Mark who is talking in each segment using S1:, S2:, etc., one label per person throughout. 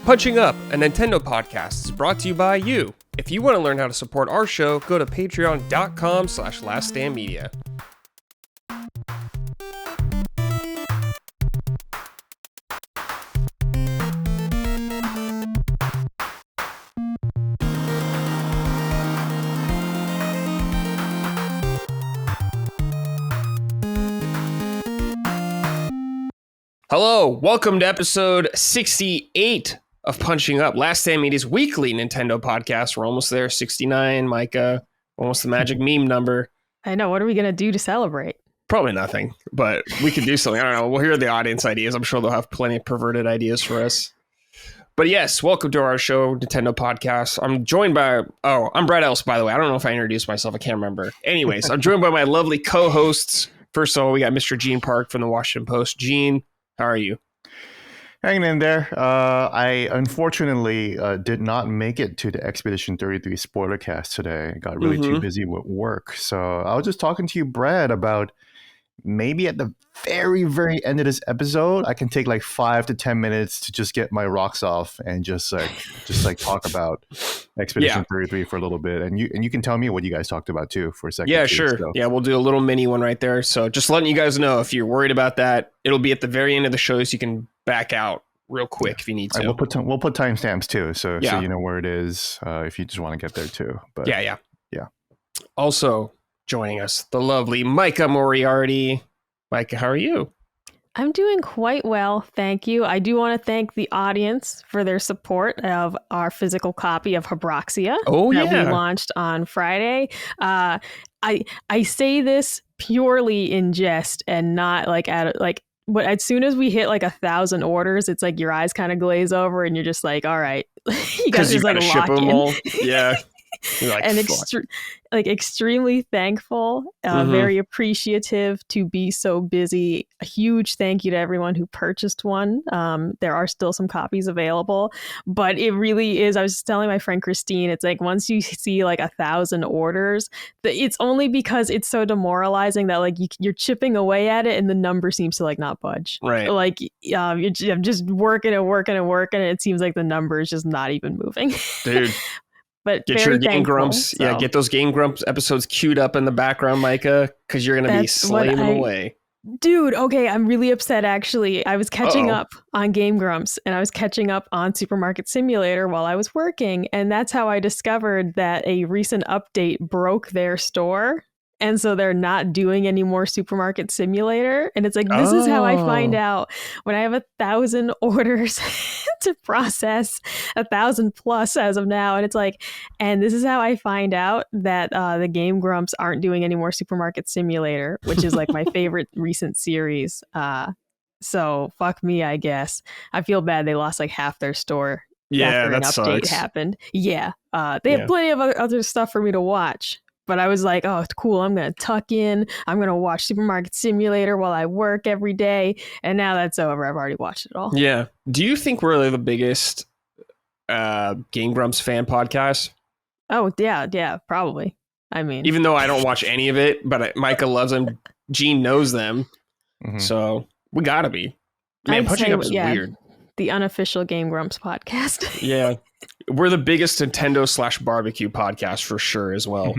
S1: Punching Up, a Nintendo podcast, is brought to you by you. If you want to learn how to support our show, go to patreon.com/laststandmedia. Hello, welcome to episode 68 of Punching Up, Last Stand Media's weekly Nintendo podcast. We're almost there, 69, Micah, almost the magic meme number.
S2: I know, what are we going to do to celebrate?
S1: Probably nothing, but we could do something. I don't know, we'll hear the audience ideas. I'm sure they'll have plenty of perverted ideas for us. But yes, welcome to our show, Nintendo Podcast. I'm joined by, I'm Brad Ellis, by the way. I don't know if I introduced myself, I can't remember. Anyways, I'm joined by my lovely co-hosts. First of all, we got Mr. Gene Park from the Washington Post. Gene, how are you?
S3: Hanging in there. I unfortunately did not make it to the Expedition 33 spoiler cast today. I got really too busy with work. So I was just talking to you, Brad, about maybe at the very, very end of this episode, I can take like 5 to 10 minutes to just get my rocks off and just talk about Expedition 33 for a little bit. And you can tell me what you guys talked about too for a second.
S1: Yeah,
S3: too,
S1: sure.
S3: So.
S1: Yeah, we'll do a little mini one right there. So just letting you guys know, if you're worried about that, it'll be at the very end of the show, so you can back out real quick if you need to.
S3: We'll put timestamps too, so you know where it is if you just want to get there too. But
S1: yeah. Also joining us, the lovely Micah Moriarty. Micah, how are you?
S2: I'm doing quite well, thank you. I do want to thank the audience for their support of our physical copy of Habroxia that we launched on Friday. I say this purely in jest and not but as soon as we hit like 1,000 orders, it's like your eyes kind of glaze over and you're just like, all right, you guys just like
S1: ship
S2: lock
S1: them
S2: in.
S1: all. Yeah.
S2: And extremely thankful, very appreciative to be so busy. A huge thank you to everyone who purchased one. There are still some copies available, but it really is. I was just telling my friend Christine, it's like once you see like 1,000 orders, it's only because it's so demoralizing that like you're chipping away at it and the number seems to like not budge.
S1: Right.
S2: Like you're just working and it seems like the number is just not even moving.
S1: Dude.
S2: But
S1: get your Game Grumps. So. Yeah, get those Game Grumps episodes queued up in the background, Micah, because you're going to be slaving away.
S2: Dude, okay, I'm really upset, actually. I was catching up on Game Grumps, and I was catching up on Supermarket Simulator while I was working, and that's how I discovered that a recent update broke their store. And so they're not doing any more Supermarket Simulator. And it's like, this is how I find out when I have 1,000 orders to process, 1,000 plus as of now. And it's like, and this is how I find out that the Game Grumps aren't doing any more Supermarket Simulator, which is like my favorite recent series. So fuck me, I guess. I feel bad they lost like half their store.
S1: Yeah,
S2: after
S1: that
S2: an update
S1: sucks.
S2: happened. Yeah, they have plenty of other stuff for me to watch. But I was like, oh, it's cool. I'm going to tuck in. I'm going to watch Supermarket Simulator while I work every day. And now that's over. I've already watched it all.
S1: Yeah. Do you think we're the biggest Game Grumps fan podcast?
S2: Oh, yeah, probably. I mean,
S1: even though I don't watch any of it, but Micah loves them. Gene knows them. Mm-hmm. So we got to be. Man, Punching Up is weird.
S2: The unofficial Game Grumps podcast.
S1: Yeah. We're the biggest Nintendo/barbecue podcast for sure as well.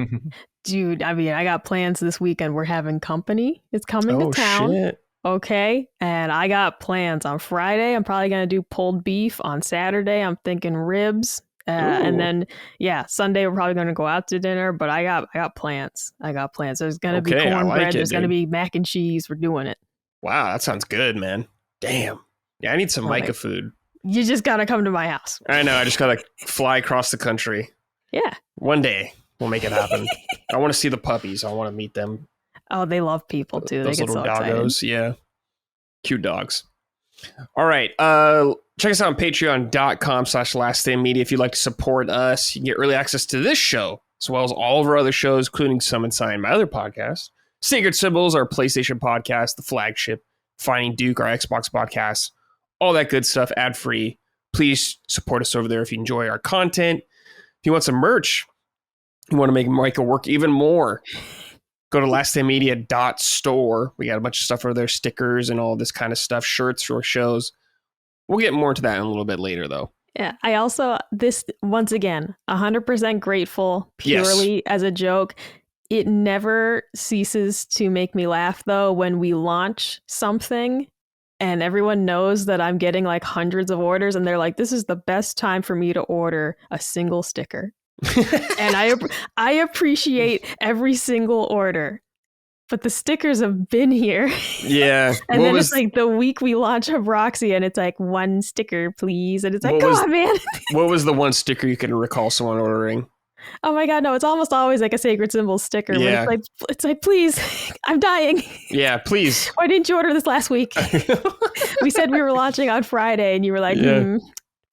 S2: Dude, I mean, I got plans this weekend. We're having company. It's coming to town.
S1: Shit.
S2: Okay. And I got plans on Friday. I'm probably going to do pulled beef. On Saturday, I'm thinking ribs. And then, Sunday, we're probably going to go out to dinner. But I got plans. There's going to be cornbread. There's going to be mac and cheese. We're doing it.
S1: Wow, that sounds good, man. Damn. Yeah, I need some Micah food.
S2: You just got to come to my house.
S1: I know. I just got to fly across the country.
S2: Yeah.
S1: One day we'll make it happen. I want to see the puppies. I want to meet them.
S2: Oh, they love people too.
S1: Those
S2: they get
S1: little
S2: so
S1: doggos.
S2: excited.
S1: Yeah. Cute dogs. All right. Check us out on patreon.com/laststandmedia if you'd like to support us. You can get early access to this show, as well as all of our other shows, including Summon Sign, my other podcast. Sacred Symbols, our PlayStation podcast, the flagship. Finding Duke, our Xbox podcast. All that good stuff, ad-free. Please support us over there if you enjoy our content. If you want some merch, you want to make Micah work even more, go to laststandmedia.store. We got a bunch of stuff over there, stickers and all this kind of stuff, shirts for shows. We'll get more into that in a little bit later, though.
S2: Yeah. I also, this, once again, 100% grateful purely as a joke. It never ceases to make me laugh, though, when we launch something and everyone knows that I'm getting like hundreds of orders and they're like, this is the best time for me to order a single sticker. And I appreciate every single order. But the stickers have been here.
S1: Yeah.
S2: And then it's like the week we launch Habroxy and it's like, one sticker, please. And it's like, come on, man.
S1: What was the one sticker you can recall someone ordering?
S2: Oh my God, no, it's almost always like a Sacred Symbol sticker.
S1: Yeah.
S2: But it's like, please, I'm dying.
S1: Yeah, please.
S2: Why didn't you order this last week? We said we were launching on Friday and you were like,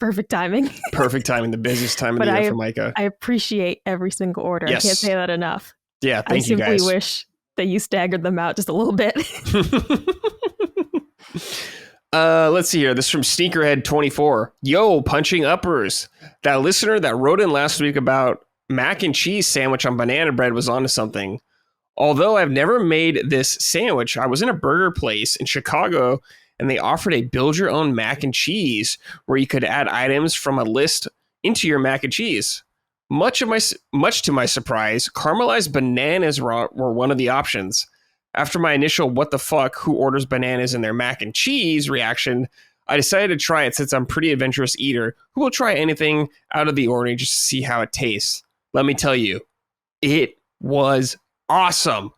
S2: perfect timing.
S1: Perfect timing, the busiest time of the year for Micah.
S2: I appreciate every single order.
S1: Yes.
S2: I can't say that enough.
S1: Yeah, thank you guys.
S2: I simply wish that you staggered them out just a little bit.
S1: Let's see here. This is from Sneakerhead24. Yo, punching uppers. That listener that wrote in last week about mac and cheese sandwich on banana bread was onto something. Although I've never made this sandwich, I was in a burger place in Chicago and they offered a build your own mac and cheese where you could add items from a list into your mac and cheese. Much to my surprise, caramelized bananas were one of the options. After my initial what the fuck, who orders bananas in their mac and cheese reaction, I decided to try it since I'm a pretty adventurous eater who will try anything out of the ordinary just to see how it tastes. Let me tell you, it was awesome.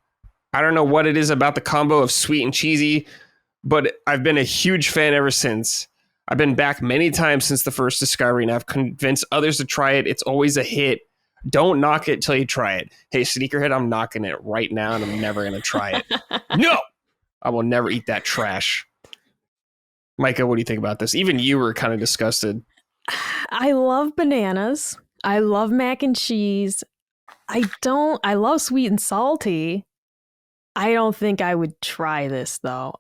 S1: I don't know what it is about the combo of sweet and cheesy, but I've been a huge fan ever since. I've been back many times since the first discovery, and I've convinced others to try it. It's always a hit. Don't knock it till you try it. Hey, Sneakerhead, I'm knocking it right now, and I'm never going to try it. No! I will never eat that trash. Micah, what do you think about this? Even you were kind of disgusted.
S2: I love bananas. I love mac and cheese. I love sweet and salty. I don't think I would try this, though.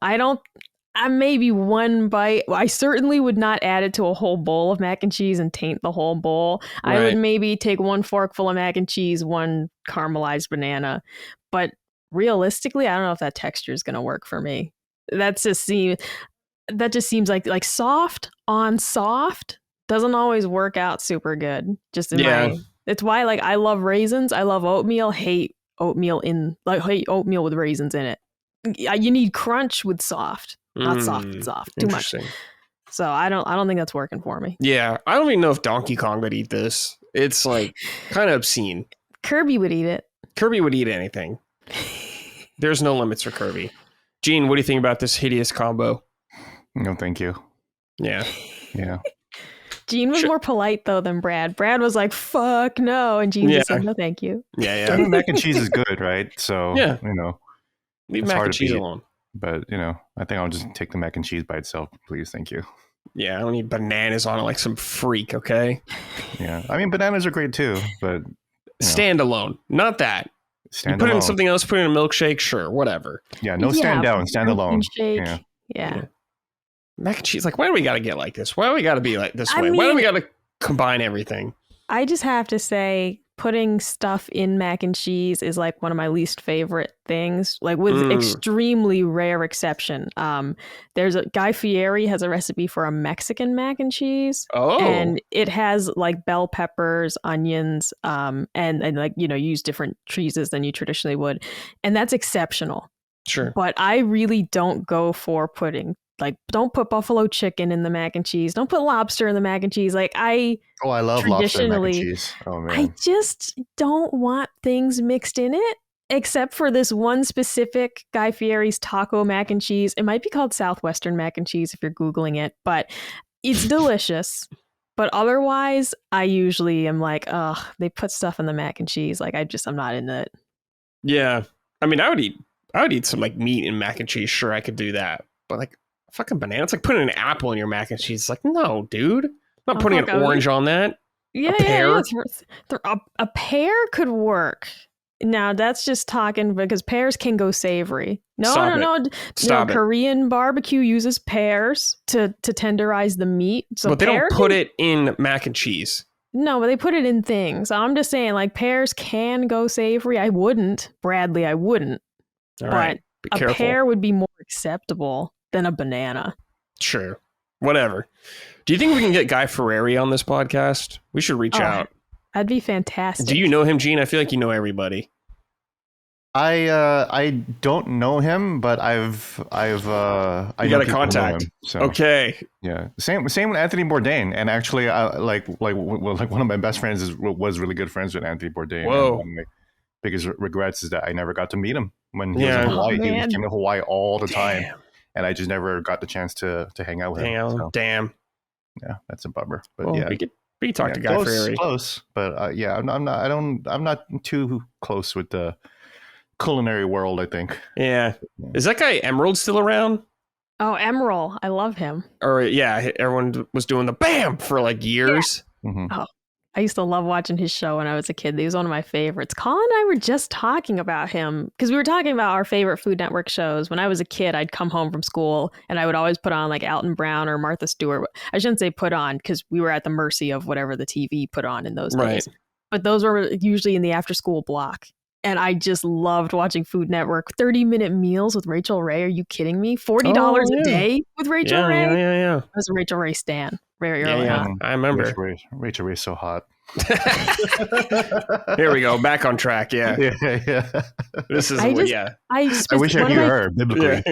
S2: Maybe one bite. I certainly would not add it to a whole bowl of mac and cheese and taint the whole bowl. Right. I would maybe take one forkful of mac and cheese, one caramelized banana. But realistically, I don't know if that texture is going to work for me. That just seems like soft on soft doesn't always work out super good. It's why like I love raisins. I love oatmeal. Hate oatmeal with raisins in it. You need crunch with soft. Not soft and soft. Too much. So I don't think that's working for me.
S1: Yeah. I don't even know if Donkey Kong would eat this. It's like kind of obscene.
S2: Kirby would eat it.
S1: Kirby would eat anything. There's no limits for Kirby. Gene, what do you think about this hideous combo?
S3: No, thank you.
S1: Yeah.
S3: Yeah.
S2: Gene was more polite though than Brad. Brad was like, fuck no. And Gene just said, no, thank you.
S1: Yeah.
S3: I mean, mac and cheese is good, right? So,
S1: leave mac and cheese alone.
S3: But, I think I'll just take the mac and cheese by itself, please. Thank you.
S1: Yeah, I don't need bananas on it like some freak, okay?
S3: Yeah. I mean, bananas are great too, but...
S1: Standalone. Not that. You put it in something else, put it in a milkshake, sure, whatever.
S3: Yeah, no stand down, stand alone.
S2: Yeah.
S1: Mac and cheese, like, why do we got to get like this? Why do we got to be like this way? Why do we got to combine everything?
S2: I just have to say, putting stuff in mac and cheese is like one of my least favorite things, like with extremely rare exception. There's a Guy Fieri has a recipe for a Mexican mac and cheese.
S1: Oh.
S2: And it has like bell peppers, onions, and like, use different cheeses than you traditionally would. And that's exceptional.
S1: Sure.
S2: But I really don't go for putting, like, don't put buffalo chicken in the mac and cheese. Don't put lobster in the mac and cheese. Like, I
S3: love lobster and mac and cheese. Oh, man.
S2: I just don't want things mixed in it, except for this one specific Guy Fieri's taco mac and cheese. It might be called Southwestern mac and cheese if you're Googling it, but it's delicious. But otherwise, I usually am like, oh, they put stuff in the mac and cheese. Like, I'm not into it.
S1: Yeah. I mean, I would eat some like meat and mac and cheese. Sure, I could do that. But like fucking banana, it's like putting an apple in your mac and cheese. It's like, no, dude. I'm not putting an orange on that.
S2: Yeah,
S1: a pear.
S2: A pear could work. Now that's just talking because pears can go savory. No. Korean barbecue uses pears to tenderize the meat. So
S1: but they don't put it in mac and cheese.
S2: No, but they put it in things. I'm just saying, like, pears can go savory. I wouldn't. Bradley, I wouldn't.
S1: All right.
S2: But a pear would be more acceptable than a banana.
S1: Sure. Whatever. Do you think we can get Guy Fieri on this podcast? We should reach out.
S2: That'd be fantastic.
S1: Do you know him, Gene? I feel like you know everybody.
S3: I don't know him, but I
S1: got a contact.
S3: Him, so.
S1: Okay.
S3: Yeah. Same with Anthony Bourdain, and actually, like one of my best friends was really good friends with Anthony Bourdain.
S1: Whoa.
S3: And one of my biggest regrets is that I never got to meet him when he was in
S1: Yeah.
S3: Hawaii.
S2: Oh,
S3: He
S2: man.
S3: came to Hawaii all the time,
S1: Damn.
S3: and I just never got the chance to hang out with him. So,
S1: Damn.
S3: yeah, that's a bummer. But
S1: Well,
S3: yeah,
S1: we could talk to Guy
S3: close,
S1: Fieri.
S3: close. But yeah, I'm not too close with the culinary world, I think.
S1: Yeah. Is that guy Emerald still around?
S2: Oh, Emerald. I love him.
S1: Or yeah, everyone was doing the bam for like years.
S3: Mm-hmm.
S2: I used to love watching his show when I was a kid. He was one of my favorites. Colin and I were just talking about him because we were talking about our favorite Food Network shows. When I was a kid, I'd come home from school and I would always put on like Alton Brown or Martha Stewart. I shouldn't say put on because we were at the mercy of whatever the TV put on in those days. But those were usually in the after school block. And I just loved watching Food Network. 30-minute meals with Rachel Ray. Are you kidding me? $40 a day with Rachel Ray?
S1: Yeah.
S2: I was a Rachel Ray stan very early
S1: Yeah.
S2: on.
S1: I remember.
S3: Rachel Ray's so hot.
S1: Here we go. Back on track. Yeah.
S3: Yeah.
S1: This is,
S2: I
S3: wish I knew her biblically.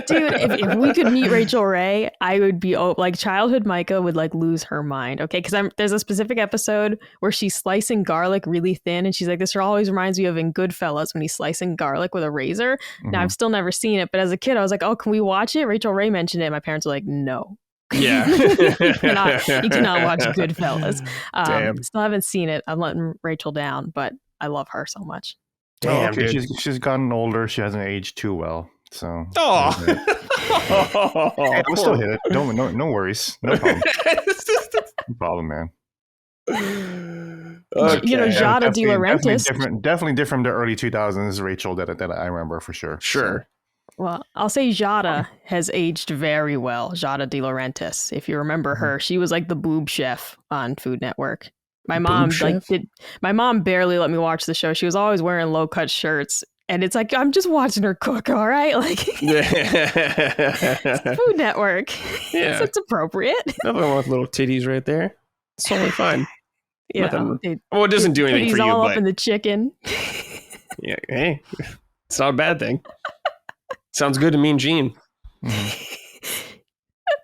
S2: Dude, if we could meet Rachel Ray, I would be like childhood Micah would like lose her mind. Okay, because there's a specific episode where she's slicing garlic really thin, and she's like, "This always reminds me of in Goodfellas when he's slicing garlic with a razor." Now I've still never seen it, but as a kid, I was like, "Oh, can we watch it?" Rachel Ray mentioned it. And my parents were like, "No."
S1: Yeah.
S2: you cannot watch Goodfellas.
S1: Damn.
S2: Still haven't seen it. I'm letting Rachel down, but I love her so much.
S1: Damn,
S3: okay.
S1: dude.
S3: She's gotten older. She hasn't aged too well. So.
S1: Oh.
S3: Hey, we'll still hit it. No worries. No problem. No problem, man.
S1: Okay.
S2: You know, Jada De Laurentiis.
S3: Definitely different from the early 2000s Rachel that I remember for sure.
S1: Sure.
S2: Well, I'll say Jada has aged very well. Jada De Laurentiis. If you remember her, she was like the boob chef on Food Network. My mom barely let me watch the show. She was always wearing low cut shirts. And it's like, I'm just watching her cook, all right? Like, it's Food Network.
S1: Yeah.
S2: It's appropriate.
S1: Nothing wrong with little titties right there. It's totally fine.
S2: You
S1: Nothing-
S2: know,
S1: Well, it doesn't do anything for you,
S2: all up
S1: but
S2: in the chicken.
S1: yeah, hey, it's not a bad thing. Sounds good to me and Gene.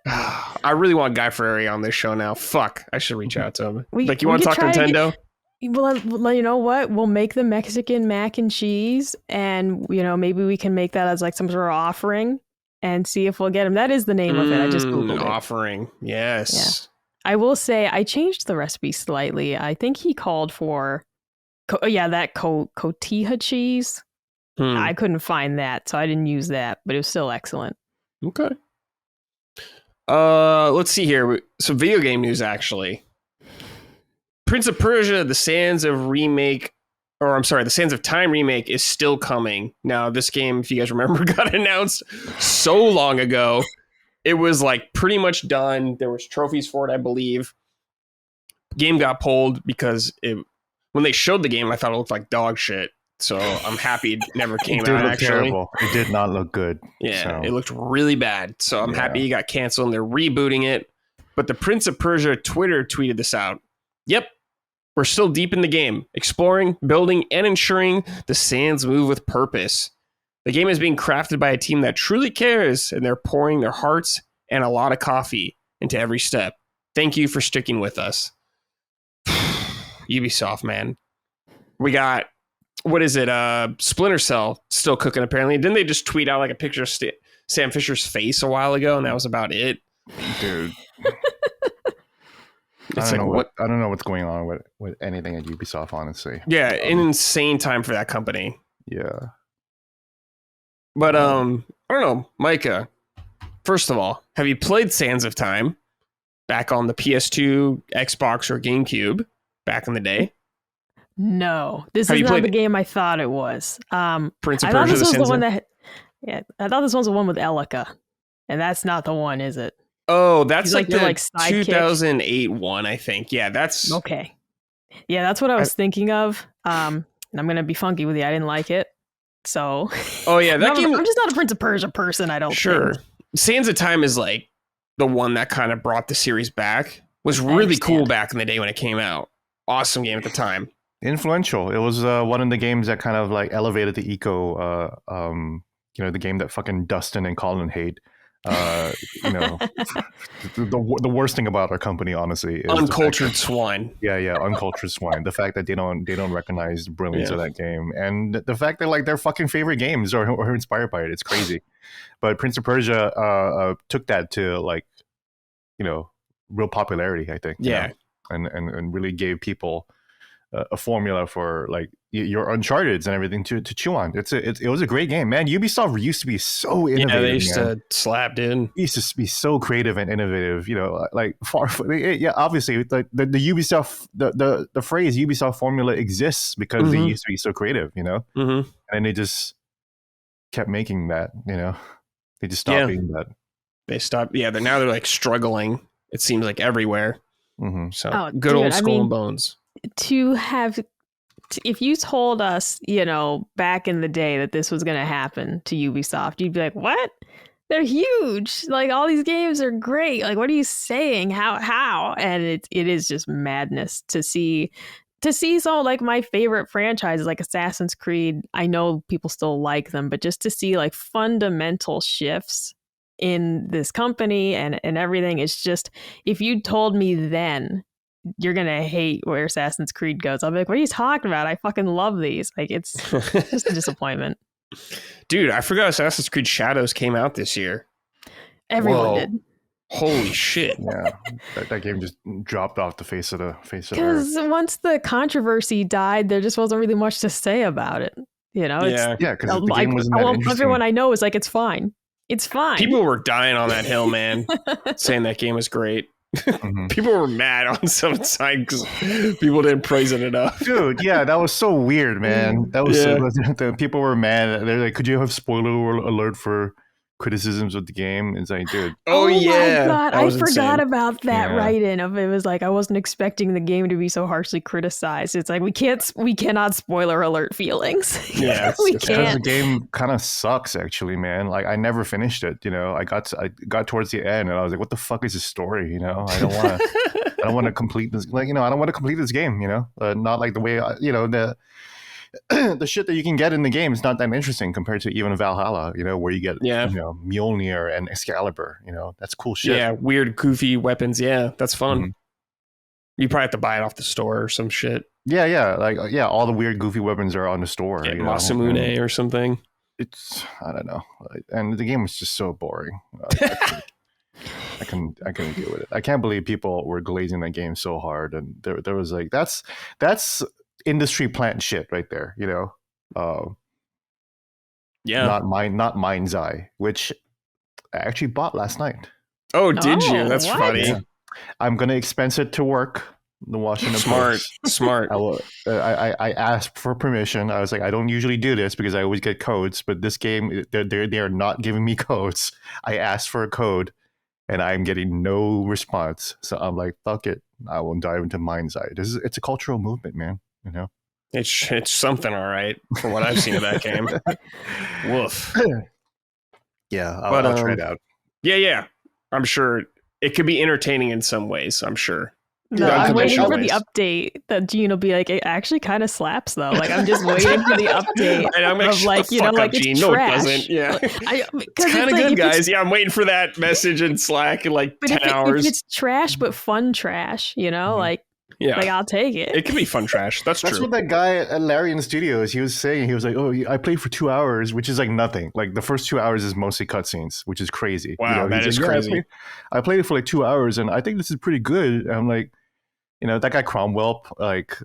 S1: I really want Guy Fieri on this show now. Fuck, I should reach out to him. You want to talk Nintendo?
S2: Well, you know what? We'll make the Mexican mac and cheese, and maybe we can make that as like some sort of offering, and see if we'll get him. That is the name of it. I just googled it.
S1: Offering, yes.
S2: Yeah. I will say I changed the recipe slightly. I think he called for, that cotija cheese. I couldn't find that, so I didn't use that, but it was still excellent.
S1: Okay. Let's see here. Some video game news, actually. Prince of Persia: The Sands of Time remake is still coming. Now, this game, if you guys remember, got announced so long ago. It was like pretty much done. There was trophies for it, I believe. Game got pulled because when they showed the game, I thought it looked like dog shit. So I'm happy it never came out, actually.
S3: Terrible. It did not look good.
S1: Yeah, It looked really bad. So I'm happy it got canceled and they're rebooting it. But the Prince of Persia Twitter tweeted this out. Yep, we're still deep in the game, exploring, building, and ensuring the sands move with purpose. The game is being crafted by a team that truly cares, and they're pouring their hearts and a lot of coffee into every step. Thank you for sticking with us. Ubisoft, man. We got... What is it? Splinter Cell still cooking, apparently. Didn't they just tweet out like a picture of Sam Fisher's face a while ago, and that was about it?
S3: Dude. I don't know what's going on with anything at Ubisoft, honestly.
S1: Yeah, an insane time for that company.
S3: Yeah.
S1: But I don't know, Micah. First of all, have you played Sands of Time back on the PS2, Xbox, or GameCube back in the day?
S2: No, this is not the game I thought it was.
S1: Prince of
S2: I thought
S1: Persia,
S2: this was
S1: the
S2: one that. Yeah, I thought this was the one with Elika, and that's not the one, is it?
S1: Oh, that's like the
S2: sidekick.
S1: 2008 one, I think. Yeah, that's
S2: okay. Yeah, that's what I was thinking of. And I'm gonna be funky with you. I didn't like it, so.
S1: Oh yeah, that game.
S2: I'm just not a Prince of Persia person. I don't.
S1: Sure,
S2: think.
S1: Sands of Time is like the one that kind of brought the series back. Was really cool back in the day when it came out. Awesome game at the time.
S3: Influential. It was one of the games that kind of like elevated the eco. The game that fucking Dustin and Colin hate. The worst thing about our company, honestly, is
S1: uncultured swine.
S3: Yeah, uncultured swine. The fact that they don't recognize the brilliance of that game, and the fact that like their fucking favorite games are inspired by it. It's crazy. But Prince of Persia took that to like, real popularity, I think.
S1: Yeah,
S3: and really gave people a formula for like your Uncharteds and everything to chew on. It was a great game, man. Ubisoft used to be so innovative.
S1: Yeah, they used to slap in.
S3: Used to be so creative and innovative. Like obviously the Ubisoft the phrase Ubisoft formula exists because they used to be so creative. And they just kept making that. They just stopped being that.
S1: They stopped. Yeah, now they're like struggling. It seems like everywhere. So good
S2: dude,
S1: old Skull and Bones.
S2: If you told us, back in the day that this was going to happen to Ubisoft, you'd be like, what? They're huge. Like, all these games are great. Like, what are you saying? How? And it is just madness to see some like my favorite franchises like Assassin's Creed. I know people still like them, but just to see like fundamental shifts in this company and everything, it's just, if you told me then you're gonna hate where Assassin's Creed goes, I'll be like, what are you talking about? I fucking love these. Like, it's just a disappointment.
S1: Dude, I forgot Assassin's Creed Shadows came out this year.
S2: Everyone did.
S1: Holy shit.
S3: Yeah, that game just dropped off the face of earth.
S2: Because once the controversy died, there just wasn't really much to say about it.
S3: Because the game wasn't that interesting.
S2: Everyone I know is like, it's fine. It's fine.
S1: People were dying on that hill, man, saying that game was great. People were mad on some side because people didn't praise it enough.
S3: Dude, yeah, that was so weird, man. That was people were mad. They're like, could you have spoiler alert for criticisms of the game? It's like, dude.
S2: Oh yeah, my God. I forgot about that write-in of it. Was like, I wasn't expecting the game to be so harshly criticized. It's like we cannot spoiler alert feelings.
S3: Yeah, we can't. Because the game kind of sucks, actually, man. Like, I never finished it. I got towards the end and I was like, what the fuck is this story? I don't want to complete this. Like, I don't want to complete this game. Not like the way the shit that you can get in the game is not that interesting compared to even Valhalla, where you get Mjolnir and Excalibur, that's cool shit.
S1: Yeah, weird goofy weapons. Yeah, that's fun. You probably have to buy it off the store or some shit.
S3: Yeah, all the weird goofy weapons are on the store.
S1: Yeah, Masamune or something.
S3: It's, I don't know. And the game was just so boring. I couldn't deal with it. I can't believe people were glazing that game so hard, and there was like that's industry plant shit right there, not Mind's Eye, which I actually bought last night.
S1: Oh, did you? That's funny.
S3: Yeah. I'm gonna expense it to work. The Washington
S1: Smart.
S3: I asked for permission. I was like, I don't usually do this because I always get codes, but this game they are not giving me codes. I asked for a code, and I'm getting no response. So I'm like, fuck it. I will dive into Mind's Eye. It's a cultural movement, man.
S1: It's something, all right, from what I've seen of that game. Woof.
S3: Yeah, I'll try it out.
S1: Yeah. I'm sure it could be entertaining in some ways. I'm sure.
S2: No, I'm waiting for the update that Gene will be like, it actually kind of slaps though. Like, I'm just waiting for the update.
S1: And I'm like,
S2: it's
S1: Gene.
S2: trash.
S1: No, it doesn't. Yeah. It's kind of good, guys. Yeah, I'm waiting for that message in Slack in like 10 hours.
S2: If it's trash, but fun trash, like, I'll take it.
S1: It can be fun trash. That's true.
S3: That's what that guy at Larian Studios, he was saying. He was like, oh, I played for 2 hours, which is like nothing. Like, the first 2 hours is mostly cutscenes, which is crazy.
S1: Wow, that is crazy.
S3: I played it for like 2 hours, and I think this is pretty good. And I'm like, that guy Cromwell, like,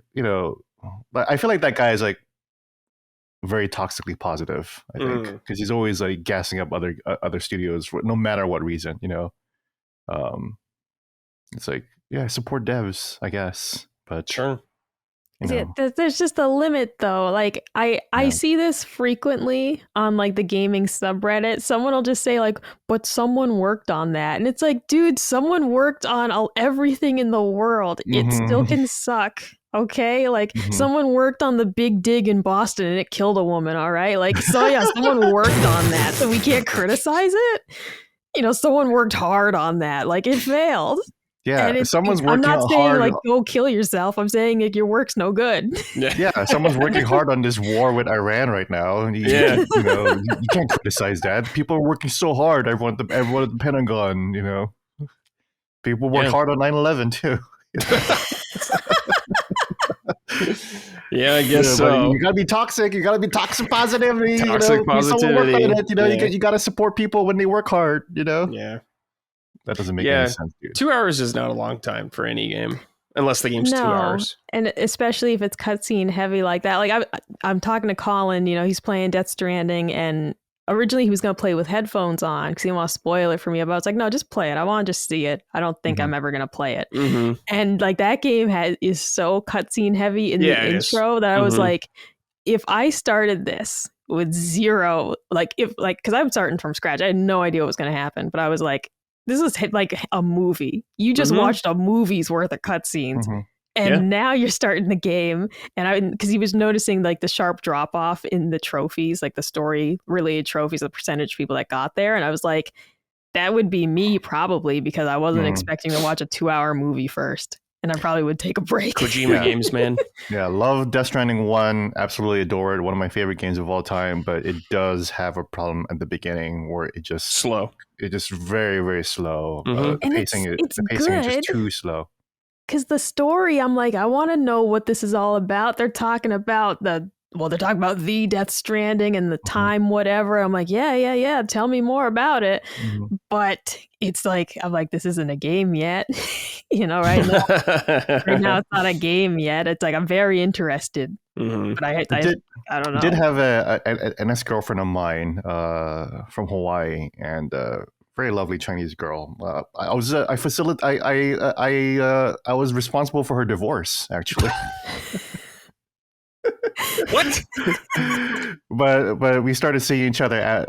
S3: I feel like that guy is like very toxically positive, I think, because he's always like gassing up other studios for no matter what reason, It's like, yeah, support devs, I guess, but
S1: sure.
S2: There's just a limit though. Like, I see this frequently on like the gaming subreddit. Someone will just say like, but someone worked on that, and it's like, dude, someone worked on everything in the world. It still can suck. Okay, like someone worked on the big dig in Boston and it killed a woman. All right, like, so yeah, someone worked on that, so we can't criticize it. someone worked hard on that. Like, it failed.
S3: Yeah,
S2: And
S3: someone's
S2: I'm
S3: working
S2: not saying
S3: hard.
S2: like go kill yourself. I'm saying like your work's no good.
S3: Yeah, someone's working hard on this war with Iran right now. And you can't criticize that. People are working so hard. Everyone at the Pentagon, people work hard on 9/11 too.
S1: Yeah, I guess so.
S3: You gotta be toxic. You gotta be toxic positivity.
S1: Toxic positivity.
S3: You gotta support people when they work hard.
S1: Yeah.
S3: That doesn't make any sense, dude.
S1: 2 hours is not a long time for any game, unless the game's 2 hours.
S2: And especially if it's cutscene heavy like that. Like I'm talking to Colin. He's playing Death Stranding, and originally he was going to play with headphones on because he didn't want to spoil it for me. But I was like, no, just play it. I want to just see it. I don't think I'm ever going to play it. Mm-hmm. And like that game is so cutscene heavy in the intro that I was like, if I started this with zero, because I'm starting from scratch, I had no idea what was going to happen. But I was like, this is like a movie. You just watched a movie's worth of cutscenes. And now you're starting the game. And because he was noticing like the sharp drop off in the trophies, like the story related trophies, the percentage of people that got there. And I was like, that would be me probably, because I wasn't expecting to watch a 2-hour movie first. And I probably would take a break.
S1: Kojima games, man.
S3: Yeah, love Death Stranding 1. Absolutely adore it. One of my favorite games of all time. But it does have a problem at the beginning where it just
S1: slow.
S3: It's just very, very slow. The pacing is just too slow.
S2: Because the story, I'm like, I want to know what this is all about. They're talking about the Death Stranding and the time, whatever. I'm like, yeah. Tell me more about it. But it's like, I'm like, this isn't a game yet. Right now it's not a game yet. It's like, I'm very interested. But I don't know.
S3: I did have an ex-girlfriend of mine from Hawaii, and very lovely Chinese girl. I was responsible for her divorce, actually.
S1: What?
S3: But we started seeing each other at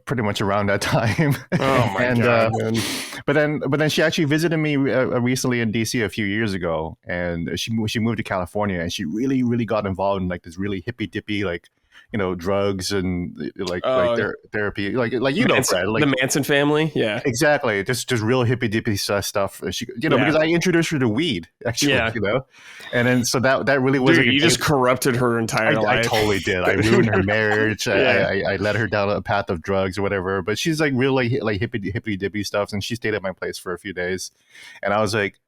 S3: pretty much around that time.
S1: Oh my god!
S3: But then she actually visited me recently in DC a few years ago, and she moved to California, and she really, really got involved in like this really hippy dippy drugs and therapy, like Brad, like
S1: the Manson family,
S3: exactly, just real hippy dippy stuff. She, because I introduced her to weed, actually, and then so that really was.
S1: Dude, you just corrupted her entire life.
S3: I totally did. I ruined her marriage. I led her down a path of drugs or whatever. But she's like real like hippy dippy stuff, and she stayed at my place for a few days, and I was like,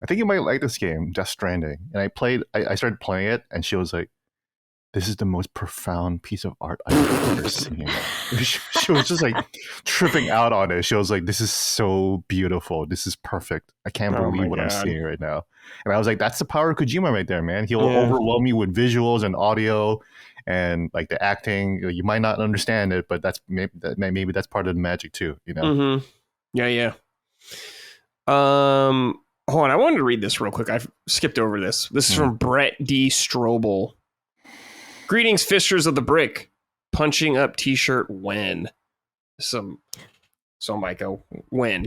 S3: I think you might like this game, Death Stranding, and I started playing it, and she was like, this is the most profound piece of art I've ever seen. She was just like tripping out on it. She was like, this is so beautiful. This is perfect. I can't believe what I'm seeing right now. And I was like, that's the power of Kojima right there, man. He'll overwhelm you with visuals and audio and like the acting. You might not understand it, but maybe that's part of the magic too,
S1: Yeah. Hold on. I wanted to read this real quick. I skipped over this. This is from Brett D. Strobel. Greetings, fishers of the brick. Punching up t-shirt when? So Micah, when?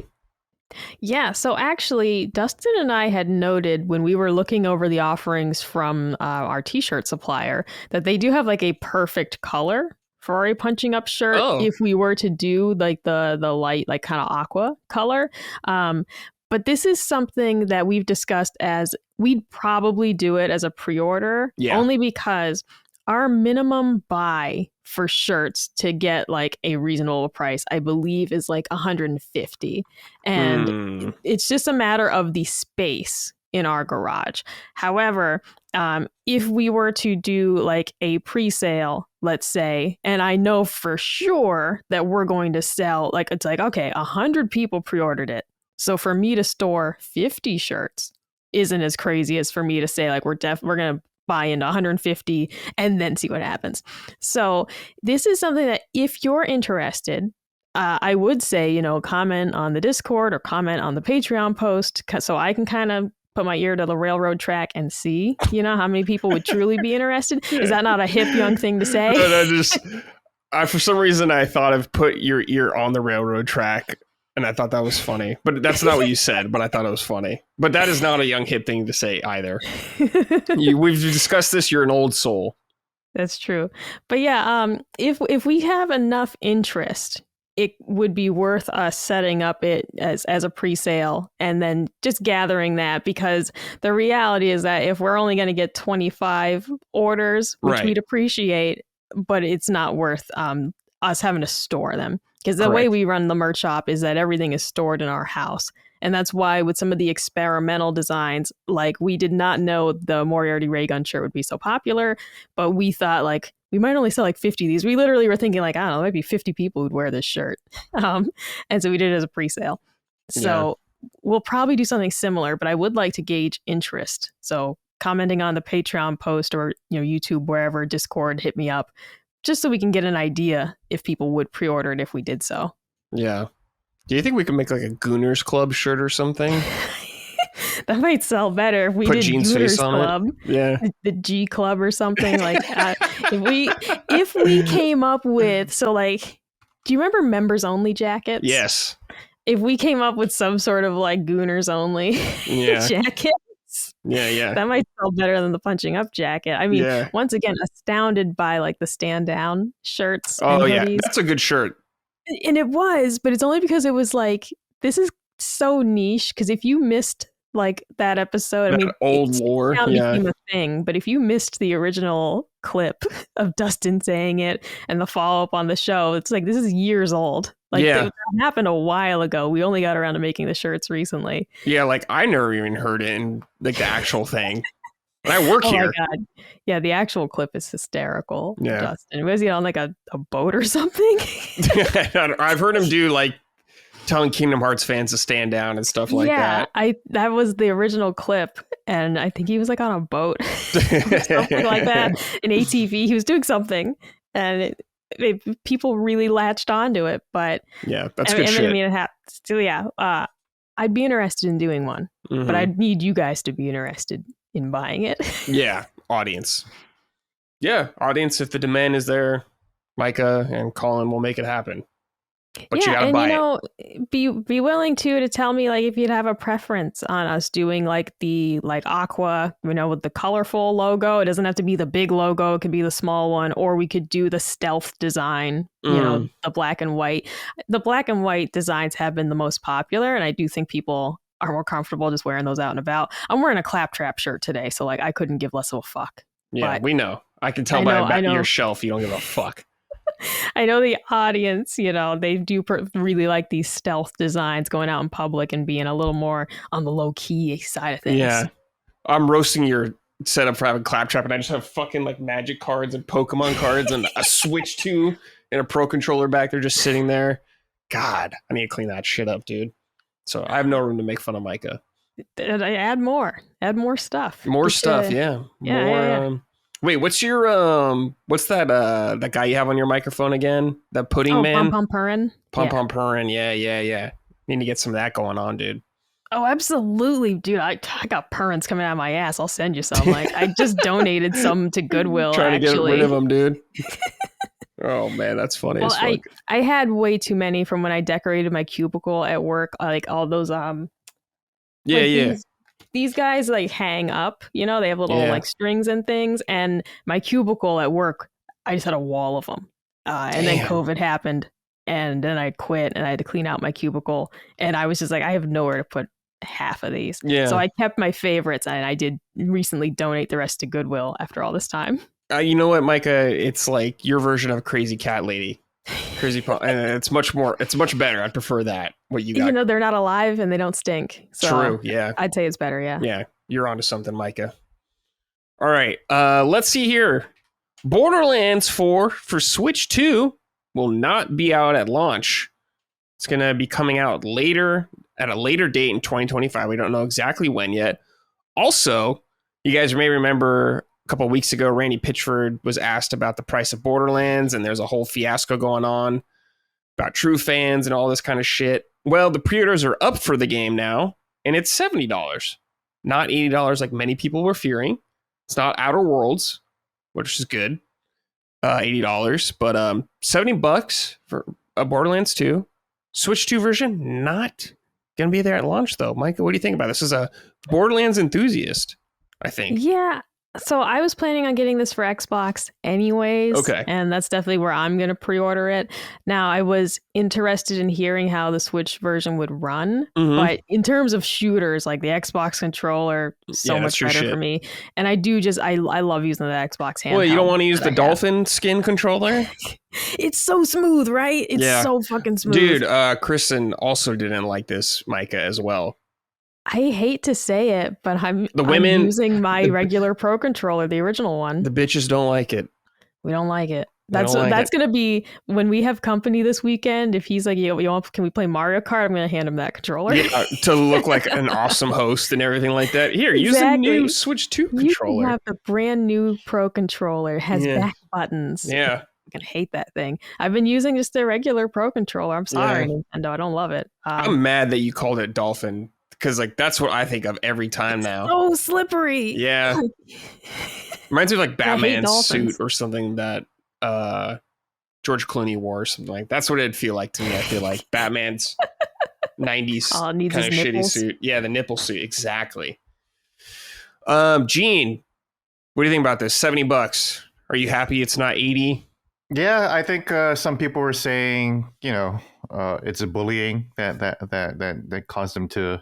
S2: Yeah, so actually, Dustin and I had noted when we were looking over the offerings from our t-shirt supplier that they do have like a perfect color for a punching up shirt if we were to do like the light, like kind of aqua color. But this is something that we've discussed as we'd probably do it as a pre-order, only because our minimum buy for shirts to get like a reasonable price, I believe, is like $150. And it's just a matter of the space in our garage. However, if we were to do like a pre-sale, let's say, and I know for sure that we're going to sell, like, it's like, okay, 100 people pre-ordered it. So for me to store 50 shirts isn't as crazy as for me to say, like, we're going to buy into 150 and then see what happens. So this is something that if you're interested, I would say, comment on the Discord or comment on the Patreon post so I can kind of put my ear to the railroad track and see, how many people would truly be interested. Is that not a hip young thing to say?
S1: No, for some reason I thought of put your ear on the railroad track. And I thought that was funny, but that's not what you said, but I thought it was funny. But that is not a young hip thing to say either. We've discussed this. You're an old soul.
S2: That's true. But yeah, if we have enough interest it would be worth us setting up it as a pre-sale and then just gathering that, because the reality is that if we're only going to get 25 orders, which we'd appreciate, but it's not worth us having to store them, because the way we run the merch shop is that everything is stored in our house. And that's why with some of the experimental designs, like we did not know the Moriarty Ray Gun shirt would be so popular, but we thought like we might only sell like 50 of these. We literally were thinking like, I don't know, maybe 50 people who'd wear this shirt. And so we did it as a pre-sale. So we'll probably do something similar, but I would like to gauge interest. So commenting on the Patreon post or, YouTube, wherever, Discord, hit me up, just so we can get an idea if people would pre-order it if we did so.
S1: Yeah. Do you think we could make like a Gooners Club shirt or something?
S2: That might sell better if we did
S1: Gene's
S2: Gooners
S1: face on
S2: Club.
S1: It. Yeah.
S2: The G Club or something. Like if we came up with, so like, do you remember members only jackets?
S1: Yes.
S2: If we came up with some sort of like Gooners only jackets.
S1: Yeah.
S2: That might sell better than the punching up jacket. I mean, once again, astounded by like the stand down shirts.
S1: Oh
S2: and
S1: yeah,
S2: hoodies.
S1: that's a good shirt.
S2: And it was, but it's only because it was like, this is so niche. Because if you missed like that episode,
S1: That old war,
S2: became a thing. But if you missed the original clip of Dustin saying it and the follow up on the show, it's like, this is years old. Like that happened a while ago. We only got around to making the shirts recently.
S1: Yeah, like I never even heard it in like the actual thing. And I work here.
S2: Oh my God. Yeah, the actual clip is hysterical.
S1: Yeah.
S2: Dustin. Was he on like a boat or something?
S1: I've heard him do like telling Kingdom Hearts fans to stand down and stuff like that.
S2: Yeah, that was the original clip. And I think he was like on a boat. Something like that. An ATV. He was doing something. And people really latched onto it. But
S1: yeah, that's good shit.
S2: I mean, I'd be interested in doing one.
S1: Mm-hmm.
S2: But I'd need you guys to be interested in buying it.
S1: Yeah, audience. Yeah, audience, if the demand is there, Micah and Colin will make it happen. But you gotta buy it.
S2: Be willing to tell me like if you'd have a preference on us doing like the like aqua, with the colorful logo. It doesn't have to be the big logo, it could be the small one, or we could do the stealth design, the black and white. The black and white designs have been the most popular, and I do think people are more comfortable just wearing those out and about. I'm wearing a Claptrap shirt today, so like I couldn't give less of a fuck.
S1: Yeah,
S2: but
S1: we know. I can tell by the back of your shelf you don't give a fuck.
S2: I know the audience, they do really like these stealth designs, going out in public and being a little more on the low key side of things.
S1: Yeah. I'm roasting your setup for having Claptrap, and I just have fucking like magic cards and Pokemon cards and a Switch 2 and a Pro Controller back there just sitting there. God, I need to clean that shit up, dude. So I have no room to make fun of Micah.
S2: Add more stuff.
S1: More stuff, yeah. Wait, what's your what's that guy you have on your microphone again? That pudding man?
S2: Pom Purrin.
S1: Pom Purrin. Yeah. Need to get some of that going on, dude.
S2: Oh, absolutely, dude. I got purrins coming out of my ass. I'll send you some. Like I just donated some to Goodwill.
S1: Trying to get rid of them, dude. Oh man, that's funny as fuck.
S2: I had way too many from when I decorated my cubicle at work. Like all those These guys like hang up, they have little like strings and things. And my cubicle at work, I just had a wall of them. And then COVID happened, and then I quit and I had to clean out my cubicle. And I was just like, I have nowhere to put half of these. Yeah. So I kept my favorites, and I did recently donate the rest to Goodwill after all this time.
S1: You know what, Micah? It's like your version of Crazy Cat Lady. Crazy and it's much better. I'd prefer that. What you got?
S2: Even though they're not alive and they don't stink. So
S1: true, yeah.
S2: I'd say it's better, yeah.
S1: Yeah, you're onto something, Micah. All right, let's see here. Borderlands 4 for Switch 2 will not be out at launch. It's going to be coming out at a later date in 2025. We don't know exactly when yet. Also, you guys may remember a couple of weeks ago, Randy Pitchford was asked about the price of Borderlands, and there's a whole fiasco going on about true fans and all this kind of shit. Well, the pre-orders are up for the game now, and it's $70, not $80 like many people were fearing. It's not Outer Worlds, which is good, $80, but $70 for a Borderlands 2. Switch 2 version, not going to be there at launch, though. Micah, what do you think about this? This is a Borderlands enthusiast, I think.
S2: Yeah, So I was planning on getting this for Xbox anyways.
S1: Okay.
S2: And that's definitely where I'm going to pre-order it. Now, I was interested in hearing how the Switch version would run.
S1: Mhm.
S2: But in terms of shooters, like the Xbox controller, so
S1: Yeah,
S2: much
S1: that's your
S2: better
S1: shit.
S2: for me. And I do just, I love using the Xbox handheld.
S1: Well, you don't want to use
S2: that
S1: the
S2: I have.
S1: dolphin skin controller?
S2: It's so smooth, right? It's
S1: Yeah.
S2: so fucking smooth.
S1: Dude, Kristen also didn't like this, Micah, as well.
S2: I hate to say it, but I'm
S1: women-
S2: using my regular Pro controller, the original one.
S1: The bitches don't like it.
S2: We don't like it.
S1: They
S2: That's
S1: don't like
S2: that's
S1: it.
S2: gonna be when we have company this weekend. If he's like, can we play Mario Kart? I'm gonna hand him that controller.
S1: Yeah, to look like an awesome host and everything like that. Here, use the
S2: Exactly.
S1: new Switch 2
S2: You
S1: controller.
S2: can have the brand new Pro controller. It has
S1: Yeah.
S2: back buttons.
S1: Yeah.
S2: I can hate that thing. I've been using just the regular Pro controller. I'm sorry, Nintendo. I don't love it.
S1: I'm mad that you called it dolphin because like that's what I think of every time now.
S2: So slippery.
S1: Yeah. Reminds me of like Batman's
S2: dolphins.
S1: suit or something that George Clooney wore or something like that's what it'd feel like to me. I feel like Batman's 90s
S2: Oh, it
S1: kind
S2: needs
S1: of
S2: his
S1: shitty
S2: nipples.
S1: suit. Yeah, the nipple suit. Exactly. Gene, what do you think about this? $70. Are you happy it's not 80?
S3: Yeah, I think some people were saying, it's a bullying that caused them to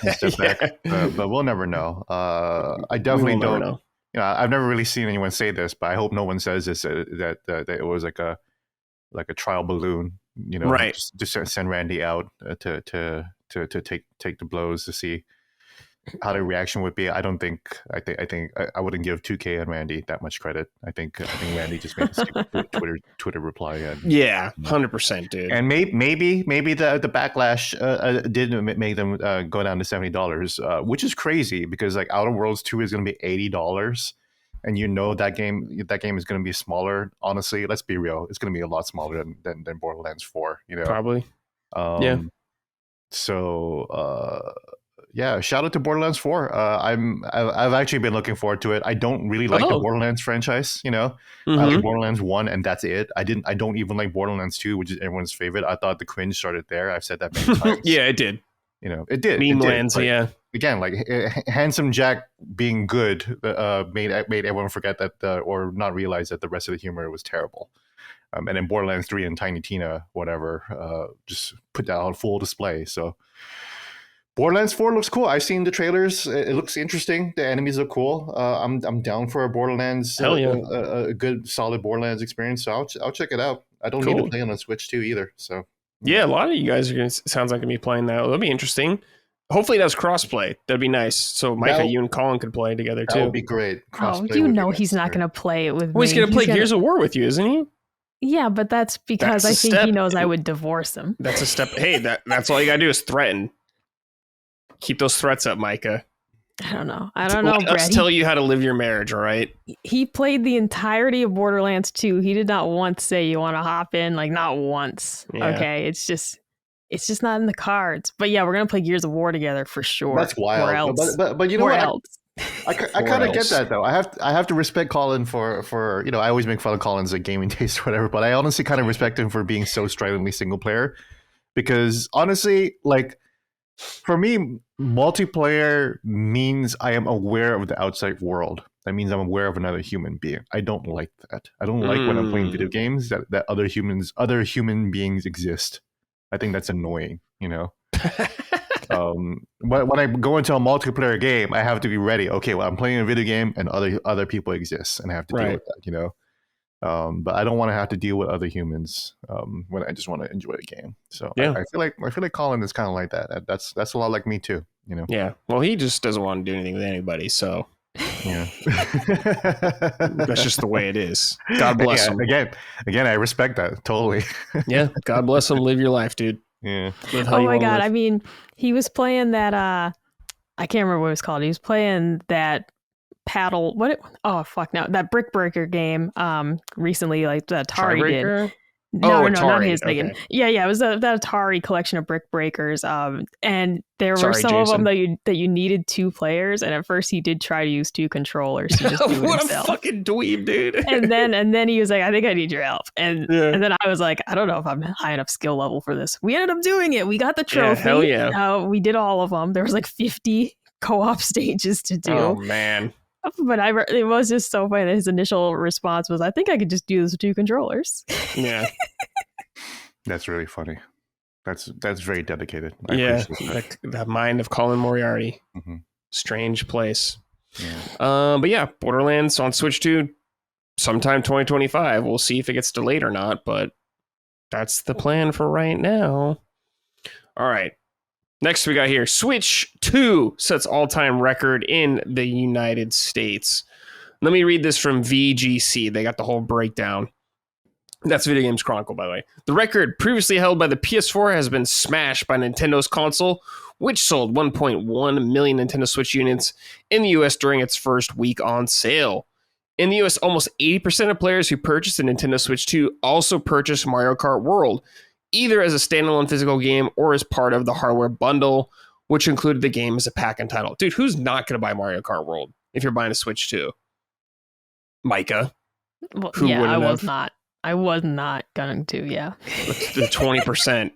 S3: step back, but we'll never know. I definitely
S1: We will never
S3: don't.
S1: know.
S3: I've never really seen anyone say this, but I hope no one says this that it was like a trial balloon,
S1: Right.
S3: just to send Randy out to take the blows to see how the reaction would be. I think I wouldn't give 2K and Randy that much credit. I think Randy just made a stupid Twitter reply.
S1: Yeah, 100%, dude.
S3: And maybe the backlash did make them go down to $70, which is crazy because like Outer Worlds 2 is going to be $80, and that game is going to be smaller. Honestly, let's be real, it's going to be a lot smaller than Borderlands 4.
S1: Probably.
S3: Yeah. So. Yeah, shout out to Borderlands 4. I've actually been looking forward to it. I don't really like the Borderlands franchise, I like Borderlands 1 and that's it. I don't even like Borderlands 2, which is everyone's favorite. I thought the cringe started there. I've said that many times.
S1: Yeah, it did.
S3: It did.
S1: Meme lands, yeah.
S3: Again, like Handsome Jack being good made everyone forget that or not realize that the rest of the humor was terrible. And then Borderlands 3 and Tiny Tina, whatever, just put that on full display. So Borderlands 4 looks cool. I've seen the trailers. It looks interesting. The enemies look cool. I'm down for a Borderlands, a good solid Borderlands experience. So I'll check it out. I don't need to play on a Switch 2 either. So
S1: yeah, a lot of you guys sounds like gonna be playing that. That'll be interesting. Hopefully that's crossplay. That'd be nice. So Micah, you and Colin could play together too.
S3: That would be great.
S2: He's not going to play it with me.
S1: Well, he's gonna play Gears of War with you, isn't he?
S2: Yeah, but that's because I think he knows I would divorce him.
S1: That's a step. Hey, that's all you gotta do is threaten. Keep those threats up, Micah.
S2: I don't know, Brad.
S1: Let's tell you how to live your marriage, all right?
S2: He played the entirety of Borderlands 2. He did not once say you want to hop in, like not once. Yeah. Okay, it's just not in the cards. But yeah, we're gonna play Gears of War together for sure.
S3: That's wild.
S2: Or else.
S3: But you know what? I kind of get that though. I have to respect Colin for I always make fun of Colin's like gaming taste or whatever, but I honestly kind of respect him for being so stridently single player, because honestly, like for me, multiplayer means I am aware of the outside world. That means I'm aware of another human being. I don't like that. I don't like when I'm playing video games that other human beings exist. I think that's annoying, when I go into a multiplayer game, I have to be ready. Okay, well, I'm playing a video game and other people exist and I have to deal with that, but I don't want to have to deal with other humans when I just want to enjoy a game. So yeah. I feel like Colin is kind of like that. That's a lot like me too,
S1: Yeah. Well, he just doesn't want to do anything with anybody, so yeah. That's just the way it is. God bless him.
S3: Again, I respect that totally.
S1: Yeah. God bless him. Live your life, dude.
S3: Yeah.
S2: Oh my God. I mean, he was playing that, I can't remember what it was called. He was playing that paddle. That Brick Breaker game, recently, like that Atari did. No,
S1: Atari.
S2: not his
S1: Okay.
S2: thing. Yeah, it was that Atari collection of Brick Breakers. And there were some
S1: Jason.
S2: of them that you needed 2 players, and at first he did try to use 2 controllers to just do it
S1: what
S2: himself.
S1: A fucking dweeb, dude.
S2: and then he was like, I think I need your help. And then I was like, I don't know if I'm high enough skill level for this. We ended up doing it. We got the trophy.
S1: Yeah, hell yeah.
S2: We did all of them. There was like 50 co-op stages to do.
S1: Oh man.
S2: But it was just so funny that his initial response was, I think I could just do this with 2 controllers.
S1: Yeah.
S3: That's really funny. That's very dedicated. I
S1: Yeah.
S3: appreciate that.
S1: The mind of Colin Moriarty.
S3: Mm-hmm.
S1: Strange place.
S3: Yeah.
S1: But yeah, Borderlands on Switch 2 sometime 2025. We'll see if it gets delayed or not, but that's the plan for right now. All right. Next we got here, Switch 2 sets all-time record in the United States. Let me read this from VGC. They got the whole breakdown. That's Video Games Chronicle, by the way. The record previously held by the PS4 has been smashed by Nintendo's console, which sold 1.1 million Nintendo Switch units in the US during its first week on sale. In the US, almost 80% of players who purchased a Nintendo Switch 2 also purchased Mario Kart World, either as a standalone physical game or as part of the hardware bundle, which included the game as a pack and title. Dude, who's not going to buy Mario Kart World if you're buying a Switch 2? Micah.
S2: Well, yeah, I was not going to, yeah.
S1: The 20%.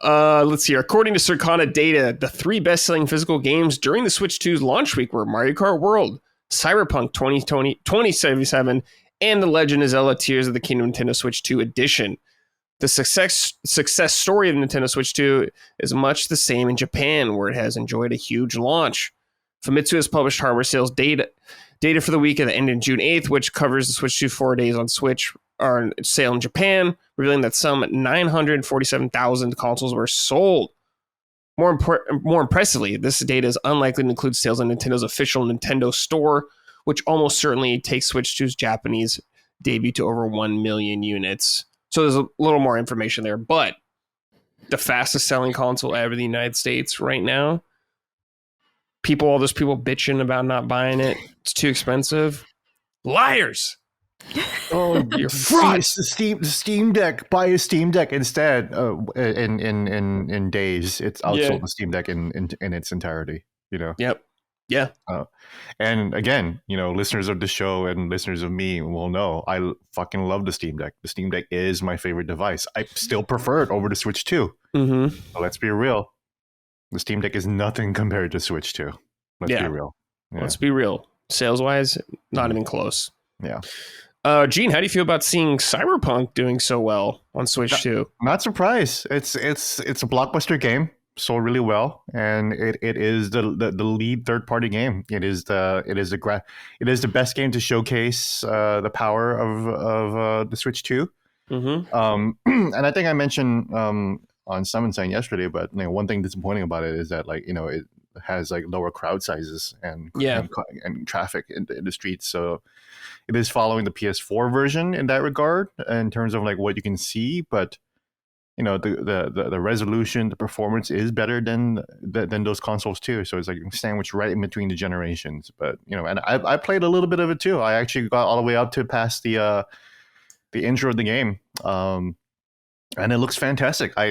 S1: Let's see. According to Circana data, the 3 best-selling physical games during the Switch 2's launch week were Mario Kart World, Cyberpunk 2077, and The Legend of Zelda Tears of the Kingdom Nintendo Switch 2 edition. The success story of Nintendo Switch 2 is much the same in Japan, where it has enjoyed a huge launch. Famitsu has published hardware sales data for the week that ended June 8th, which covers the Switch 2 4 days on Switch are on sale in Japan, revealing that some 947,000 consoles were sold. More impressively, this data is unlikely to include sales on Nintendo's official Nintendo Store, which almost certainly takes Switch 2's Japanese debut to over 1 million units. So there's a little more information there, but the fastest selling console ever in the United States right now, all those people bitching about not buying it, it's too expensive. Liars!
S3: Oh,
S1: you're frauds.
S3: The Steam Deck. Buy a Steam Deck instead. In days, it's outsold the Steam Deck in its entirety. You know.
S1: Yep. Yeah.
S3: And again, listeners of the show and listeners of me will know I fucking love the Steam Deck. The Steam Deck is my favorite device. I still prefer it over the Switch 2.
S1: Mm-hmm.
S3: So let's be real. The Steam Deck is nothing compared to Switch 2. Let's be real. Yeah.
S1: Let's be real. Sales-wise, not even close.
S3: Yeah.
S1: Gene, how do you feel about seeing Cyberpunk doing so well on Switch 2?
S3: Not surprised. It's a blockbuster game, sold really well, and it is the lead third-party game. It is the best game to showcase the power of the Switch 2.
S1: Mm-hmm.
S3: And I think I mentioned on Summon Sign yesterday, but one thing disappointing about it is that it has lower crowd sizes and traffic in the streets. So it is following the PS4 version in that regard in terms of what you can see, but the resolution, the performance is better than those consoles too. So it's sandwiched right in between the generations. But and I played a little bit of it too. I actually got all the way up to past the intro of the game. And it looks fantastic. Before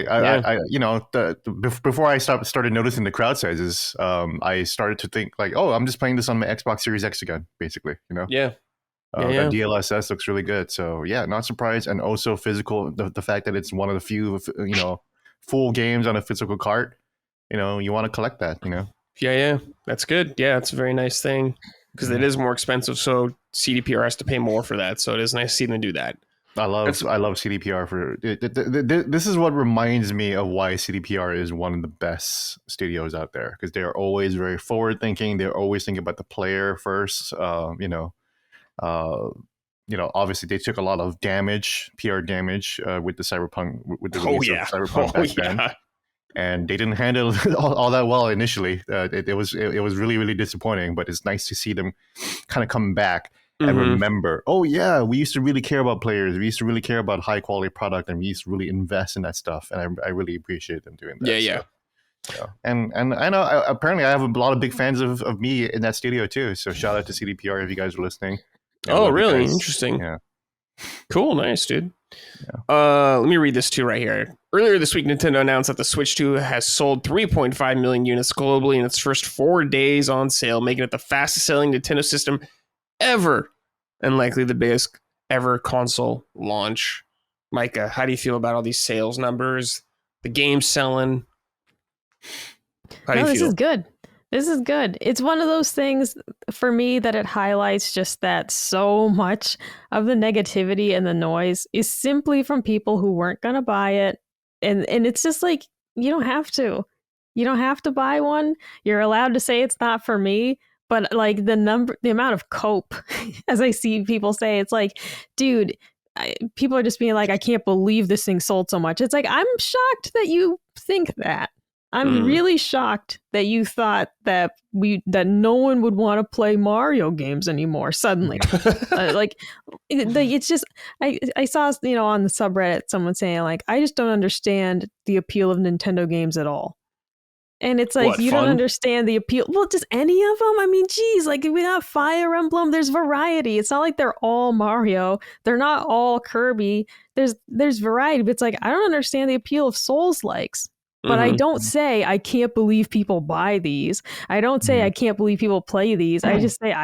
S3: I started noticing the crowd sizes, I started to think I'm just playing this on my Xbox Series X again, basically.
S1: Yeah.
S3: The DLSS looks really good. So yeah, not surprised. And also physical, the fact that it's one of the few, full games on a physical cart, you want to collect that,
S1: Yeah. That's good. Yeah. It's a very nice thing because it is more expensive. So CDPR has to pay more for that. So it is nice to see them do that.
S3: I love CDPR for this is what reminds me of why CDPR is one of the best studios out there, because they're always very forward thinking. They're always thinking about the player first. Obviously they took a lot of PR damage with the Cyberpunk, with the release of Cyberpunk back then, and they didn't handle all that well initially. It was really, really disappointing, but it's nice to see them kind of come back and remember, we used to really care about players. We used to really care about high quality product, and we used to really invest in that stuff. And I really appreciate them doing that.
S1: Yeah.
S3: So, and I know apparently I have a lot of big fans of me in that studio too. So shout out to CDPR if you guys are listening.
S1: Oh, really? Interesting.
S3: Yeah.
S1: Cool. Nice, dude. Yeah. Let me read this too right here. Earlier this week, Nintendo announced that the Switch 2 has sold 3.5 million units globally in its first 4 days on sale, making it the fastest selling Nintendo system ever, and likely the biggest ever console launch. Micah, how do you feel about all these sales numbers? The game's selling? How do you feel?
S2: This is good. This is good. It's one of those things for me that it highlights just that so much of the negativity and the noise is simply from people who weren't going to buy it. And it's just like, you don't have to. You don't have to buy one. You're allowed to say it's not for me. But like the amount of cope, as I see people say, it's like, dude, people are just being like, I can't believe this thing sold so much. It's like, I'm shocked that you think that. I'm really shocked that you thought that no one would want to play Mario games anymore suddenly. It's just I saw on the subreddit someone saying like, I just don't understand the appeal of Nintendo games at all. And it's like, you don't understand the appeal. Well, just any of them. I mean, geez, like we got Fire Emblem. There's variety. It's not like they're all Mario. They're not all Kirby. There's variety. But it's like, I don't understand the appeal of Souls likes. But I don't say I can't believe people buy these. I don't say I can't believe people play these. I just say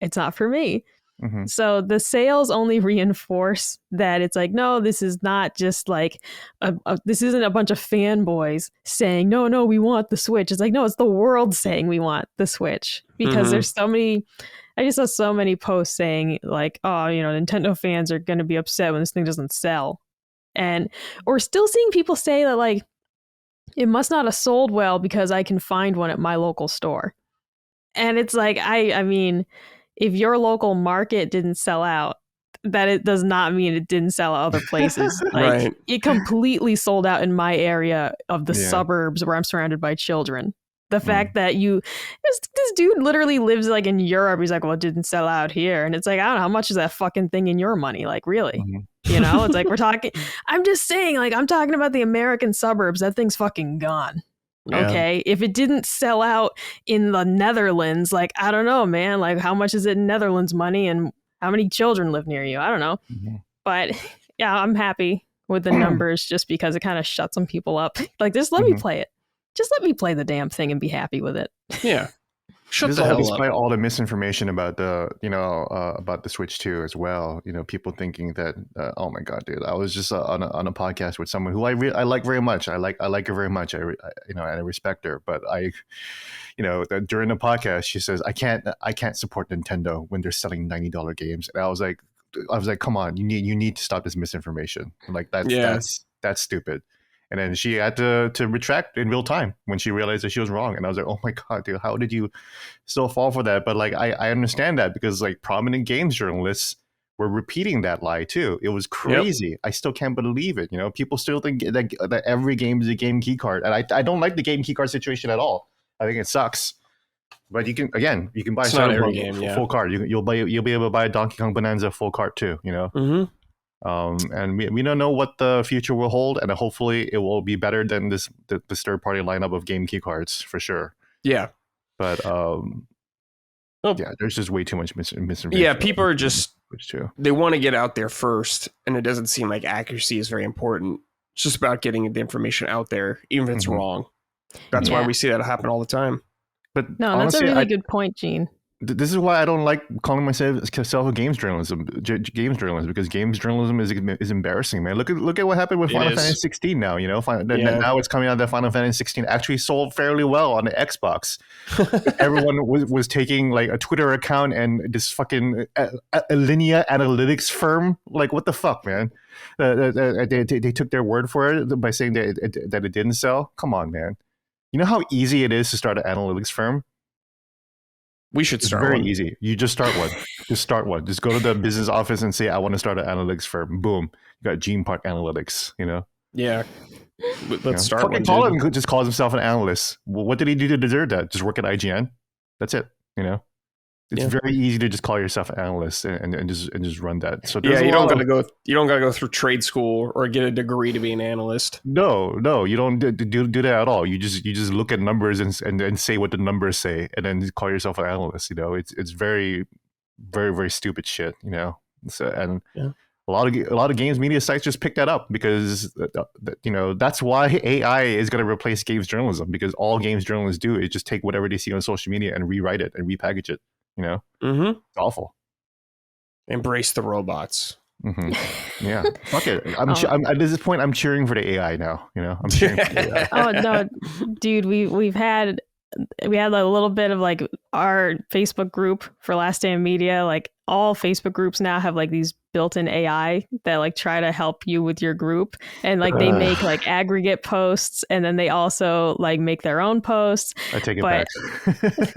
S2: it's not for me. So the sales only reinforce that it's like, no, this is not just like this isn't a bunch of fanboys saying, no, we want the Switch. It's like, no, it's the world saying we want the Switch because there's so many. I just saw so many posts saying like, oh, Nintendo fans are going to be upset when this thing doesn't sell. And we're still seeing people say that like, it must not have sold well because I can find one at my local store. And it's like, I mean, if your local market didn't sell out, that it does not mean it didn't sell at other places. Like it completely sold out in my area of the suburbs where I'm surrounded by children. The fact that this dude literally lives like in Europe. He's like, well, it didn't sell out here. And it's like, I don't know, how much is that fucking thing in your money? Like, really? It's like, I'm just saying, like, I'm talking about the American suburbs. That thing's fucking gone. Yeah. Okay. If it didn't sell out in the Netherlands, like, I don't know, man, like how much is it in Netherlands money and how many children live near you? I don't know. But yeah, I'm happy with the numbers just because it kind of shuts some people up. Like, just let me play it. Just let me play the damn thing and be happy with it.
S1: Yeah. Shut the hell up.
S3: Despite all the misinformation about the Switch 2 as well, people thinking that, oh my God, dude, I was just on a podcast with someone who I like very much. I like her very much. I respect her, but during the podcast, she says, I can't support Nintendo when they're selling $90 games. And I was like, come on, you need to stop this misinformation. Like that's stupid. And then she had to retract in real time when she realized that she was wrong. And I was like, oh my God, dude, how did you still fall for that? But like, I understand that because like prominent games journalists were repeating that lie too. It was crazy. Yep. I still can't believe it. People still think that every game is a game key card. And I don't like the game key card situation at all. I think it sucks. But you can buy
S1: every game,
S3: full card. You'll be able to buy a Donkey Kong Bananza full card too, And we don't know what the future will hold, and hopefully it will be better than this third-party lineup of game key cards for sure.
S1: Yeah,
S3: but there's just way too much misinformation.
S1: Yeah, people are just they want to get out there first, and it doesn't seem like accuracy is very important. It's just about getting the information out there, even if it's wrong. That's why we see that happen all the time.
S3: But
S2: no, honestly, that's a really good point, Gene.
S3: This is why I don't like calling myself a games journalism, because games journalism is embarrassing, man. Look at what happened with Final Fantasy 16 now. Now it's coming out that Final Fantasy 16 actually sold fairly well on the Xbox. Everyone was taking like a Twitter account and this fucking Alinea analytics firm. Like, what the fuck, man? They took their word for it by saying that it didn't sell. Come on, man. You know how easy it is to start an analytics firm?
S1: We should start
S3: one. It's very
S1: one.
S3: easy. You just start one. Just start one. Just go to the business office and say, I want to start an analytics firm. Boom. You got Gene Park Analytics,
S1: Yeah. Let's start one.
S3: Colin just calls himself an analyst. Well, what did he do to deserve that? Just work at IGN? That's it, It's very easy to just call yourself an analyst and just run that. So
S1: you don't gotta go through trade school or get a degree to be an analyst.
S3: No, you don't do that at all. You just look at numbers and say what the numbers say, and then call yourself an analyst. It's very, very, very stupid shit. So, a lot of games media sites just pick that up because that's why AI is going to replace games journalism, because all games journalists do is just take whatever they see on social media and rewrite it and repackage it. It's awful.
S1: Embrace the robots.
S3: Yeah, fuck it. I'm at this point, I'm cheering for the AI now. I'm cheering for the AI.
S2: Oh no, dude, we've had we had a little bit of like our Facebook group for Last Day in Media. Like all Facebook groups now have like these built-in AI that like try to help you with your group, and like they make like aggregate posts, and then they also like make their own posts.
S3: I take it back.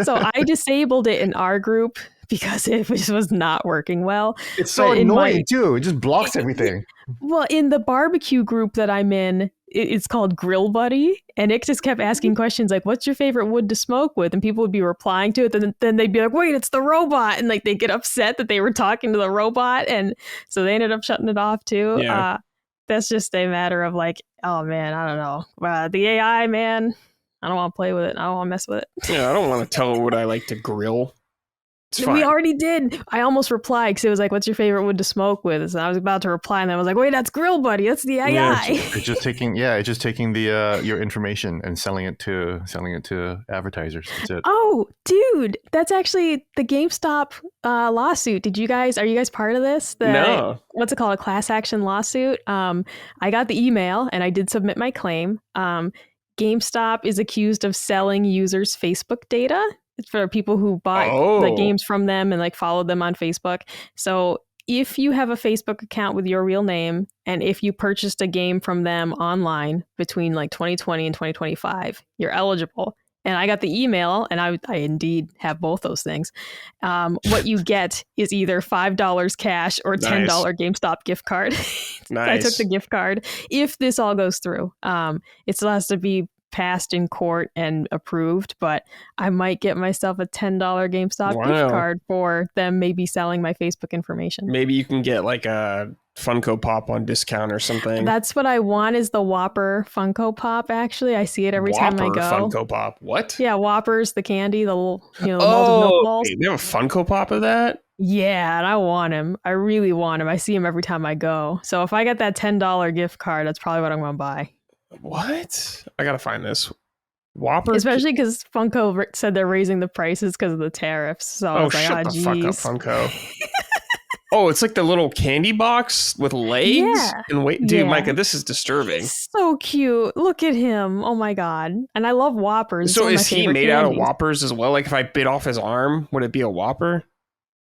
S2: So I disabled it in our group because it just was not working well.
S3: It's so annoying too. It just blocks everything.
S2: Well, in the barbecue group that I'm in, it's called Grill Buddy, and it just kept asking questions like, "What's your favorite wood to smoke with?" And people would be replying to it. Then they'd be like, "Wait, it's the robot," and like they get upset that they were talking to the robot, and so they ended up shutting it off too.
S1: Yeah.
S2: That's just a matter of like, oh man, I don't know, the AI, man. I don't want to play with it. I don't want to mess with it.
S1: Yeah, I don't want to tell it what I like to grill. It's fine.
S2: We already did. I almost replied because it was like, "What's your favorite wood to smoke with?" And I was about to reply, and then I was like, "Wait, that's Grill Buddy. That's the AI."
S3: Yeah, it's just taking the your information and selling it to advertisers. That's it.
S2: Oh, dude, that's actually the GameStop lawsuit. Are you guys part of this?
S1: No.
S2: What's it called? A class action lawsuit. I got the email and I did submit my claim. GameStop is accused of selling users' Facebook data. It's for people who bought the games from them and like followed them on Facebook. So if you have a Facebook account with your real name, and if you purchased a game from them online between like 2020 and 2025, you're eligible. And I got the email, and I indeed have both those things. What you get is either $5 cash or $10 GameStop gift card.
S1: Nice.
S2: I took the gift card. If this all goes through, it still has to be passed in court and approved, but I might get myself a $10 GameStop gift card for them maybe selling my Facebook information.
S1: Maybe you can get like a Funko Pop on discount or something.
S2: That's what I want, is the Whopper Funko Pop. Actually, I see it every time I go.
S1: Funko Pop. What?
S2: Yeah, Whoppers, the candy, the little, the malted milk balls.
S1: They have a Funko Pop of that?
S2: Yeah, and I want him. I really want him. I see him every time I go. So if I get that $10 gift card, that's probably what I'm going to buy.
S1: What? I gotta find this. Whopper?
S2: Especially because Funko said they're raising the prices because of the tariffs. So I was
S1: shut the fuck up, Funko. Oh, it's like the little candy box with legs?
S2: Yeah.
S1: And wait, dude, Micah, this is disturbing.
S2: So cute. Look at him. Oh my God. And I love Whoppers.
S1: So is he made out of Whoppers as well? Like if I bit off his arm, would it be a Whopper?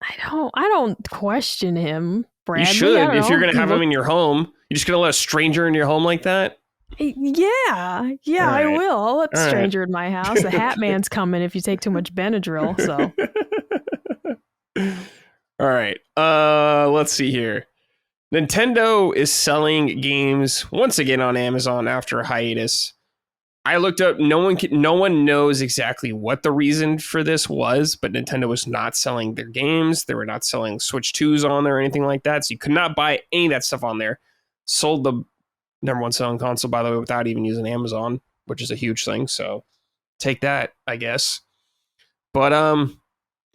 S2: I don't question him, Bradley.
S1: You should. If you're going to have him in your home, you're just going to let a stranger in your home like that?
S2: Yeah, right. I will. I'll let a stranger in my house. The Hat Man's coming if you take too much Benadryl. So,
S1: all right. Let's see here. Nintendo is selling games once again on Amazon after a hiatus. I looked up. No one knows exactly what the reason for this was, but Nintendo was not selling their games. They were not selling Switch 2s on there or anything like that. So you could not buy any of that stuff on there. Sold the number one selling console, by the way, without even using Amazon, which is a huge thing. So take that, I guess. But I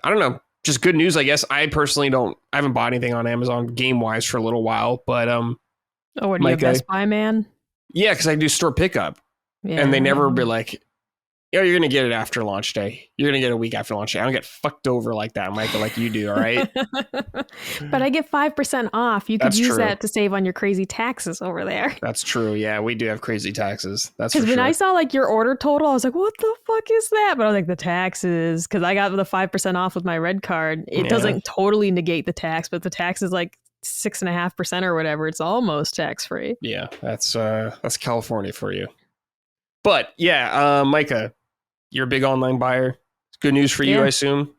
S1: don't know. Just good news, I guess. I personally haven't bought anything on Amazon game wise for a little while. But
S2: what, are you a Best Buy man? Yeah,
S1: because I do store pickup. Yeah. And they never be like, you're going to get it after launch day. You're going to get a week after launch day. I don't get fucked over like that, Michael, like you do, all right?
S2: But I get 5% off. You could use that to save on your crazy taxes over there.
S1: That's true. Yeah, we do have crazy taxes. That's for sure.
S2: Because when I saw like your order total, I was like, what the fuck is that? But I was like, the taxes. Because I got the 5% off with my red card. It doesn't totally negate the tax, but the tax is like 6.5% or whatever. It's almost tax-free.
S1: Yeah, that's California for you. But yeah, Micah, you're a big online buyer. It's good news for you, I assume.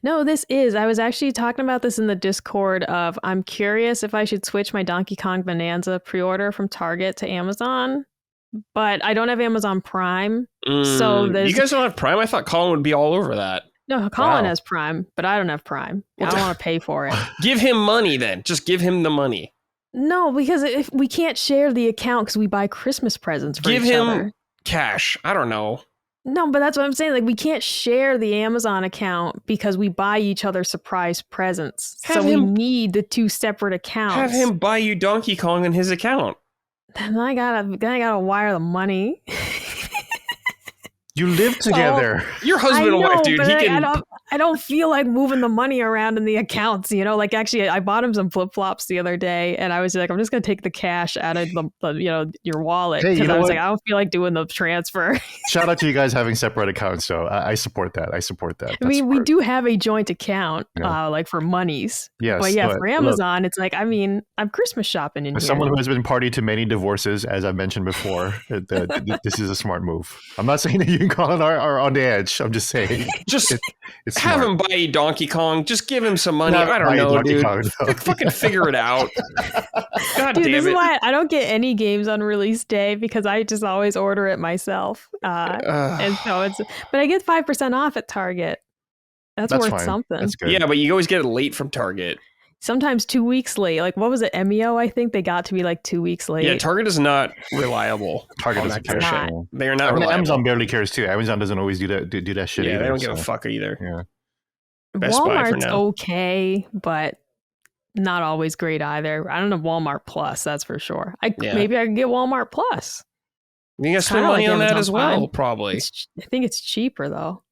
S2: No, this is. I was actually talking about this in the Discord of I'm curious if I should switch my Donkey Kong Bananza pre-order from Target to Amazon, but I don't have Amazon Prime. So you
S1: guys don't have Prime? I thought Colin would be all over that.
S2: No, Colin has Prime, but I don't have Prime. I don't want to pay for it.
S1: Give him money then. Just give him the money.
S2: No, because if we can't share the account because we buy Christmas presents for each other. Give him
S1: cash. I don't know.
S2: No, but that's what I'm saying. Like, we can't share the Amazon account because we buy each other surprise presents. We need the two separate accounts.
S1: Have him buy you Donkey Kong in his account.
S2: Then I gotta wire the money.
S3: You live together.
S1: Your husband and wife, dude.
S2: I don't feel like moving the money around in the accounts, like actually I bought him some flip-flops the other day and I was like, I'm just going to take the cash out of the your wallet.
S3: Hey,
S2: because I was like, I don't feel like doing the transfer.
S3: Shout out to you guys having separate accounts. So I support that.
S2: I mean, we do have a joint account, like for monies.
S3: Yes.
S2: But yeah, for Amazon, look, it's like, I mean, I'm Christmas shopping in
S3: as
S2: here.
S3: Someone who has been party to many divorces, as I've mentioned before, this is a smart move. I'm not saying that you can call it are on the edge. I'm just saying.
S1: Just it's have him buy Donkey Kong. Just give him some money. I don't know, dude. Fucking figure it out. God
S2: dude,
S1: damn
S2: this
S1: it.
S2: is why I don't get any games on release day because I just always order it myself. And so but I get 5% off at Target. That's worth
S3: fine.
S2: something.
S3: That's good.
S1: Yeah, but you always get it late from Target.
S2: Sometimes 2 weeks late. Like, what was it, MEO? I think they got to be like 2 weeks late.
S1: Yeah, Target is not reliable.
S3: Target doesn't care.
S1: They are not reliable.
S3: Amazon barely cares too. Amazon doesn't always do that shit.
S1: Yeah,
S3: either,
S1: they don't give a fuck either.
S3: Yeah.
S1: Best Buy for
S2: Walmart's
S1: now.
S2: Okay, but not always great either. I don't have Walmart Plus, that's for sure. Maybe I could get Walmart Plus.
S1: You can spend money on that as well,
S2: Prime.
S1: probably.
S2: I think it's cheaper though.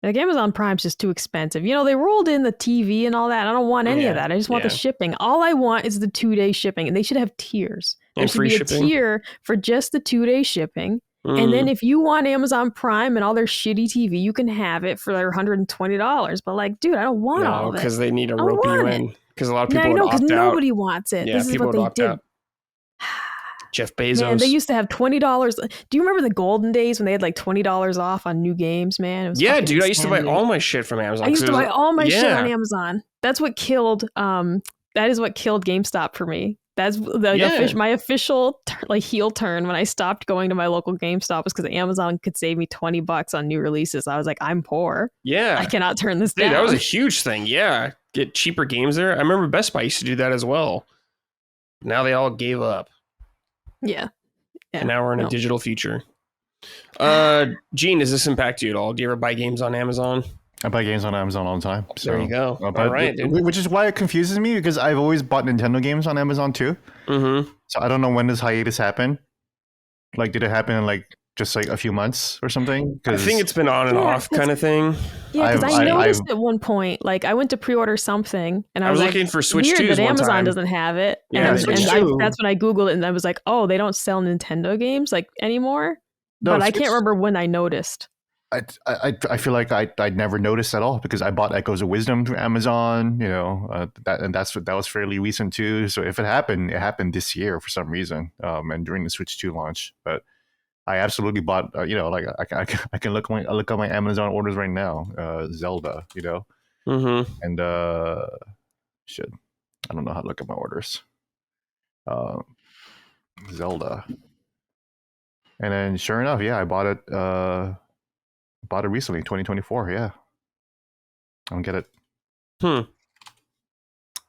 S2: Like Amazon Prime's just too expensive. They rolled in the TV and all that. I don't want any of that. I just want the shipping. All I want is the 2-day shipping, and they should have tiers. There should be a tier for just the 2-day shipping. And then if you want Amazon Prime and all their shitty TV, you can have it for their $120. But like, dude, I don't want all of it.
S1: Because they need to rope you in. Because a lot of people would opt out.
S2: Because nobody wants it.
S1: Yeah,
S2: this is what they did.
S1: Out. Jeff Bezos.
S2: Man, they used to have $20. Do you remember the golden days when they had like $20 off on new games, man? It was
S1: dude,
S2: insane.
S1: I used to buy all my shit from Amazon.
S2: I used to buy all my shit on Amazon. That's what killed that is what killed GameStop for me. That's my official heel turn when I stopped going to my local GameStop was because Amazon could save me $20 on new releases. I was like, I'm poor.
S1: Yeah.
S2: I cannot turn this down.
S1: That was a huge thing. Yeah. Get cheaper games there. I remember Best Buy used to do that as well. Now they all gave up.
S2: Yeah.
S1: And now we're in a digital future. Gene, does this impact you at all? Do you ever buy games on Amazon?
S3: I buy games on Amazon all the time. So.
S1: There you go. All right, dude.
S3: Which is why it confuses me because I've always bought Nintendo games on Amazon too.
S1: Mm-hmm.
S3: So I don't know when this hiatus happened. Like, did it happen in just a few months or something?
S1: I think it's been on and off kind of thing.
S2: Yeah, because I noticed at one point, like I went to pre-order something and I was
S1: looking
S2: like,
S1: for Switch
S2: weird
S1: 2s
S2: that Amazon
S1: time.
S2: doesn't have it.
S1: Yeah,
S2: and that's when I Googled it and I was like, oh, they don't sell Nintendo games anymore.
S3: No,
S2: but I can't remember when I noticed.
S3: I feel like I'd never noticed at all because I bought Echoes of Wisdom through Amazon, that was fairly recent too. So if it happened this year for some reason, and during the Switch 2 launch. But I absolutely bought, I can look at my Amazon orders right now, Zelda,
S1: mm-hmm.
S3: and shit, I don't know how to look at my orders, Zelda, and then sure enough, I bought it. Bought it recently, 2024. Yeah, I don't get it.
S1: But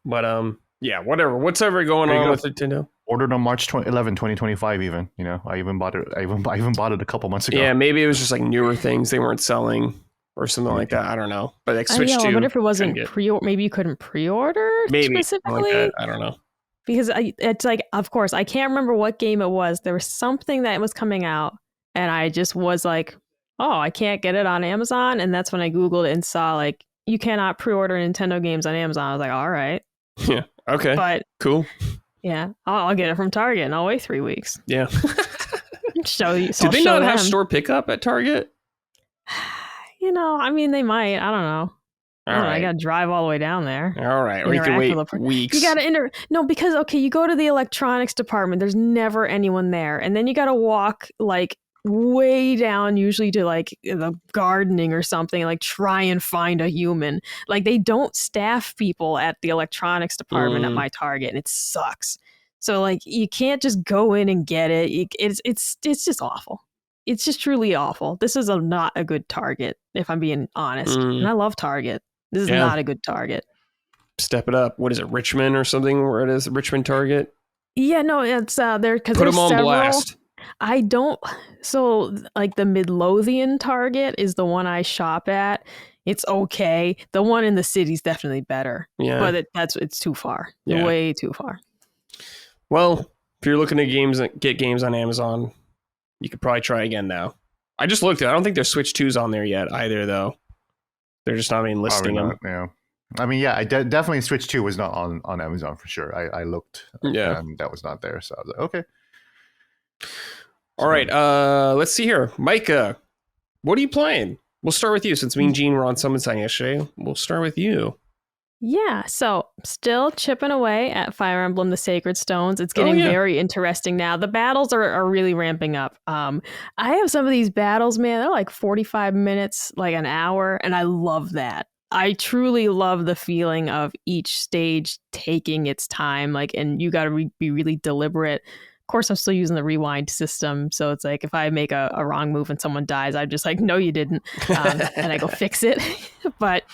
S1: whatever. What's ever going on with Nintendo?
S3: Ordered on March 11, 2025. Even I even bought it. I even bought it a couple months ago.
S1: Yeah, maybe it was just newer things they weren't selling or something like that. I don't know. But Switch 2.
S2: I wonder if it wasn't maybe you couldn't pre-order specifically.
S1: Like that. I don't know.
S2: Because it's of course, I can't remember what game it was. There was something that was coming out, and I just was like, oh, I can't get it on Amazon. And that's when I Googled it and saw you cannot pre-order Nintendo games on Amazon. I was like, all right.
S1: Yeah. Okay.
S2: But
S1: cool.
S2: Yeah. I'll get it from Target and I'll wait 3 weeks.
S1: Yeah.
S2: Show you.
S1: Did they not have store pickup at Target?
S2: I mean, they might. I don't know.
S1: I
S2: got to drive all the way down there.
S1: All right. Or you can wait weeks.
S2: You got to No, because, okay, you go to the electronics department. There's never anyone there. And then you got to walk way down usually to the gardening or something, try and find a human. They don't staff people at the electronics department at my Target, and it sucks. So you can't just go in and get it. It's just awful. It's just truly awful. This is not a good Target, if I'm being honest. And I love Target. This is not a good Target.
S1: Step it up. What is it, Richmond or something? Where it is, Richmond Target?
S2: Yeah, no, it's there because
S1: put them on blast.
S2: I don't. So the Midlothian Target is the one I shop at. It's okay. The one in the city's definitely better. Yeah, but it's too far. Yeah. Way too far.
S1: Well, if you're looking to get games on Amazon, you could probably try again now. I just looked at it. I don't think there's Switch 2s on there yet either, though. They're just not even listing them.
S3: Yeah. I mean, yeah, definitely Switch 2 was not on Amazon for sure. I looked, and that was not there. So I was like, okay.
S1: All right, let's see here. Micah, what are you playing? We'll start with you since me and Gene were on Summon Sign yesterday. We'll start with you.
S2: Yeah, so still chipping away at Fire Emblem The Sacred Stones. It's getting very interesting now. The battles are really ramping up. I have some of these battles, man, they're like 45 minutes, like an hour, and I love that. I truly love the feeling of each stage taking its time, like, and you got to be really deliberate. Of course, I'm still using the rewind system, so it's like if I make a wrong move and someone dies, I'm just like, no, you didn't, and I go fix it. But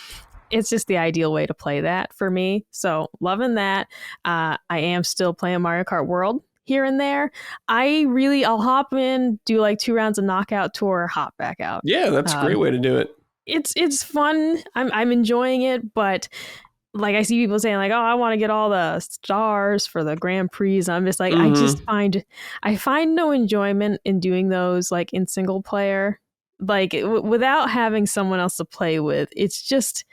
S2: it's just the ideal way to play that for me. So loving that. I am still playing Mario Kart World here and there. I'll hop in, do like 2 rounds of Knockout Tour, hop back out.
S1: Yeah, that's a great way to do it.
S2: It's fun. I'm enjoying it, but like I see people saying like, oh, I want to get all the stars for the Grand Prix. I'm just like, I find no enjoyment in doing those like in single player, like without having someone else to play with. It's just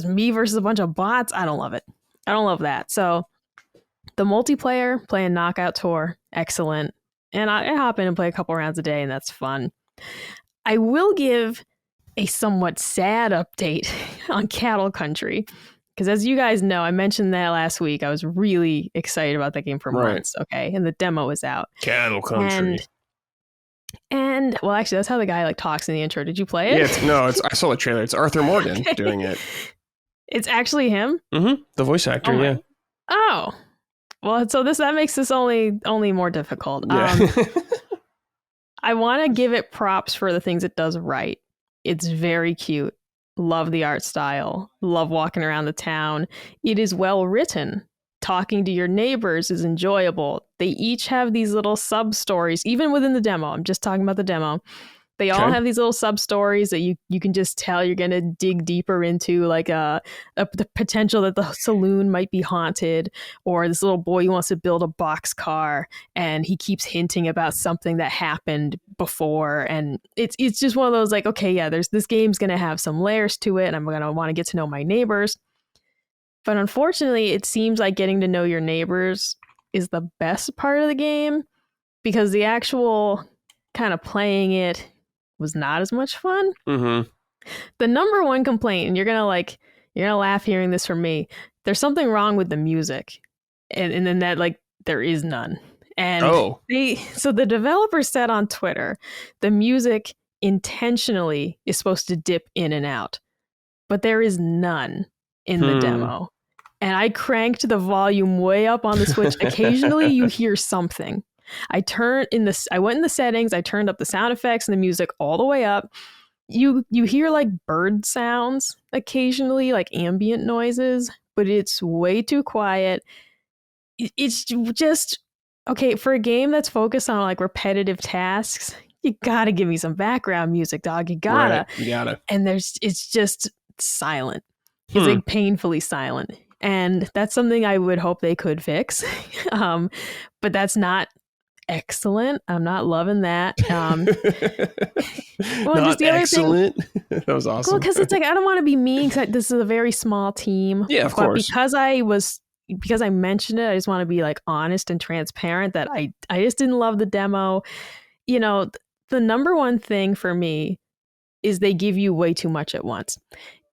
S2: me versus a bunch of bots. I don't love it. I don't love that. So the multiplayer, playing Knockout Tour, excellent. And I hop in and play a couple rounds a day, and that's fun. I will give a somewhat sad update on Cattle Country. Because as you guys know, I mentioned that last week. I was really excited about that game for months, okay? And the demo was out.
S1: Cattle Country.
S2: And well, actually, that's how the guy like talks in the intro. Did you play it?
S1: Yeah, I saw the trailer. It's Arthur Morgan doing it.
S2: It's actually him?
S1: Mm-hmm. The voice actor, yeah.
S2: Oh. Well, so that makes this only more difficult.
S1: Yeah.
S2: I want to give it props for the things it does right. It's very cute. Love the art style. Love walking around the town. It is well written. Talking to your neighbors is enjoyable. They each have these little sub stories, even within the demo. I'm just talking about the demo. They all have these little sub stories that you can just tell you're going to dig deeper into, like the potential that the saloon might be haunted, or this little boy who wants to build a box car and he keeps hinting about something that happened before. And it's just one of those like, okay, yeah, this game's going to have some layers to it, and I'm going to want to get to know my neighbors. But unfortunately, it seems like getting to know your neighbors is the best part of the game, because the actual kind of playing it was not as much fun.
S1: Mm-hmm.
S2: The number one complaint, and you're gonna laugh hearing this from me, there's something wrong with the music, and then that like there is none. And so the developer said on Twitter, the music intentionally is supposed to dip in and out, but there is none in the demo. And I cranked the volume way up on the Switch. Occasionally you hear something. I went in the settings, I turned up the sound effects and the music all the way up. You hear like bird sounds occasionally, like ambient noises, but it's way too quiet. It's just, okay, for a game that's focused on like repetitive tasks, you gotta give me some background music, dog. You gotta.
S1: Right, you gotta.
S2: And it's just silent. It's like painfully silent. And that's something I would hope they could fix. But that's not excellent. I'm not loving that. Well,
S1: not
S2: just the other
S1: excellent. That was awesome.
S2: Well, because it's like I don't want to be mean, because this is a very small team.
S1: Yeah, of course.
S2: Because I mentioned it, I just want to be like honest and transparent that I just didn't love the demo. You know, the number one thing for me is they give you way too much at once.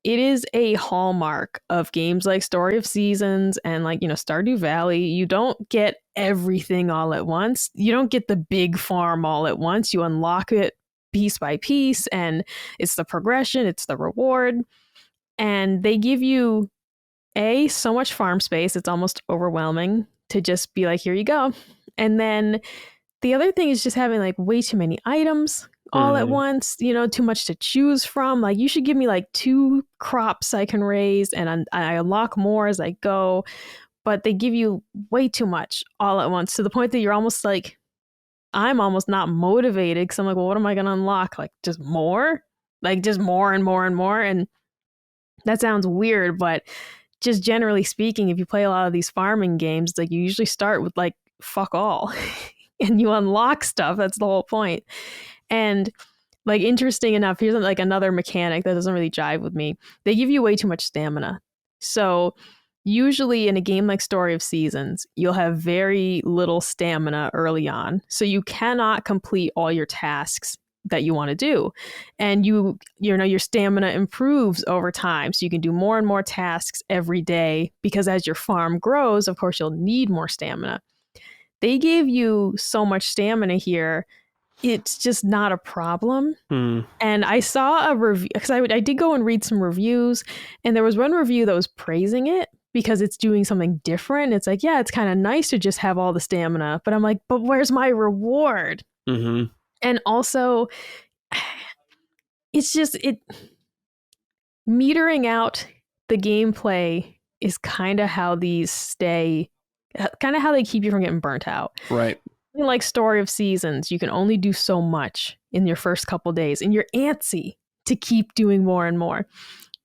S2: It is a hallmark of games like Story of Seasons and like, Stardew Valley. You don't get everything all at once. You don't get the big farm all at once. You unlock it piece by piece, and it's the progression, it's the reward. And they give you so much farm space, it's almost overwhelming to just be like, here you go. And then the other thing is just having like way too many items all at once, too much to choose from. Like, you should give me like 2 crops I can raise, and I unlock more as I go. But they give you way too much all at once, to the point that you're almost like, I'm almost not motivated, because I'm like, well, what am I going to unlock? Like, just more? Like, just more and more and more? And that sounds weird, but just generally speaking, if you play a lot of these farming games, like, you usually start with like fuck all and you unlock stuff. That's the whole point. And Like, interesting enough, here's like another mechanic that doesn't really jive with me. They give you way too much stamina. So usually in a game like Story of Seasons, you'll have very little stamina early on. So you cannot complete all your tasks that you want to do. And you know, your stamina improves over time. So you can do more and more tasks every day because as your farm grows, of course, you'll need more stamina. They gave you so much stamina here. It's just not a problem. And I saw a review because I did go and read some reviews, and there was one review that was praising it because it's doing something different. It's like, yeah, it's kind of nice to just have all the stamina, but I'm like, but where's my reward?
S1: Mm-hmm.
S2: And also, it's just metering out the gameplay is kind of how these stay, kind of how they keep you from getting burnt out.
S1: Right.
S2: Like Story of Seasons, you can only do so much in your first couple days, and you're antsy to keep doing more and more.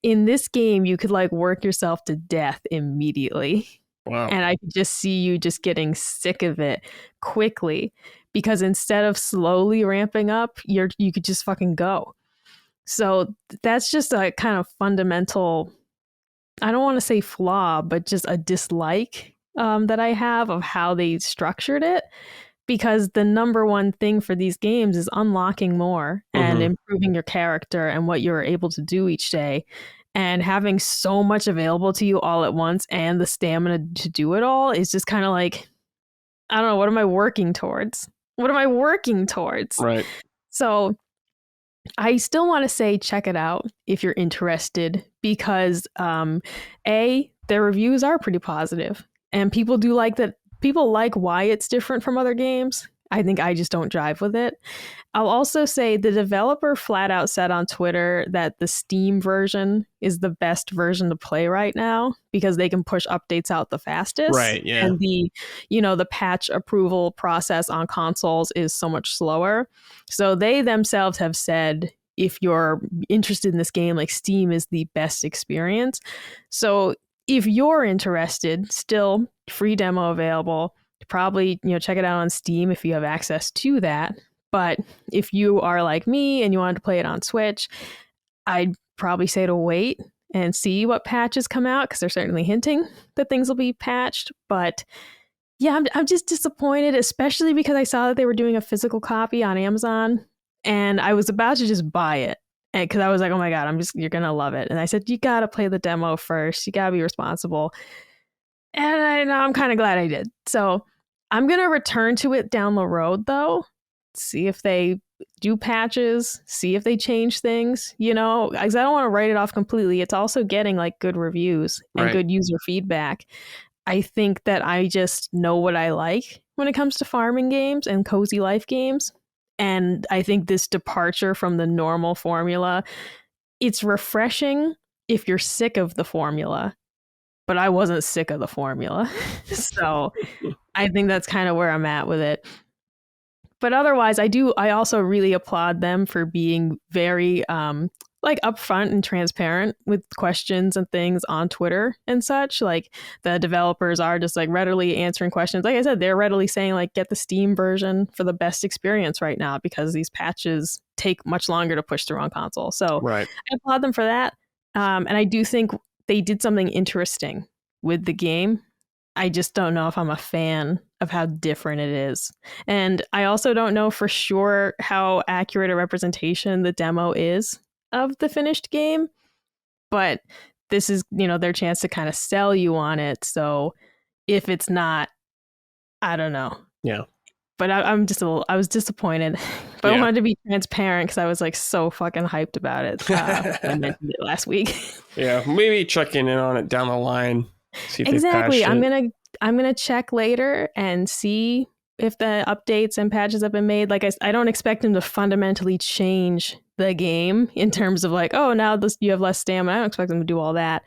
S2: In this game, you could like work yourself to death immediately.
S1: Wow.
S2: And I could just see you just getting sick of it quickly because instead of slowly ramping up, you could just fucking go. So that's just a kind of fundamental, I don't want to say flaw, but just a dislike that I have of how they structured it. Because the number one thing for these games is unlocking more and improving your character and what you're able to do each day. And having so much available to you all at once and the stamina to do it all is just kind of like, I don't know, what am I working towards? What am I working towards?
S1: Right.
S2: So I still want to say check it out if you're interested because their reviews are pretty positive and people do like that. People like why it's different from other games. I think I just don't jive with it. I'll also say the developer flat out said on Twitter that the Steam version is the best version to play right now because they can push updates out the fastest.
S1: Right, yeah.
S2: And the patch approval process on consoles is so much slower. So they themselves have said if you're interested in this game, like Steam is the best experience. So if you're interested, still free demo available. Probably, check it out on Steam if you have access to that. But if you are like me and you wanted to play it on Switch, I'd probably say to wait and see what patches come out because they're certainly hinting that things will be patched. But yeah, I'm just disappointed, especially because I saw that they were doing a physical copy on Amazon and I was about to just buy it. Because I was like, oh my God, you're going to love it. And I said, you got to play the demo first. You got to be responsible. And I'm kind of glad I did. So I'm going to return to it down the road, though. See if they do patches. See if they change things, because I don't want to write it off completely. It's also getting like good reviews and good user feedback. I think that I just know what I like when it comes to farming games and cozy life games. And I think this departure from the normal formula, it's refreshing if you're sick of the formula. But I wasn't sick of the formula. So I think that's kind of where I'm at with it. But otherwise, I also really applaud them for being very upfront and transparent with questions and things on Twitter and such. Like the developers are just like readily answering questions. Like I said, they're readily saying like get the Steam version for the best experience right now because these patches take much longer to push through on console. So I applaud them for that. And I do think they did something interesting with the game. I just don't know if I'm a fan of how different it is. And I also don't know for sure how accurate a representation the demo is of the finished game. But this is, their chance to kind of sell you on it. So if it's not, I don't know.
S1: Yeah.
S2: But I was disappointed. But I wanted to be transparent because I was like so fucking hyped about it. I mentioned it last week.
S1: Yeah, maybe checking in on it down the line. See if
S2: exactly. I'm gonna check later and see if the updates and patches have been made. Like I don't expect them to fundamentally change the game in terms of like, oh, now you have less stamina. I don't expect them to do all that.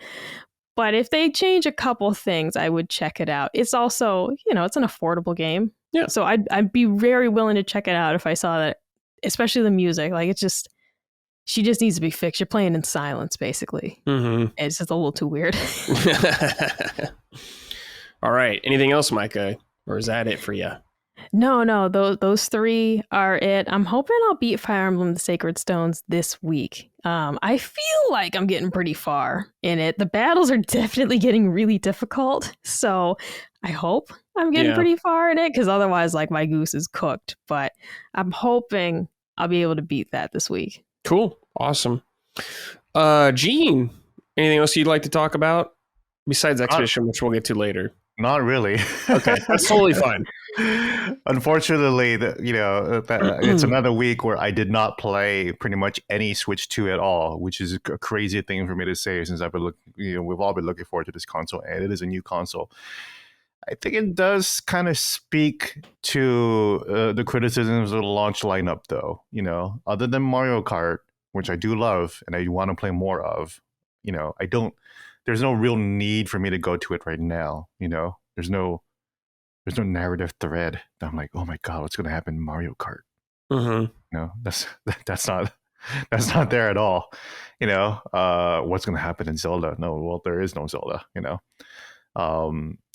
S2: But if they change a couple things, I would check it out. It's also, it's an affordable game.
S1: Yeah.
S2: So I'd be very willing to check it out if I saw that, especially the music. Like she just needs to be fixed. You're playing in silence, basically. Mm-hmm. It's just a little too weird.
S1: All right. Anything else, Micah? Or is that it for you?
S2: No, those three are it. I'm hoping I'll beat Fire Emblem: The Sacred Stones this week. I feel like I'm getting pretty far in it. The battles are definitely getting really difficult, so I hope I'm getting pretty far in it, because otherwise, like, my goose is cooked. But I'm hoping I'll be able to beat that this week.
S1: Cool. Awesome. Gene, anything else you'd like to talk about besides Expedition, which we'll get to later?
S3: Not really.
S1: Okay, that's totally fine.
S3: Unfortunately, it's another week where I did not play pretty much any Switch 2 at all, which is a crazy thing for me to say since we've all been looking forward to this console, and it is a new console. I think it does kind of speak to the criticisms of the launch lineup, though. Other than Mario Kart, which I do love and I want to play more of, there's no real need for me to go to it right now. There's no narrative thread that I'm like, oh my god, what's going to happen in Mario Kart?
S1: Mm-hmm.
S3: That's not there at all. What's going to happen in Zelda? No, well, there is no Zelda.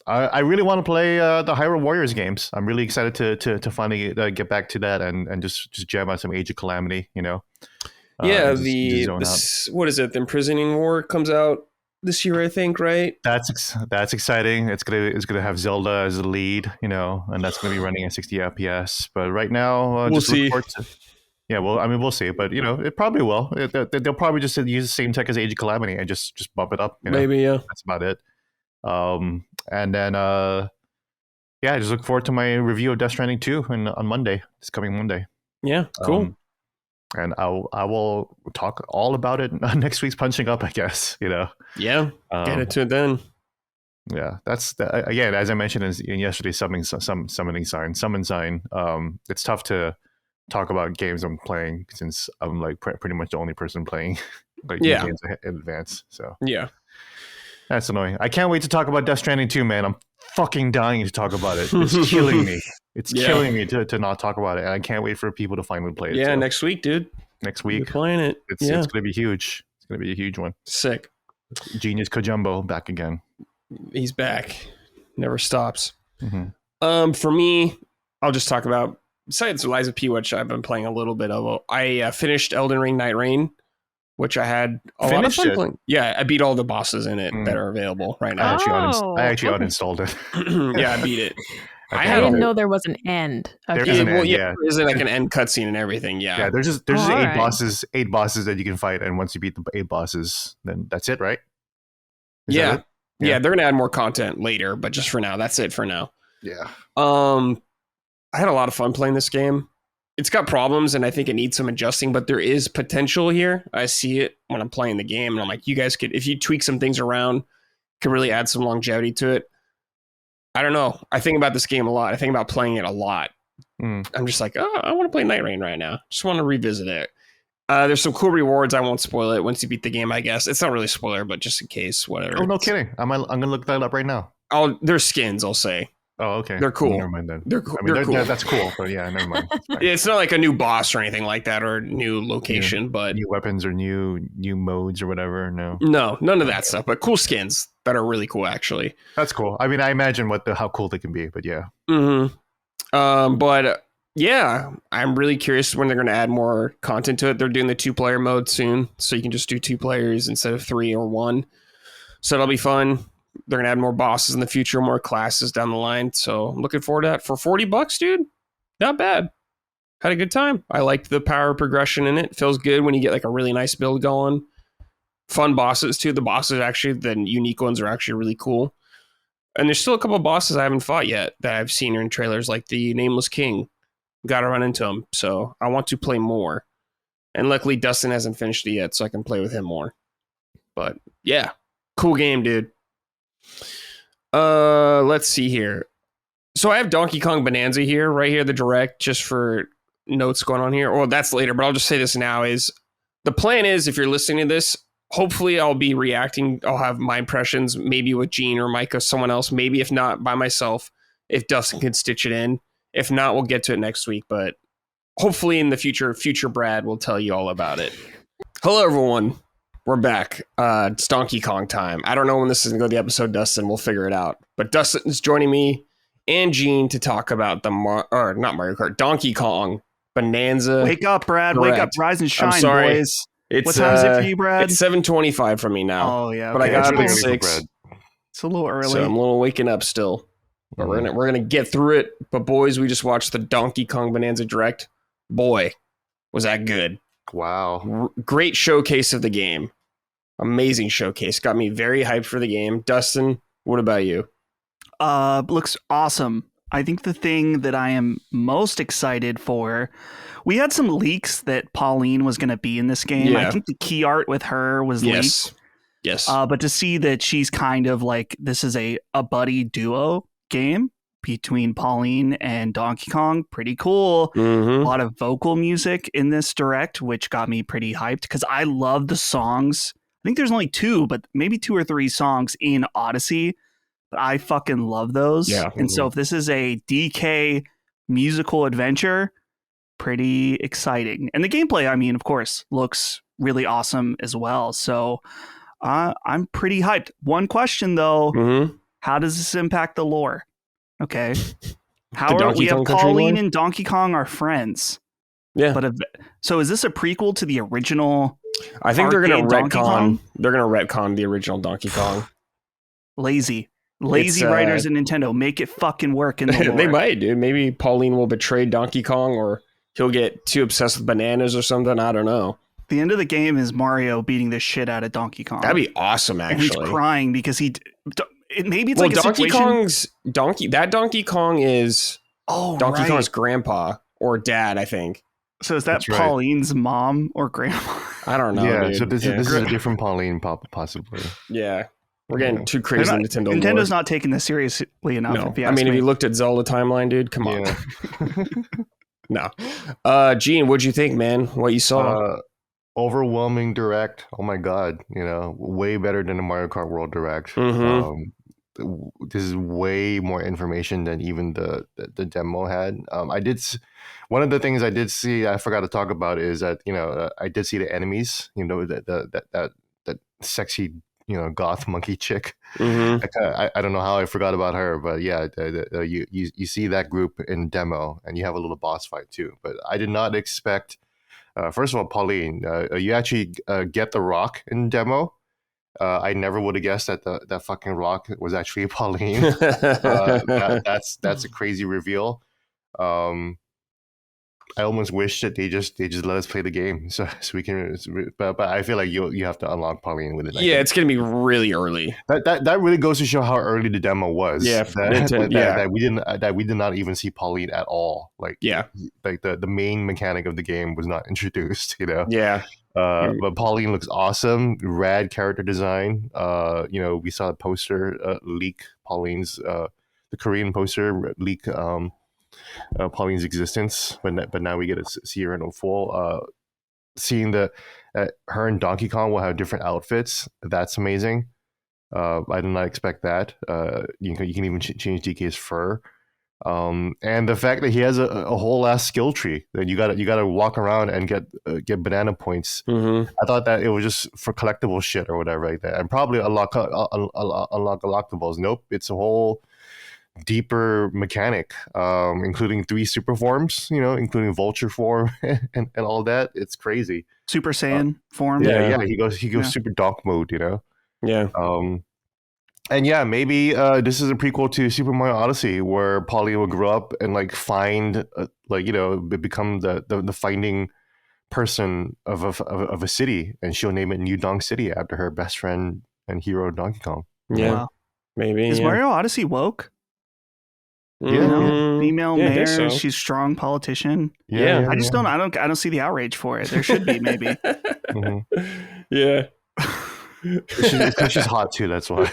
S3: I really want to play the Hyrule Warriors games. I'm really excited to finally get back to that and just jam out some Age of Calamity.
S1: Yeah, what is it? The Imprisoning War comes out this year, I think, right?
S3: That's exciting. It's gonna have Zelda as the lead, and that's gonna be running at 60 FPS. But right now,
S1: we'll see.
S3: Yeah, well, I mean, we'll see. But it probably will. They'll probably just use the same tech as Age of Calamity and just bump it up.
S1: Maybe, yeah.
S3: That's about it. And then I just look forward to my review of Death Stranding 2 on Monday. This coming Monday.
S1: Yeah, cool.
S3: And I will talk all about it on next week's Punching Up, I guess.
S1: Yeah, get it to it then.
S3: Yeah, that's again, as I mentioned in yesterday's summon sign. It's tough to talk about games I'm playing since I'm like pretty much the only person playing games in advance. So
S1: yeah,
S3: that's annoying. I can't wait to talk about Death Stranding 2, man. I'm fucking dying to talk about it. It's killing me. It's killing me to not talk about it, and I can't wait for people to finally play it.
S1: Yeah, next week, dude.
S3: Next week,
S1: you're playing it.
S3: It's going to be huge. It's going to be a huge one.
S1: Sick.
S3: Genius Kojumbo back again.
S1: He's back. Never stops.
S3: Mm-hmm.
S1: For me, I'll just talk about, besides Lies of P, which I've been playing a little bit of. I finished Elden Ring Night Rain, which I had a lot of fun playing. Yeah, I beat all the bosses in it that are available right now.
S3: I actually uninstalled it.
S1: Yeah, I beat it.
S2: I didn't know there was an end.
S3: There is an end,
S1: there isn't like an end cutscene and everything. Yeah,
S3: there's just eight bosses that you can fight, and once you beat the 8 bosses, then that's it, right?
S1: Yeah, they're gonna add more content later, but just for now, that's it for now.
S3: Yeah.
S1: I had a lot of fun playing this game. It's got problems, and I think it needs some adjusting, but there is potential here. I see it when I'm playing the game, and I'm like, you guys could, if you tweak some things around, could really add some longevity to it. I don't know. I think about this game a lot. I think about playing it a lot. I'm just like, oh, I want to play Night Rain right now. Just want to revisit it. There's some cool rewards. I won't spoil it once you beat the game, I guess. It's not really a spoiler, but just in case, whatever.
S3: Oh, no kidding. I'm going to look that up right now.
S1: They're skins, I'll say.
S3: Oh, okay.
S1: They're cool.
S3: Never mind then.
S1: They're cool. Cool.
S3: That's cool, but yeah, never mind.
S1: It's not like a new boss or anything like that, or a new location, but
S3: new weapons or new modes or whatever. No,
S1: none of that stuff. But cool skins that are really cool, actually.
S3: That's cool. I mean, I imagine how cool they can be, but yeah.
S1: But yeah, I'm really curious when they're going to add more content to it. They're doing the 2-player mode soon, so you can just do 2 players instead of 3 or 1. So that'll be fun. They're going to add more bosses in the future, more classes down the line. So I'm looking forward to that. For $40, dude, not bad. Had a good time. I liked the power progression in it. Feels good when you get like a really nice build going. Fun bosses too. The bosses actually, the unique ones are actually really cool. And there's still a couple of bosses I haven't fought yet that I've seen in trailers, like the Nameless King. Got to run into him. So I want to play more. And luckily Dustin hasn't finished it yet, so I can play with him more. But yeah, cool game, dude. Let's see here. So I have Donkey Kong Bananza here, right here, the direct, just for notes going on here. Well, that's later, but I'll just say this now is the plan is, if you're listening to this, hopefully I'll be reacting. I'll have my impressions, maybe with Gene or Mike or someone else, maybe if not by myself, if Dustin can stitch it in. If not, we'll get to it next week, but hopefully in the future Brad will tell you all about it. Hello, everyone. We're back. It's Donkey Kong time. I don't know when this is going to go the episode, Dustin. We'll figure it out. But Dustin is joining me and Gene to talk about the not Mario Kart, Donkey Kong Bananza.
S4: Wake up, Brad.
S1: Direct.
S4: Wake up. Rise and shine,
S1: I'm sorry.
S4: boys.
S1: It's,
S4: what time is it for you, Brad?
S1: It's 7:25 for me now.
S4: Oh, yeah. Okay.
S1: But I got up at
S3: It's really
S1: 6.
S4: It's a little early.
S1: So I'm a little waking up still. But we're gonna get through it. But boys, we just watched the Donkey Kong Bananza Direct. Boy, was that good.
S3: Wow.
S1: Great showcase of the game. Amazing showcase. Got me very hyped for the game. Dustin, what about you?
S4: Looks awesome. I think the thing that I am most excited for, we had some leaks that Pauline was going to be in this game.
S1: Yeah.
S4: I think the key art with her was leaked.
S1: Yes.
S4: But to see that she's kind of like, this is a buddy duo game between Pauline and Donkey Kong, pretty cool.
S1: Mm-hmm.
S4: A lot of vocal music in this direct, which got me pretty hyped because I love the songs. I think there's only 2, but maybe 2 or 3 songs in Odyssey. But I fucking love those.
S1: Yeah.
S4: And so if this is a DK musical adventure, pretty exciting. And the gameplay, I mean, of course, looks really awesome as well. So I'm pretty hyped. One question though, how does this impact the lore? Okay. How are we have Pauline and Donkey Kong are friends.
S1: Yeah.
S4: But so is this a prequel to the original?
S1: I think they're going to retcon. They're going to retcon the original Donkey Kong.
S4: Lazy writers at Nintendo, make it fucking work in the lore.
S1: They might, dude. Maybe Pauline will betray Donkey Kong, or he'll get too obsessed with bananas or something. I don't know.
S4: The end of the game is Mario beating the shit out of Donkey Kong.
S1: That'd be awesome, actually.
S4: And he's crying because maybe it's
S1: like
S4: a
S1: Donkey
S4: situation.
S1: Kong's Donkey Kong is Donkey
S4: right.
S1: Kong's grandpa or dad, I think.
S4: So is that Pauline's mom or grandma?
S1: I don't know.
S3: Yeah,
S1: dude.
S3: so this is a different Pauline, possibly.
S1: Yeah. We're getting too crazy in Nintendo.
S4: Nintendo's not taking this seriously enough.
S1: No.
S4: If you
S1: I mean, if you looked at Zelda timeline, dude, come on. No. Gene, what'd you think, man? What you saw?
S3: Overwhelming direct. Oh my god, way better than the Mario Kart World Direct. This is way more information than even the demo had. One of the things I did see, I forgot to talk about, is that I did see the enemies. That sexy goth monkey chick. I don't know how I forgot about her, but yeah, you see that group in demo, and you have a little boss fight too. But I did not expect. First of all, Pauline, you actually get the rock in demo. I never would have guessed that that fucking rock was actually Pauline. That's a crazy reveal. I almost wish that they just let us play the game so we can. But I feel like you have to unlock Pauline with it.
S1: Yeah, it's gonna be really early.
S3: That really goes to show how early the demo was.
S1: Yeah,
S3: that we did not even see Pauline at all. Like the main mechanic of the game was not introduced.
S1: Yeah.
S3: But Pauline looks awesome. Rad character design. We saw a poster leak. Pauline's the Korean poster leak. Pauline's existence, but now we get to see her in full. Seeing that her and Donkey Kong will have different outfits, that's amazing. I did not expect that. You can even change DK's fur, and the fact that he has a whole ass skill tree that you gotta walk around and get banana points. I thought that it was just for collectible shit or whatever like that, and probably unlock collectibles. Nope, it's a whole deeper mechanic, including 3 super forms, including vulture form and all that. It's crazy.
S4: Super Saiyan form.
S3: Yeah. He goes super dark mode,
S1: Yeah.
S3: And yeah, maybe this is a prequel to Super Mario Odyssey, where Pauline will grow up and find become the finding person of a city, and she'll name it New Donk City after her best friend and hero Donkey Kong.
S1: Yeah.
S4: Wow.
S1: Maybe.
S4: Is Mario Odyssey woke? Female mayor,
S1: so.
S4: She's strong politician.
S1: Yeah.
S4: I just I don't see the outrage for it. There should be maybe.
S1: Yeah.
S3: She's hot too, that's why.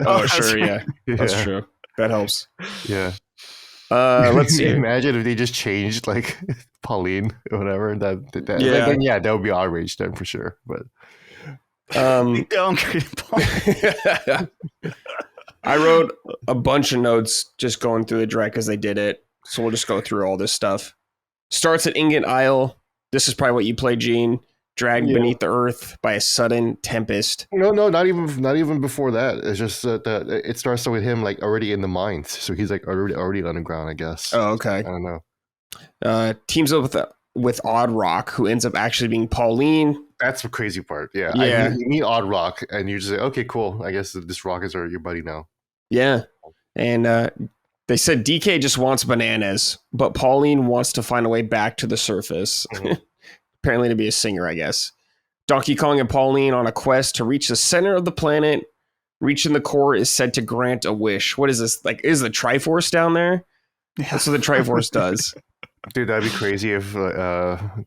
S1: Oh, sure, yeah. That's true. That helps.
S3: Yeah.
S1: Let's see.
S3: Imagine if they just changed Pauline or whatever. That would be outrage then for sure. But
S1: I wrote a bunch of notes just going through the direct as they did it. So we'll just go through all this stuff. Starts at Ingot Isle. This is probably what you play, Gene. dragged beneath the earth by a sudden tempest.
S3: No, not even before that. It's just that it starts with him like already in the mines, so he's like already underground, I guess.
S1: Oh, okay.
S3: I don't know.
S1: Teams up with Odd Rock, who ends up actually being Pauline.
S3: That's the crazy part. Yeah. You meet Odd Rock, and you just say, okay, cool. I guess this rock is your buddy now.
S1: Yeah, and they said DK just wants bananas, but Pauline wants to find a way back to the surface. Mm-hmm. Apparently to be a singer, I guess. Donkey Kong and Pauline on a quest to reach the center of the planet. Reaching the core is said to grant a wish. What is this? Like, is the Triforce down there? Yeah. That's what the Triforce does.
S3: Dude, that'd be crazy if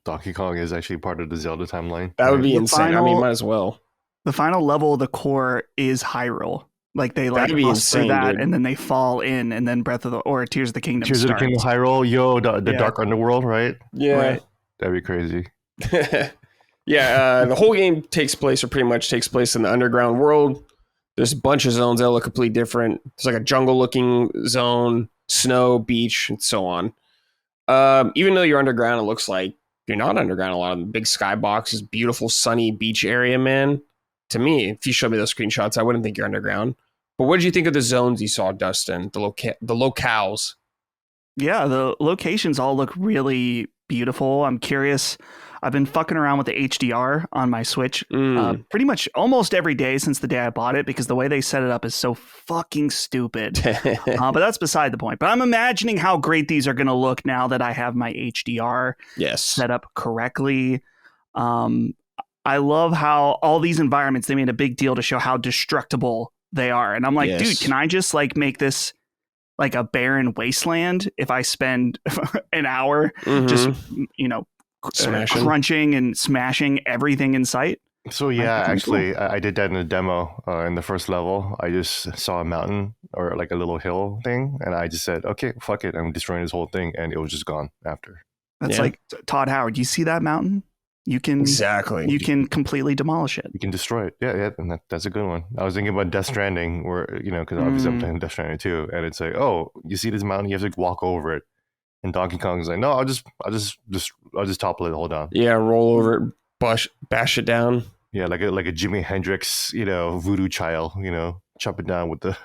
S3: Donkey Kong is actually part of the Zelda timeline.
S1: That would be insane. I mean, might as well.
S4: The final level of the core is Hyrule. Like they like bust through that, dude. And then they fall in, and then Tears of the Kingdom.
S3: Tears of the Kingdom, Hyrule, the Dark Underworld, right?
S1: Yeah,
S3: right. That'd be crazy.
S1: Yeah, the whole game pretty much takes place in the underground world. There's a bunch of zones that look completely different. There's like a jungle-looking zone, snow, beach, and so on. Even though you're underground, it looks like you're not underground. A lot of the big skyboxes, beautiful sunny beach area, man. To me, if you showed me those screenshots, I wouldn't think you're underground. But what did you think of the zones you saw, Dustin? The locales? Yeah,
S4: the locations all look really beautiful. I'm curious. I've been fucking around with the HDR on my Switch pretty much almost every day since the day I bought it, because the way they set it up is so fucking stupid. But that's beside the point. But I'm imagining how great these are going to look now that I have my HDR set up correctly. I love how all these environments, they made a big deal to show how destructible they are. And I'm like, dude, can I just like make this like a barren wasteland if I spend an hour just, crunching and smashing everything in sight?
S3: So yeah, actually, cool. I did that in a demo in the first level. I just saw a mountain or like a little hill thing, and I just said, okay, fuck it, I'm destroying this whole thing, and it was just gone after.
S4: That's like, Todd Howard, you see that mountain? You can You can completely demolish it.
S3: You can destroy it. Yeah, and that's a good one. I was thinking about Death Stranding, where because obviously I'm playing Death Stranding too, and it's like, oh, you see this mountain, you have to walk over it, and Donkey Kong's like, no, I'll just topple it. Hold on.
S1: Yeah, roll over it, bash it down.
S3: Yeah, like a Jimi Hendrix, voodoo child, chop it down with the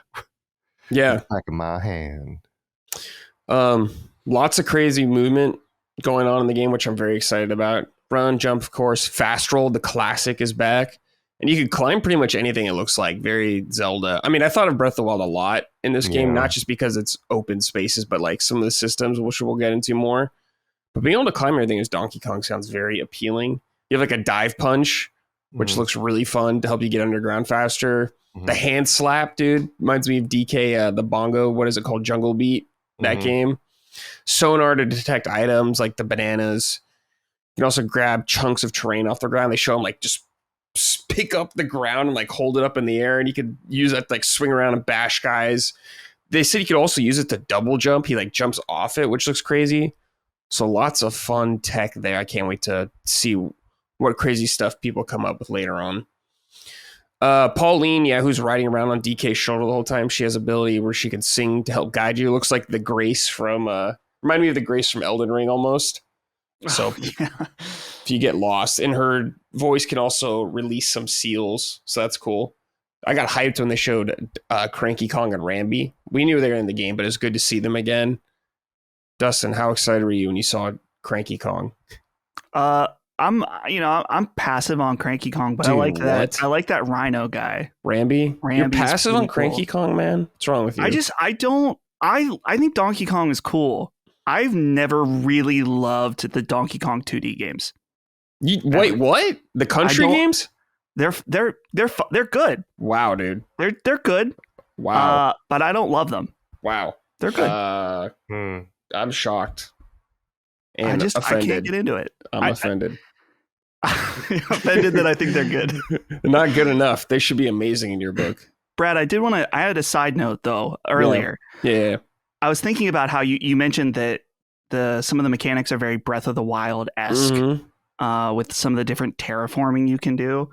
S3: back of my hand.
S1: Lots of crazy movement going on in the game, which I'm very excited about. Run, jump, of course. Fast roll, the classic, is back. And you can climb pretty much anything, it looks like. Very Zelda. I mean, I thought of Breath of the Wild a lot in this game, not just because it's open spaces, but like some of the systems, which we'll get into more. But being able to climb everything as Donkey Kong sounds very appealing. You have like a dive punch, which looks really fun to help you get underground faster. The hand slap, dude, reminds me of DK, the bongo, what is it called? Jungle Beat, that game. Sonar to detect items like the bananas. You can also grab chunks of terrain off the ground. They show them like just pick up the ground and like hold it up in the air, and you could use that to like swing around and bash guys. They said you could also use it to double jump. He like jumps off it, which looks crazy. So lots of fun tech there. I can't wait to see what crazy stuff people come up with later on. Pauline, who's riding around on DK's shoulder the whole time. She has ability where she can sing to help guide you. It looks like the Grace from remind me of the Grace from Elden Ring almost. So if you get lost, and her voice can also release some seals, so that's cool. I got hyped when they showed Cranky Kong and Rambi. We knew they were in the game, but it's good to see them again. Dustin, how excited were you when you saw Cranky Kong?
S4: I'm passive on Cranky Kong, but I like that Rhino guy,
S1: Rambi. You're passive on Cranky Kong, man. What's wrong with you?
S4: I think Donkey Kong is cool. I've never really loved the Donkey Kong 2D games.
S1: Wait, what? The country games?
S4: They're good.
S1: Wow, dude.
S4: They're good.
S1: Wow.
S4: But I don't love them.
S1: Wow.
S4: They're good.
S1: I'm shocked. And offended.
S4: I can't get into it.
S1: I'm offended.
S4: I'm offended that I think they're good.
S1: Not good enough. They should be amazing in your book.
S4: Brad, I had a side note though earlier.
S1: Yeah.
S4: I was thinking about how you mentioned that some of the mechanics are very Breath of the Wild-esque with some of the different terraforming you can do.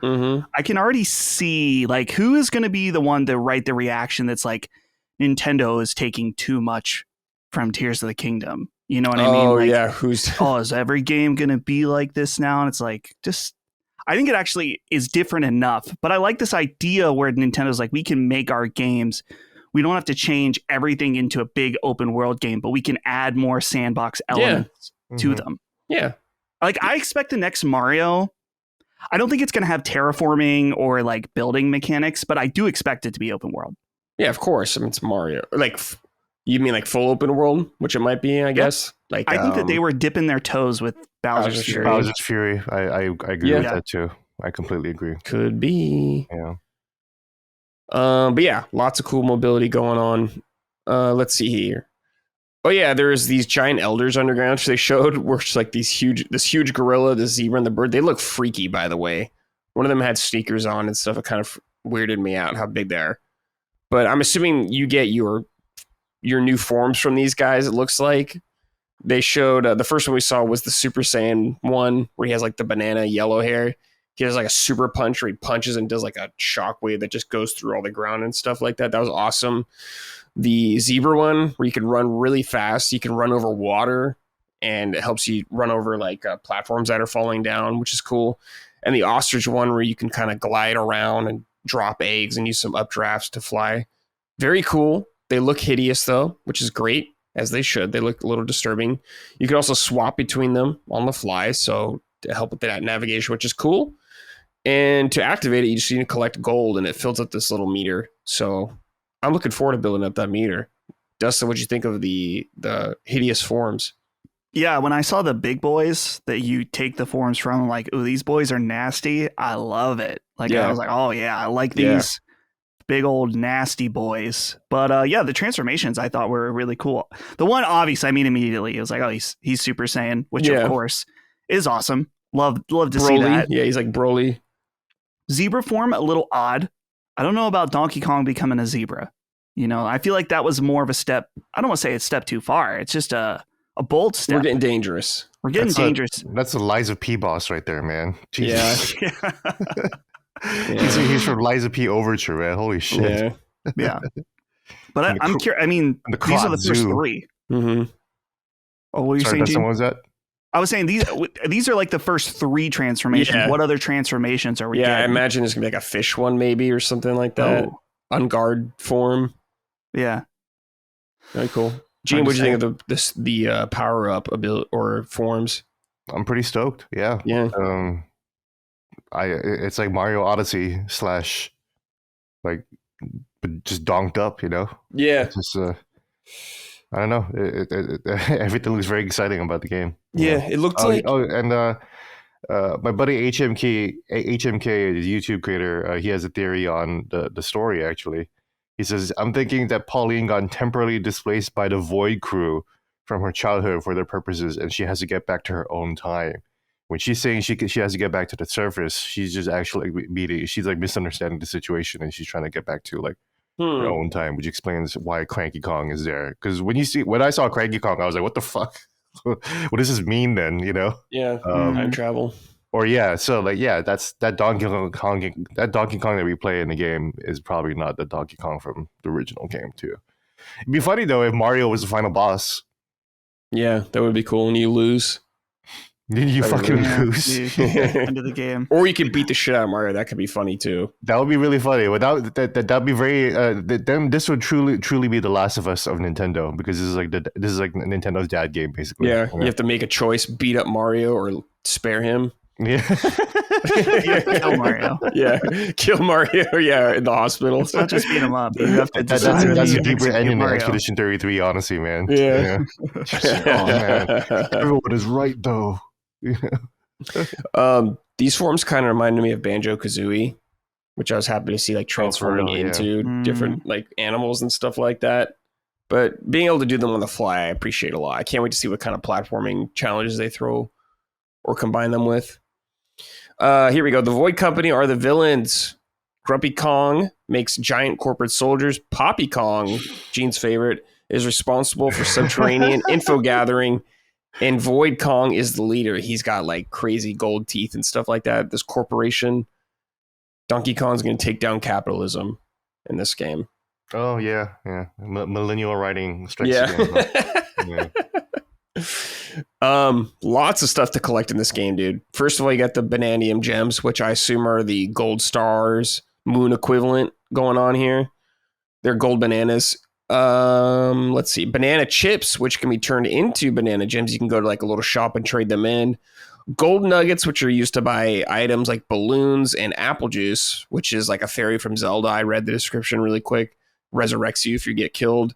S4: I can already see like who is going to be the one to write the reaction that's like Nintendo is taking too much from Tears of the Kingdom. You know what I mean?
S1: Oh,
S4: like,
S1: yeah. Is
S4: every game going to be like this now? And it's like, just I think it actually is different enough. But I like this idea where Nintendo's like, we can make our games. We don't have to change everything into a big open world game, but we can add more sandbox elements to them.
S1: Yeah.
S4: Like, I expect the next Mario, I don't think it's going to have terraforming or like building mechanics, but I do expect it to be open world.
S1: Yeah, of course. I mean, it's Mario. Like, you mean like full open world, which it might be, I guess. Like,
S4: I think that they were dipping their toes with Bowser's Fury.
S3: Bowser's Fury. I agree with that too. I completely agree.
S1: Could be.
S3: Yeah.
S1: But yeah, lots of cool mobility going on. Let's see here. Oh yeah, there's these giant elders underground. They showed where it's like this huge gorilla, the zebra, and the bird. They look freaky, by the way. One of them had sneakers on and stuff. It kind of weirded me out how big they are. But I'm assuming you get your new forms from these guys. It looks like they showed the first one we saw was the Super Saiyan one, where he has like the banana yellow hair. He has like a super punch where he punches and does like a shockwave that just goes through all the ground and stuff like that. That was awesome. The zebra one where you can run really fast. You can run over water and it helps you run over like platforms that are falling down, which is cool. And the ostrich one where you can kind of glide around and drop eggs and use some updrafts to fly. Very cool. They look hideous though, which is great, as they should. They look a little disturbing. You can also swap between them on the fly, so to help with that navigation, which is cool. And to activate it, you just need to collect gold, and it fills up this little meter. So I'm looking forward to building up that meter. Dustin, what'd you think of the hideous forms?
S4: Yeah, when I saw the big boys that you take the forms from, I'm like, oh, these boys are nasty. I love it. Like, I was like, oh yeah, I like these big old nasty boys. But yeah, the transformations I thought were really cool. The one obvious, I mean, immediately, it was like, oh, he's Super Saiyan, which of course is awesome. Love to
S1: Broly.
S4: see that.
S1: Yeah, he's like Broly.
S4: Zebra form, a little odd. I don't know about Donkey Kong becoming a zebra. You know, I feel like that was more of a step. I don't want to say it's a step too far. It's just a bold step.
S1: We're getting dangerous.
S3: That's the Liza P boss right there, man. Jesus.
S1: Yeah.
S3: He's from Liza P Overture, man. Holy shit.
S4: Yeah. But I'm curious. I mean, these are the first three.
S1: Mm-hmm.
S4: Oh, what were you saying, Gene?
S3: What was that?
S4: I was saying these are like the first three transformations.
S1: Yeah.
S4: What other transformations are we getting?
S1: I imagine there's going to be like a fish one maybe or something like that.
S4: Oh.
S1: Unguard form.
S4: Yeah.
S1: Very cool. Gene, what do you think of the power up ability or forms?
S3: I'm pretty stoked. Yeah. It's like Mario Odyssey / like just donked up, you know?
S1: Yeah.
S3: It's just I don't know. Everything looks very exciting about the game.
S1: Yeah, it looked like.
S3: Oh, and my buddy HMK, the YouTube creator, he has a theory on the story. Actually, he says, "I'm thinking that Pauline got temporarily displaced by the Void crew from her childhood for their purposes, and she has to get back to her own time. When she's saying she has to get back to the surface, she's just actually she's like misunderstanding the situation, and she's trying to get back to like." Her own time, which explains why Cranky Kong is there. Because when I saw Cranky Kong, I was like, "What the fuck? What does this mean?" Then
S1: Yeah, time travel.
S3: Or that's that Donkey Kong. That Donkey Kong that we play in the game is probably not the Donkey Kong from the original game too. It'd be funny though if Mario was the final boss.
S1: Yeah, that would be cool. And you lose.
S3: You fucking lose.
S4: End of the game.
S1: Or you could beat the shit out of Mario. That could be funny too.
S3: That would be really funny. Without that'd be very. Then this would truly be the Last of Us of Nintendo, because this is like Nintendo's dad game basically.
S1: Yeah, you have to make a choice: beat up Mario or spare him.
S3: Yeah.
S4: Kill Mario.
S1: Yeah, kill Mario. Yeah, in the hospital.
S4: It's not just beat him up. You have to
S3: that's a deeper ending than Expedition 33, honestly, man.
S1: Yeah.
S3: Oh man, everyone is right though.
S1: These forms kind of reminded me of Banjo-Kazooie, which I was happy to see like transforming into different like animals and stuff like that. But being able to do them on the fly, I appreciate a lot. I can't wait to see what kind of platforming challenges they throw or combine them with. Here we go. The Void Company are the villains. Grumpy Kong makes giant corporate soldiers. Poppy Kong, Gene's favorite, is responsible for subterranean info gathering. And Void Kong is the leader. He's got like crazy gold teeth and stuff like that. This corporation. Donkey Kong's going to take down capitalism in this game.
S3: Oh, yeah. Millennial writing strikes again. Yeah.
S1: Lots of stuff to collect in this game, dude. First of all, you got the Bananium gems, which I assume are the gold stars, moon equivalent going on here. They're gold bananas. Let's see. Banana chips, which can be turned into banana gems. You can go to like a little shop and trade them in. Gold nuggets, which are used to buy items like balloons, and apple juice, which is like a fairy from Zelda. I read the description really quick. Resurrects you if you get killed.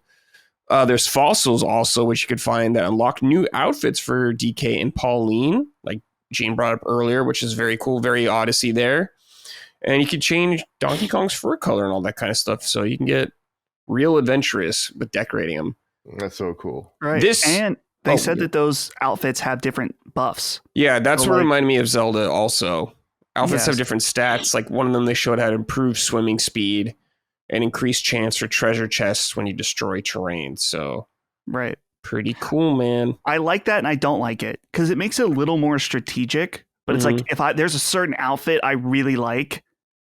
S1: There's fossils also, which you could find that unlock new outfits for DK and Pauline, like Gene brought up earlier, which is very cool, very Odyssey there. And you can change Donkey Kong's fur color and all that kind of stuff, so you can get real adventurous with decorating them.
S3: That's so cool.
S4: Right. And they said that those outfits have different buffs.
S1: Yeah, that's what reminded me of Zelda also. Outfits have different stats. Like one of them, they showed how to improve swimming speed and increased chance for treasure chests when you destroy terrain. So,
S4: right.
S1: Pretty cool, man.
S4: I like that and I don't like it because it makes it a little more strategic. But it's like if there's a certain outfit I really like,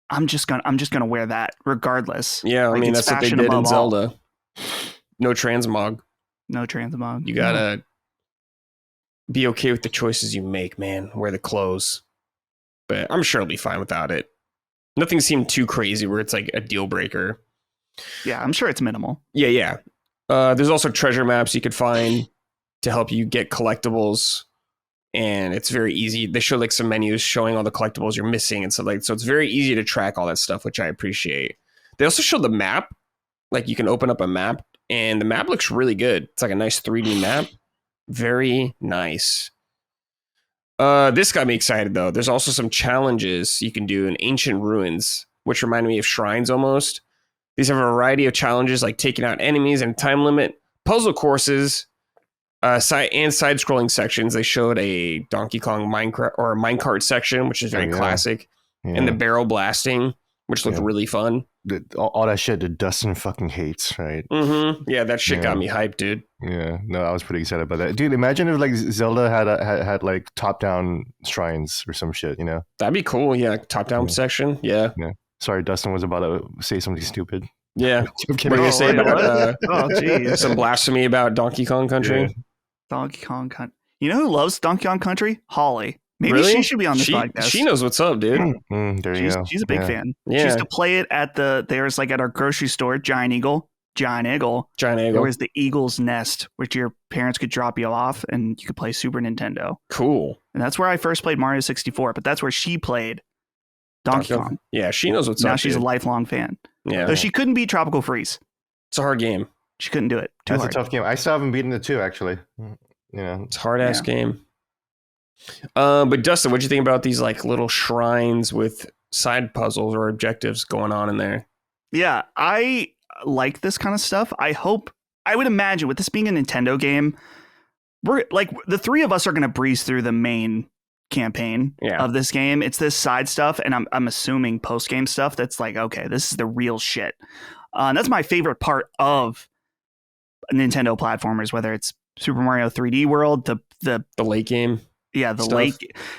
S4: I'm just gonna wear that regardless.
S1: Yeah,
S4: like,
S1: I mean that's what they did in Zelda. No transmog.
S4: No transmog.
S1: You gotta be okay with the choices you make, man. Wear the clothes. But I'm sure it'll be fine without it. Nothing seemed too crazy where it's like a deal breaker.
S4: Yeah, I'm sure it's minimal.
S1: Yeah. There's also treasure maps you could find to help you get collectibles. And it's very easy. They show like some menus showing all the collectibles you're missing and stuff like that. So it's very easy to track all that stuff, which I appreciate. They also show the map. Like you can open up a map and the map looks really good. It's like a nice 3D map. Very nice. This got me excited though. There's also some challenges you can do in ancient ruins, which remind me of shrines almost. These have a variety of challenges like taking out enemies and time limit, puzzle courses, side-scrolling sections. They showed a Donkey Kong minecart section, which is very classic, and the barrel blasting, which looked really fun.
S3: All that shit that Dustin fucking hates, right?
S1: Mm-hmm. Yeah, that shit got me hyped, dude.
S3: Yeah, no, I was pretty excited about that, dude. Imagine if like Zelda had like top-down shrines or some shit, you know?
S1: That'd be cool. Yeah, top-down section. Yeah.
S3: Sorry, Dustin was about to say something stupid.
S1: Yeah. What are you gonna say about some blasphemy about Donkey Kong Country?
S3: Yeah.
S4: Donkey Kong Country. You know who loves Donkey Kong Country? Holly. Maybe she should be on this podcast.
S1: She knows what's up, dude.
S4: She's a big fan. She used to play it at our grocery store, Giant Eagle. There was the Eagle's Nest, which your parents could drop you off and you could play Super Nintendo.
S1: Cool.
S4: And that's where I first played Mario 64, but that's where she played Donkey Kong.
S1: Yeah, she knows what's up.
S4: Now she's a lifelong fan.
S1: Yeah.
S4: So she couldn't beat Tropical Freeze.
S1: It's a hard game.
S4: She couldn't do it.
S3: That's a tough game. I still haven't beaten it too, actually.
S1: It's a hard ass game. But Dustin, what'd you think about these like little shrines with side puzzles or objectives going on in there?
S4: Yeah, I like this kind of stuff. I would imagine with this being a Nintendo game, we're like the three of us are going to breeze through the main campaign of this game. It's this side stuff, and I'm assuming post game stuff that's like, okay, this is the real shit. And that's my favorite part of Nintendo platformers, whether it's Super Mario 3D World, the
S1: late game.
S4: Yeah, the late.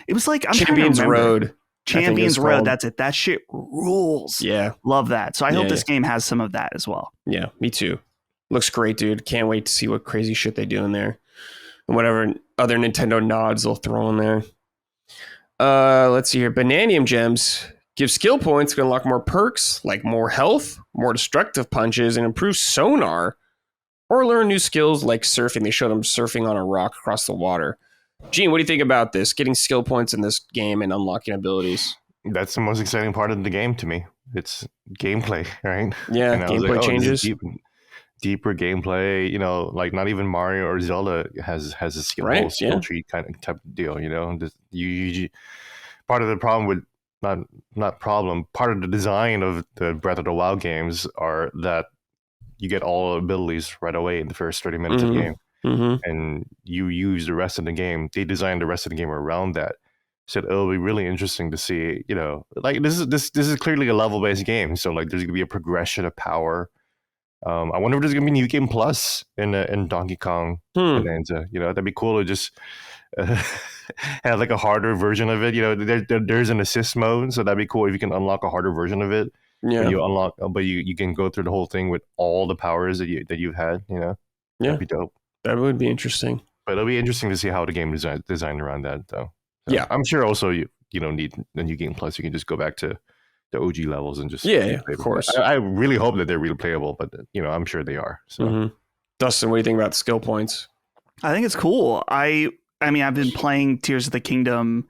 S4: It was like
S1: Champions Road.
S4: Champions Road. That's it. That shit rules.
S1: Yeah,
S4: love that. So I hope this game has some of that as well.
S1: Yeah, me too. Looks great, dude. Can't wait to see what crazy shit they do in there, and whatever other Nintendo nods they'll throw in there. Let's see here. Bananium gems give skill points to unlock more perks, like more health, more destructive punches, and improve sonar, or learn new skills like surfing. They showed them surfing on a rock across the water. Gene, what do you think about this? Getting skill points in this game and unlocking abilities.
S3: That's the most exciting part of the game to me. It's gameplay, right?
S1: Yeah, gameplay changes.
S3: Deeper gameplay, like not even Mario or Zelda has a skill tree kind of type of deal, You part of the problem with part of the design of the Breath of the Wild games are that you get all abilities right away in the first 30 minutes of the game. Mm-hmm. And you use the rest of the game. They designed the rest of the game around that. So it'll be really interesting to see, like this is clearly a level-based game. So like there's gonna be a progression of power. I wonder if there's gonna be New Game Plus in Donkey Kong Bananza. That'd be cool to just have like a harder version of it. There's an assist mode, so that'd be cool if you can unlock a harder version of it. Yeah, but you can go through the whole thing with all the powers that you've had.
S1: Yeah,
S3: that'd be dope.
S1: That would be interesting.
S3: But it'll be interesting to see how the game is designed around that, though. So
S1: Yeah.
S3: I'm sure also you don't need the new game plus. You can just go back to the OG levels and just
S1: of course.
S3: I really hope that they're really playable, but I'm sure they are. So
S1: Dustin, what do you think about skill points?
S4: I think it's cool. I mean, I've been playing Tears of the Kingdom,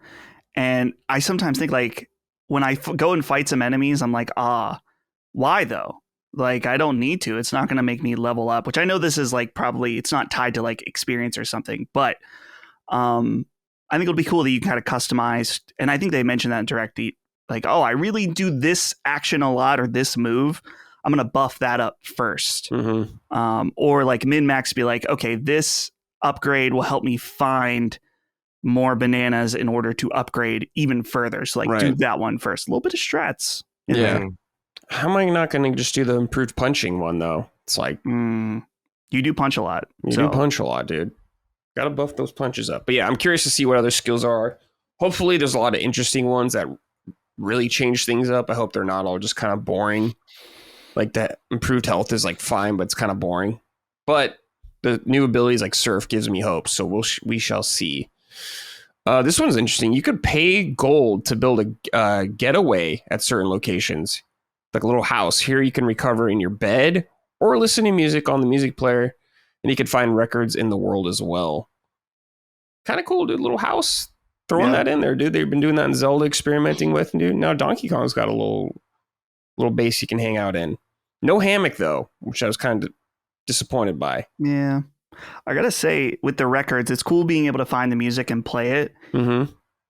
S4: and I sometimes think like when I go and fight some enemies, I'm like, why though? Like, I don't need to. It's not going to make me level up, which I know this is like probably it's not tied to like experience or something, but I think it'll be cool that you can kind of customize. And I think they mentioned that in Direct. Like, oh, I really do this action a lot or this move. I'm going to buff that up first. Or like min-max be like, okay, this upgrade will help me find more bananas in order to upgrade even further. So like do that one first. A little bit of strats.
S1: Yeah. How am I not going to just do the improved punching one, though? It's like...
S4: you do punch a lot.
S1: You do punch a lot, dude. Got to buff those punches up. But yeah, I'm curious to see what other skills are. Hopefully there's a lot of interesting ones that really change things up. I hope they're not all just kind of boring. Like that improved health is like fine, but it's kind of boring. But the new abilities like Surf gives me hope. So we shall see. This one's interesting. You could pay gold to build a getaway at certain locations. Like a little house. Here you can recover in your bed or listen to music on the music player. And you can find records in the world as well. Kind of cool, dude. Little house. Throwing that in there, dude. They've been doing that in Zelda, experimenting with, dude. Now Donkey Kong's got a little base you can hang out in. No hammock, though, which I was kind of disappointed by.
S4: Yeah. I gotta say, with the records, it's cool being able to find the music and play it.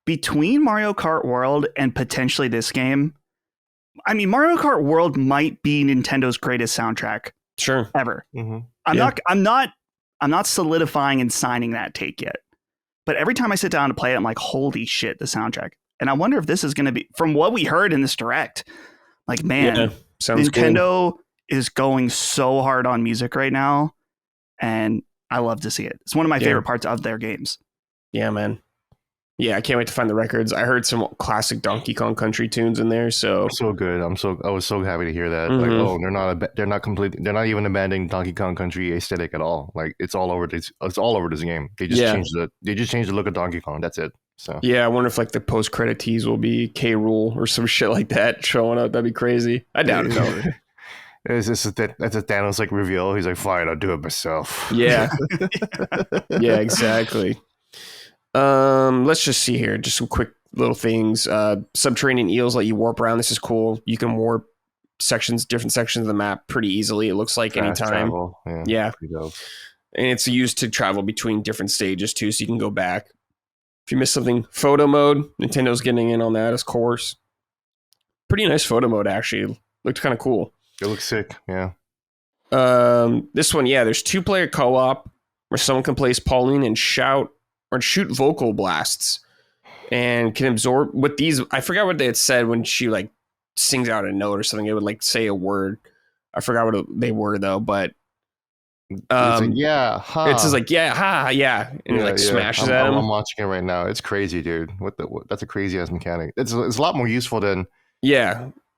S4: Between Mario Kart World and potentially this game, I mean, Mario Kart World might be Nintendo's greatest soundtrack ever. I'm not solidifying and signing that take yet. But every time I sit down to play it, I'm like, holy shit, the soundtrack. And I wonder if this is going to be, from what we heard in this Direct, like, man, Nintendo is going so hard on music right now. And I love to see it. It's one of my favorite parts of their games.
S1: Yeah, man. Yeah, I can't wait to find the records. I heard some classic Donkey Kong Country tunes in there, so
S3: good. I was so happy to hear that. Like, oh, they're not even abandoning Donkey Kong Country aesthetic at all. Like, it's all over this game. They just changed the look of Donkey Kong. That's it. So
S1: yeah, I wonder if like the post credit tease will be K. Rool or some shit like that showing up. That'd be crazy. I doubt it though.
S3: That's a Thanos like reveal. He's like, fine, I'll do it myself.
S1: Yeah. Yeah, exactly. Let's just see here. Just some quick little things. Subterranean eels let you warp around. This is cool. You can warp different sections of the map pretty easily. It looks like
S3: Fast
S1: anytime.
S3: travel.
S1: Yeah. And it's used to travel between different stages too, so you can go back. If you miss something, photo mode, Nintendo's getting in on that, of course. Pretty nice photo mode, actually. Looked kind of cool.
S3: It looks sick, yeah.
S1: This one, there's 2-player co-op where someone can place Pauline and shout or shoot vocal blasts and can absorb with these. I forgot what they had said when she like sings out a note or something. It would like say a word. I forgot what they were though, but
S3: it's like,
S1: it says like, and it like smashes at him.
S3: I'm watching it right now. It's crazy, dude. That's a crazy ass mechanic. It's a lot more useful than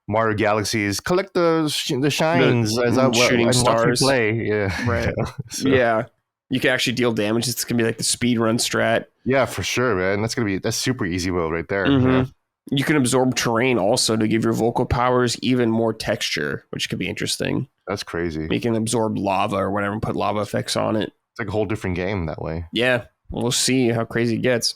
S3: Mario Galaxies. Collect the shines as I
S1: shooting stars.
S3: Play. Yeah,
S1: right. Yeah. You can actually deal damage. It's gonna be like the speed run strat.
S3: Yeah, for sure, man. That's super easy mode right there.
S1: Yeah. You can absorb terrain also to give your vocal powers even more texture, which could be interesting.
S3: That's crazy.
S1: You can absorb lava or whatever and put lava effects on it.
S3: It's like a whole different game that way.
S1: Yeah, we'll see how crazy it gets.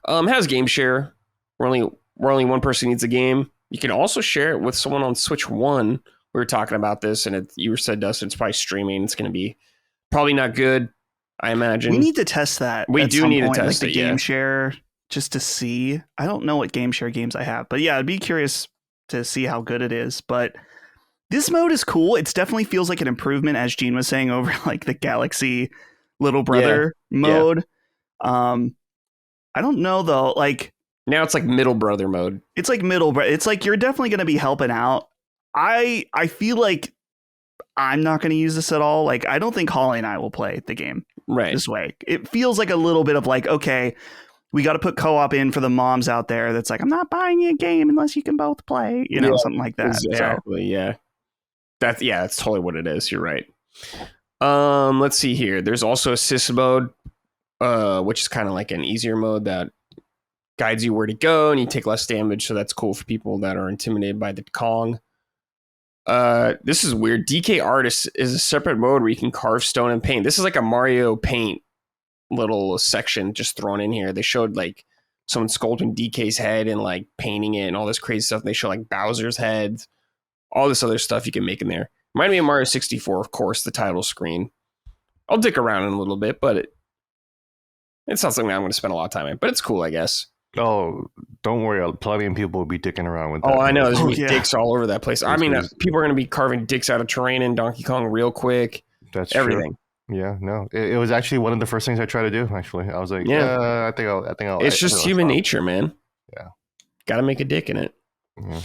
S1: It has game share. Where only one person needs a game. You can also share it with someone on Switch 1. We were talking about this, and you said, Dustin, it's probably streaming. It's going to be probably not good, I imagine.
S4: We need to test that.
S1: We do need to test
S4: like the game share just to see. I don't know what game share games I have, but yeah, I'd be curious to see how good it is. But this mode is cool. It definitely feels like an improvement, as Gene was saying, over like the Galaxy Little Brother mode. I don't know though. Like
S1: now it's like middle brother mode.
S4: It's like it's like you're definitely going to be helping out. I feel like I'm not going to use this at all. Like, I don't think Holly and I will play the game this way. It feels like a little bit of like, okay, we got to put co-op in for the moms out there. That's like, I'm not buying you a game unless you can both play, something like that.
S1: Exactly. So. Yeah. That's totally what it is. You're right. Let's see here. There's also assist mode. which is kind of like an easier mode that guides you where to go and you take less damage. So that's cool for people that are intimidated by the Kong. This is weird. DK Artist is a separate mode where you can carve stone and paint. This is like a Mario Paint little section just thrown in here. They showed like someone sculpting DK's head and like painting it and all this crazy stuff. And they show like Bowser's head, all this other stuff you can make in there. Reminded me of Mario 64, of course, the title screen. I'll dick around in a little bit, but it's not something I'm going to spend a lot of time in. But it's cool, I guess.
S3: Oh, don't worry. Plenty of people will be dicking around with that.
S1: Oh, I know. There's going to be dicks all over that place. I mean, people are going to be carving dicks out of terrain in Donkey Kong real quick.
S3: That's
S1: everything.
S3: True. Yeah, no, it was actually one of the first things I tried to do. Actually, I was like, I think I'll.
S1: It's just human nature, man.
S3: Yeah,
S1: got to make a dick in it.
S3: Yeah.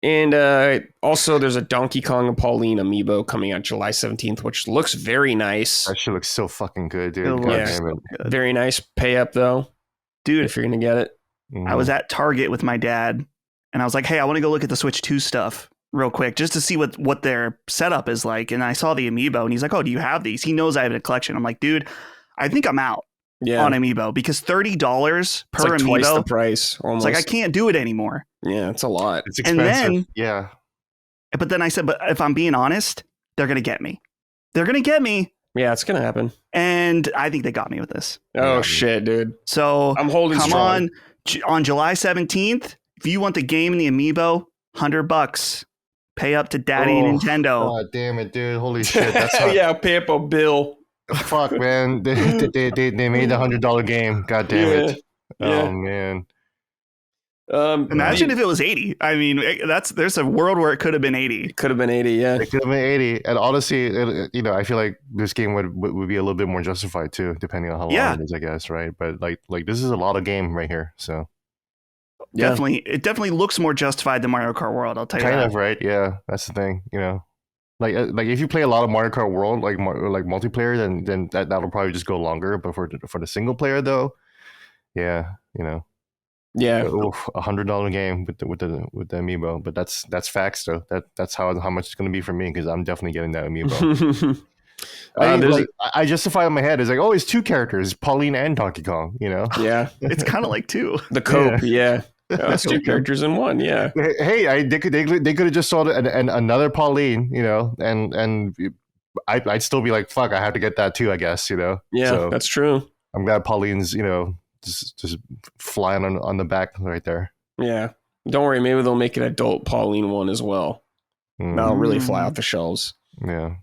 S1: And also, there's a Donkey Kong and Pauline amiibo coming out July 17th, which looks very nice.
S3: That shit looks so fucking good, dude.
S1: Damn it. Very nice. Pay up though,
S4: dude.
S1: If you're gonna get it.
S4: I was at Target with my dad, and I was like, "Hey, I want to go look at the Switch 2 stuff real quick, just to see what their setup is like." And I saw the amiibo, and he's like, "Oh, do you have these?" He knows I have a collection. I'm like, "Dude, I think I'm out on amiibo because $30 per
S1: it's like
S4: amiibo,
S1: twice the price. Almost.
S4: It's like I can't do it anymore."
S1: Yeah, it's a lot.
S3: It's expensive.
S4: But then I said, "But if I'm being honest, they're gonna get me. They're gonna get me."
S1: Yeah, it's gonna happen.
S4: And I think they got me with this.
S1: Oh shit, dude!
S4: So
S1: I'm holding.
S4: Come
S1: strong.
S4: on July 17th. If you want the game and the amiibo, $100. Pay up to Daddy Nintendo.
S3: God damn it, dude! Holy shit! That's not...
S1: yeah, pay up a bill.
S3: Fuck, man! They made the $100 game. God damn it! Oh man!
S4: Imagine if it was 80. I mean, there's a world where it could have been 80.
S1: It could have been 80. Yeah,
S3: it could have been 80. And honestly, I feel like this game would be a little bit more justified too, depending on how long it is, I guess, right? But like this is a lot of game right here, so.
S4: Yeah. Definitely, it definitely looks more justified than Mario Kart World. I'll tell you that.
S3: Kind of, right? Yeah, that's the thing. Like if you play a lot of Mario Kart World, like multiplayer, then that'll probably just go longer. But for the single player though, yeah,
S1: yeah,
S3: $100 game with the amiibo. But that's facts though. That's how much it's going to be for me because I'm definitely getting that amiibo. I justify in my head is like, oh, it's two characters, Pauline and Donkey Kong.
S1: Yeah,
S4: it's kind of like two.
S1: The cope, yeah. Oh, it's two characters in one, yeah.
S3: Hey, they could have just sold another Pauline, and I'd still be like, fuck, I have to get that too, I guess,
S1: Yeah,
S3: so
S1: that's true.
S3: I'm glad Pauline's, just flying on the back right there.
S1: Yeah, don't worry, maybe they'll make an adult Pauline one as well. That'll really fly off the shelves.
S3: Yeah.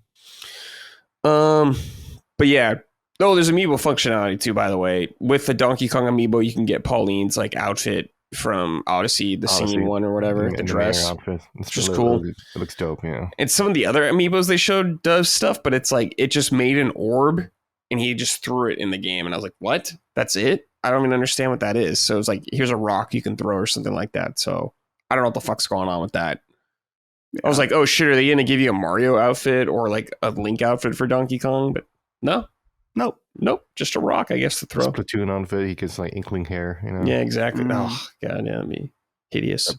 S1: But yeah. Oh, there's amiibo functionality too, by the way. With the Donkey Kong amiibo, you can get Pauline's like outfit from Odyssey, the singing one or whatever, the dress. It's just cool.
S3: It looks dope, yeah.
S1: And some of the other amiibos they showed does stuff, but it's like it just made an orb and he just threw it in the game. And I was like, what? That's it? I don't even understand what that is. So it's like, here's a rock you can throw or something like that. So I don't know what the fuck's going on with that. Yeah. I was like, oh shit, are they going to give you a Mario outfit or like a Link outfit for Donkey Kong? But Nope. Just a rock, I guess, to throw.
S3: Splatoon outfit, he gets like inkling hair,
S1: Yeah, exactly. Oh god, that'd be hideous.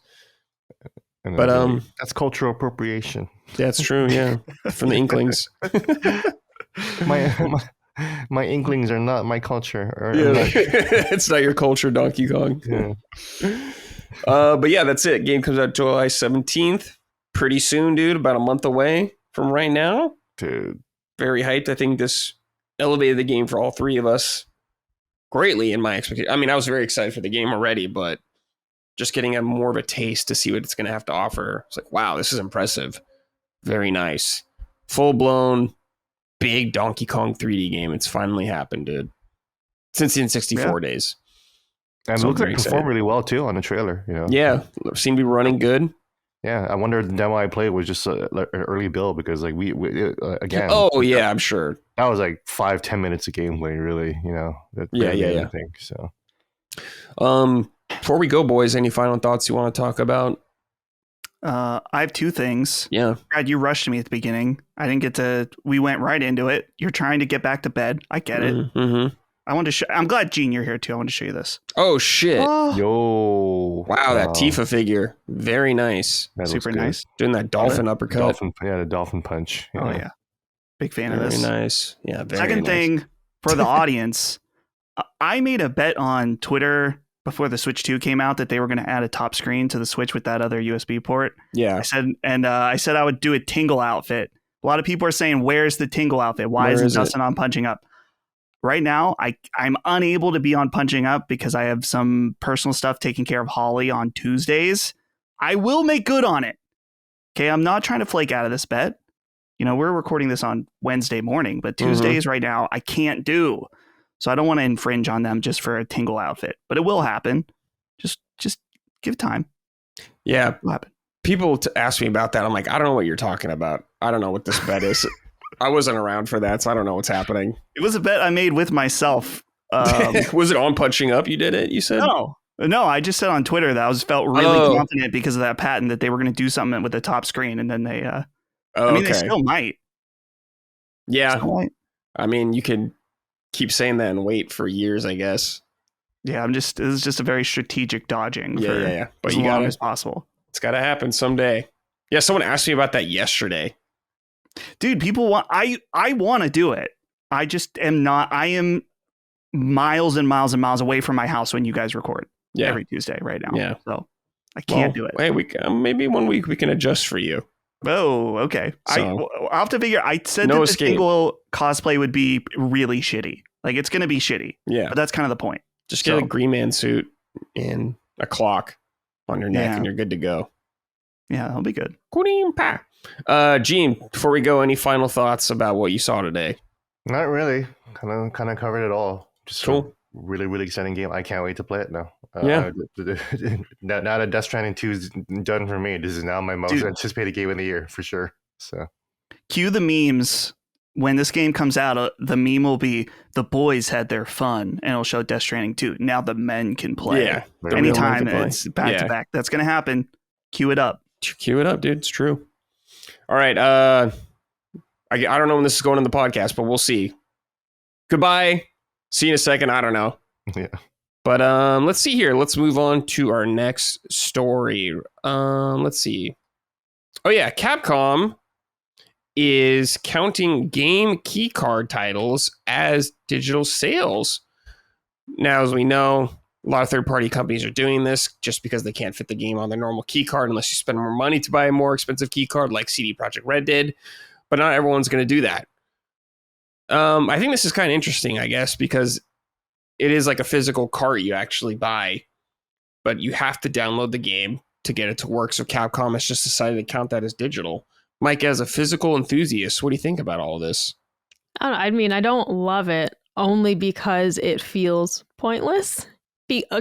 S3: But that's cultural appropriation.
S1: That's true, yeah. From the inklings.
S3: my inklings are not my culture.
S1: It's not your culture, Donkey Kong.
S3: Yeah.
S1: But yeah, that's it. Game comes out July 17th. Pretty soon, dude. About a month away from right now.
S3: Dude.
S1: Very hyped. I think this elevated the game for all three of us greatly in my expectation. I mean, I was very excited for the game already, but just getting a more of a taste to see what it's going to have to offer. It's like, wow, this is impressive. Very nice. Full-blown, big Donkey Kong 3D game. It's finally happened, dude. Since the N64 days.
S3: And it looks like it performed really well, too, on the trailer.
S1: Yeah, seemed to be running good.
S3: Yeah, I wonder if the demo I played was just an early build because like we again.
S1: Oh yeah, I'm sure
S3: that was like 5-10 minutes of gameplay. Really,
S1: Yeah.
S3: Think, so,
S1: before we go, boys, any final thoughts you want to talk about?
S4: I have two things.
S1: Yeah,
S4: Brad, you rushed me at the beginning. I didn't get to. We went right into it. You're trying to get back to bed. I get it.
S1: Mm-hmm.
S4: I wanted to show. I'm glad, Gene, you're here too. I want to show you this.
S1: Oh shit!
S3: Yo!
S1: Wow, that Tifa figure, very nice.
S3: That
S4: super nice.
S1: Doing that dolphin uppercut.
S3: The dolphin punch.
S4: Oh yeah, big fan of this.
S1: Very nice. Yeah. Very
S4: Second
S1: nice.
S4: thing for the audience, I made a bet on Twitter before the Switch 2 came out that they were going to add a top screen to the Switch with that other USB port.
S1: Yeah.
S4: I said I would do a Tingle outfit. A lot of people are saying, "Where's the Tingle outfit? Why isn't Dustin on Punching Up?" Right now, I'm unable to be on Punching Up because I have some personal stuff taking care of Holly on Tuesdays. I will make good on it. Okay, I'm not trying to flake out of this bet. We're recording this on Wednesday morning, but Tuesdays right now I can't do. So I don't want to infringe on them just for a Tingle outfit, but it will happen. Just give time.
S1: Yeah.
S4: It will happen.
S1: People ask me about that. I'm like, I don't know what you're talking about. I don't know what this bet is. I wasn't around for that, so I don't know what's happening.
S4: It was a bet I made with myself.
S1: Was it on Punching Up? You did it, you said?
S4: No, I just said on Twitter that I felt really confident because of that patent that they were going to do something with the top screen, and then they they still might.
S1: Yeah. I mean, you can keep saying that and wait for years, I guess.
S4: Yeah, this is just a very strategic dodging for
S1: but
S4: as long as possible.
S1: It's got to happen someday. Yeah, someone asked me about that yesterday.
S4: Dude, people want I want to do it. I just am not. I am miles and miles and miles away from my house when you guys record every Tuesday right now.
S1: Yeah.
S4: So I can't do it.
S1: Hey, maybe 1 week we can adjust for you.
S4: Oh, okay.
S1: So,
S4: I'll have to figure. I said
S1: no
S4: that
S1: escape.
S4: The Tingle cosplay would be really shitty. Like, it's going to be shitty.
S1: Yeah.
S4: But that's kind of the point.
S1: Just get a Green Man suit and a clock on your neck and you're good to go.
S4: Yeah, that'll be good.
S1: Gene, before we go, any final thoughts about what you saw today?
S3: Not really. Kind of covered it all. Just
S1: cool.
S3: Really, really exciting game. I can't wait to play it now.
S1: Yeah.
S3: Now that Death Stranding 2 is done for me, this is now my most anticipated game of the year for sure. So,
S4: cue the memes. When this game comes out, the meme will be the boys had their fun, and it'll show Death Stranding 2. Now the men can play.
S1: Yeah.
S4: Anytime it's back to back. That's going to happen. Cue it up.
S1: Cue it up, dude. It's true. All right. I don't know when this is going on the podcast, but we'll see. Goodbye. See you in a second. I don't know.
S3: Yeah.
S1: But let's see here. Let's move on to our next story. Let's see. Oh, yeah. Capcom is counting game keycard titles as digital sales. Now, as we know, a lot of third-party companies are doing this just because they can't fit the game on their normal keycard unless you spend more money to buy a more expensive keycard like CD Projekt Red did. But not everyone's going to do that. I think this is kind of interesting, I guess, because it is like a physical cart you actually buy, but you have to download the game to get it to work. So Capcom has just decided to count that as digital. Mike, as a physical enthusiast, what do you think about all of this?
S2: I don't know. I mean, I don't love it only because it feels pointless.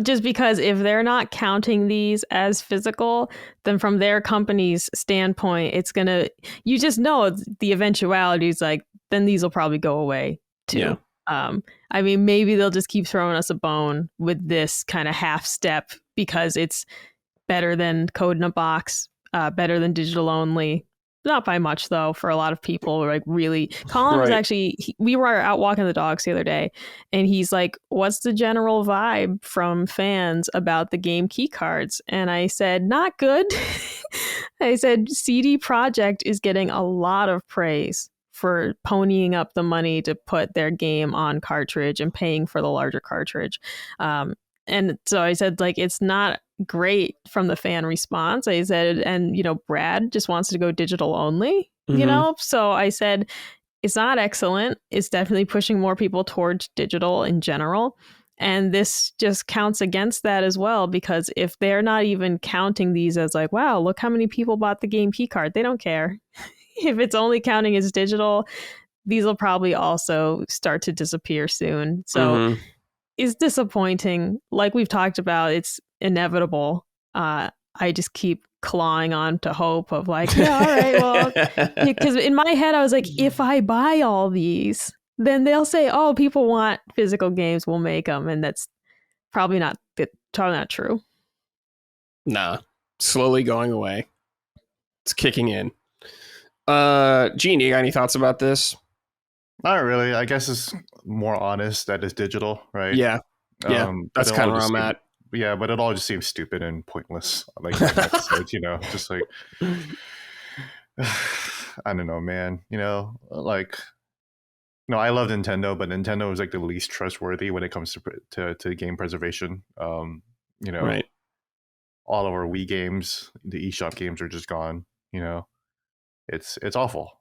S2: Just because if they're not counting these as physical, then from their company's standpoint, it's going to, you just know the eventualities, like, then these will probably go away too.
S1: Yeah.
S2: I mean, maybe they'll just keep throwing us a bone with this kind of half step because it's better than code in a box, better than digital only. Not by much, though, for a lot of people. Like, really, Colin was actually, we were out walking the dogs the other day, and he's like, what's the general vibe from fans about the game key cards? And I said, not good. I said, CD Projekt is getting a lot of praise for ponying up the money to put their game on cartridge and paying for the larger cartridge. And so I said, like, it's not great from the fan response. I said, and, Brad just wants to go digital only, So I said, it's not excellent. It's definitely pushing more people towards digital in general. And this just counts against that as well, because if they're not even counting these as like, wow, look how many people bought the game key card, they don't care. If it's only counting as digital, these will probably also start to disappear soon. So it's disappointing. Like we've talked about, it's inevitable. I just keep clawing on to hope of like, yeah, all right, well, because in my head I was like, if I buy all these, then they'll say, oh, people want physical games, we'll make them, and that's probably not true.
S1: Nah, slowly going away. It's kicking in. Gene, you got any thoughts about this?
S3: Not really. I guess it's more honest that it's digital, right?
S1: Yeah. That's kind of where I'm at.
S3: Yeah, but it all just seems stupid and pointless. Like episodes, just like I don't know, man. Like No, I love Nintendo, but Nintendo is like the least trustworthy when it comes to game preservation. You know,
S1: Right.
S3: all of our Wii games, the eShop games are just gone. You know, it's awful.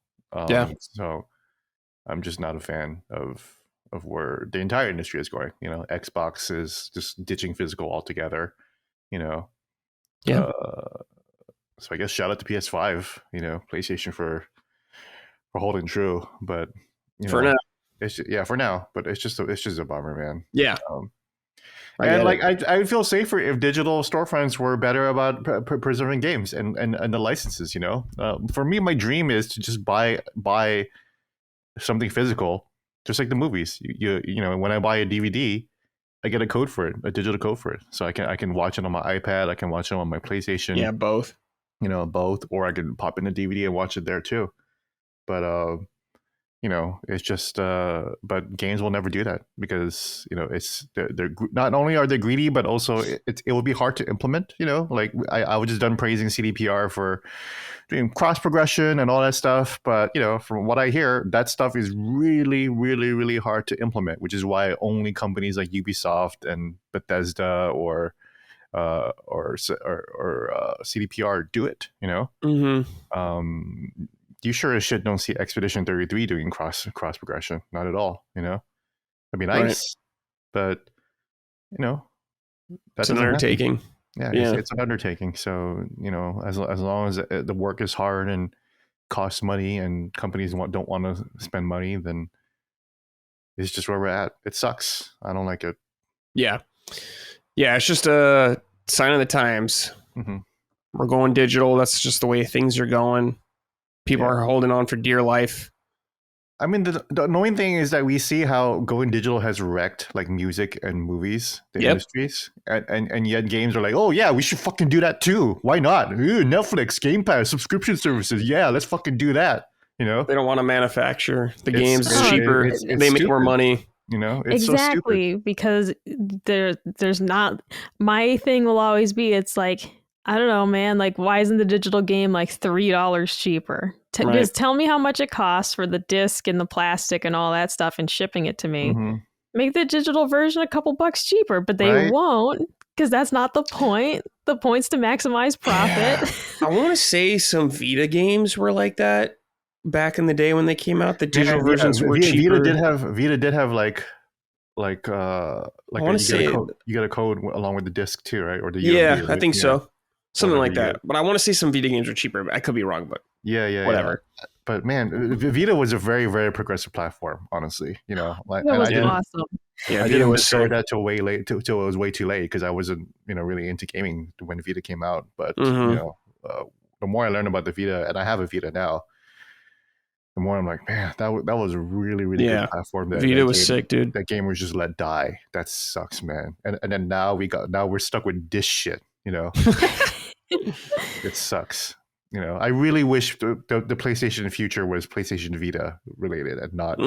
S1: Yeah.
S3: So I'm just not a fan of where the entire industry is going. You know, Xbox is just ditching physical altogether. You know,
S1: Yeah.
S3: so I guess shout out to PS5. You know, PlayStation for holding true, but you
S1: For
S3: know,
S1: now.
S3: it's yeah for now. But it's just a bummer, man.
S1: Yeah. I
S3: And
S1: get
S3: like
S1: it.
S3: I would feel safer if digital storefronts were better about preserving games and the licenses. You know, for me, my dream is to just buy something physical, just like the movies. You know, when I buy a DVD, I get a code for it, a digital code for it, so I can watch it on my iPad, I can watch it on my PlayStation.
S1: Yeah, both.
S3: You know, both, or I can pop in a DVD and watch it there too. But you know, it's just but games will never do that because you know it's they're not only are they greedy, but also it will be hard to implement. You know, like I was just done praising CDPR for doing cross progression and all that stuff, but you know, from what I hear, that stuff is really really hard to implement, which is why only companies like Ubisoft and Bethesda or CDPR do it. You know.
S1: Mm-hmm.
S3: You sure as shit don't see Expedition 33 doing cross progression. Not at all, you know? That'd be nice, but, you know, that
S1: It's an
S3: doesn't happen.
S1: undertaking.
S3: Yeah, it's an undertaking. So, you know, as long as the work is hard and costs money and companies don't want to spend money, then it's just where we're at. It sucks. I don't like it.
S1: Yeah. Yeah, it's just a sign of the times.
S3: Mm-hmm.
S1: We're going digital. That's just the way things are going. People are holding on for dear life.
S3: I mean, the annoying thing is that we see how going digital has wrecked like music and movies, the industries, and yet games are like, oh yeah, we should fucking do that too. Why not? Ooh, Netflix, Game Pass, subscription services. Yeah, let's fucking do that. You know,
S1: they don't want to manufacture the games. It's cheaper.
S3: It's
S1: they make more money.
S3: You know, it's
S2: exactly
S3: so stupid.
S2: Because there's not. My thing will always be, it's like, I don't know, man. Like, why isn't the digital game like $3 cheaper? Just tell me how much it costs for the disc and the plastic and all that stuff and shipping it to me.
S3: Mm-hmm.
S2: Make the digital version a couple bucks cheaper, but they won't, because that's not the point. The point's to maximize profit.
S1: Yeah. I want to say some Vita games were like that back in the day when they came out. The digital versions were cheaper.
S3: Vita did have like I want to say you get a code along with the disc too, right? Or the
S1: USB, I think so. Something like that. But I want to say some Vita games are cheaper. I could be wrong, but whatever.
S3: Yeah. But man, Vita was a very, very progressive platform, honestly. You know, like,
S2: that was awesome.
S1: Yeah,
S3: I didn't discover that till way late, till it was way too late, because I wasn't, you know, really into gaming when Vita came out. But you know, the more I learned about the Vita, and I have a Vita now, the more I'm like, man, that was a really, really good platform.
S1: Vita was sick, dude.
S3: That game was just let die. That sucks, man. And then now we're stuck with this shit. You know. It sucks. You know, I really wish the PlayStation future was PlayStation Vita related and not.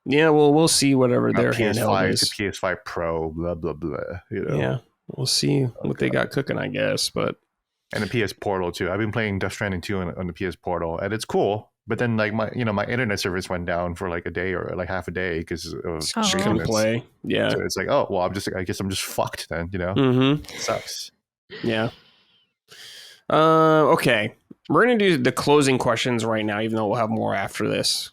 S1: Yeah, well, we'll see whatever their handheld is.
S3: The PS5 Pro, blah blah blah. You know.
S1: Yeah, we'll see what they got cooking, I guess. But
S3: and the PS Portal too. I've been playing Death Stranding 2 on the PS Portal, and it's cool. But then, like my internet service went down for like a day or like half a day because of
S1: couldn't play. Yeah,
S3: so it's like, oh well, I guess I'm just fucked then. You know, It sucks.
S1: Yeah. Okay. We're going to do the closing questions right now, even though we'll have more after this.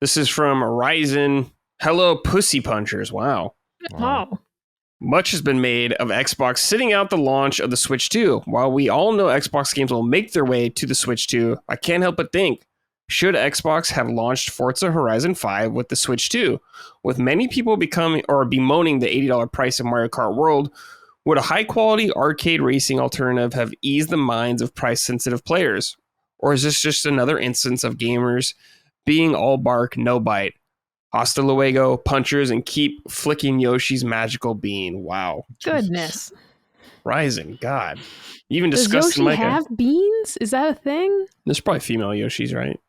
S1: This is from Horizon. Hello, Pussy Punchers. Wow. Much has been made of Xbox sitting out the launch of the Switch 2. While we all know Xbox games will make their way to the Switch 2, I can't help but think, should Xbox have launched Forza Horizon 5 with the Switch 2? With many people bemoaning the $80 price of Mario Kart World, would a high-quality arcade racing alternative have eased the minds of price-sensitive players? Or is this just another instance of gamers being all bark, no bite? Hasta luego, punchers, and keep flicking Yoshi's magical bean. Wow.
S2: Goodness.
S1: Rising, God. You even
S2: Does
S1: discussed
S2: Yoshi have beans? Is that a thing?
S1: There's probably female Yoshis, right?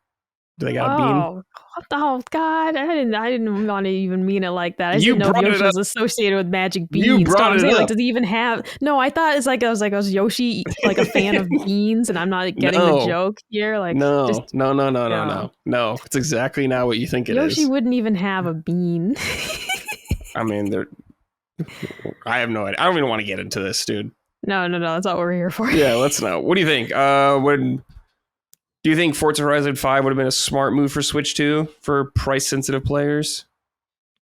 S1: Do they got a bean?
S2: Oh God! I didn't want to even mean it like that. I just
S1: You
S2: didn't know if
S1: brought it
S2: Yoshi
S1: up.
S2: was associated with magic beans.
S1: You
S2: No,
S1: brought
S2: I'm
S1: it
S2: saying, like,
S1: up.
S2: does he even have? No, I thought it's like was Yoshi like a fan of beans, and I'm not getting the joke here. Like,
S1: No.
S2: you know.
S1: No. It's exactly not what you think it
S2: Yoshi
S1: is.
S2: wouldn't even have a bean.
S1: I mean, I have no idea. I don't even want to get into this, dude.
S2: No. That's not what we're here for.
S1: Yeah, let's know. What do you think? Do you think Forza Horizon 5 would have been a smart move for Switch 2 for price-sensitive players?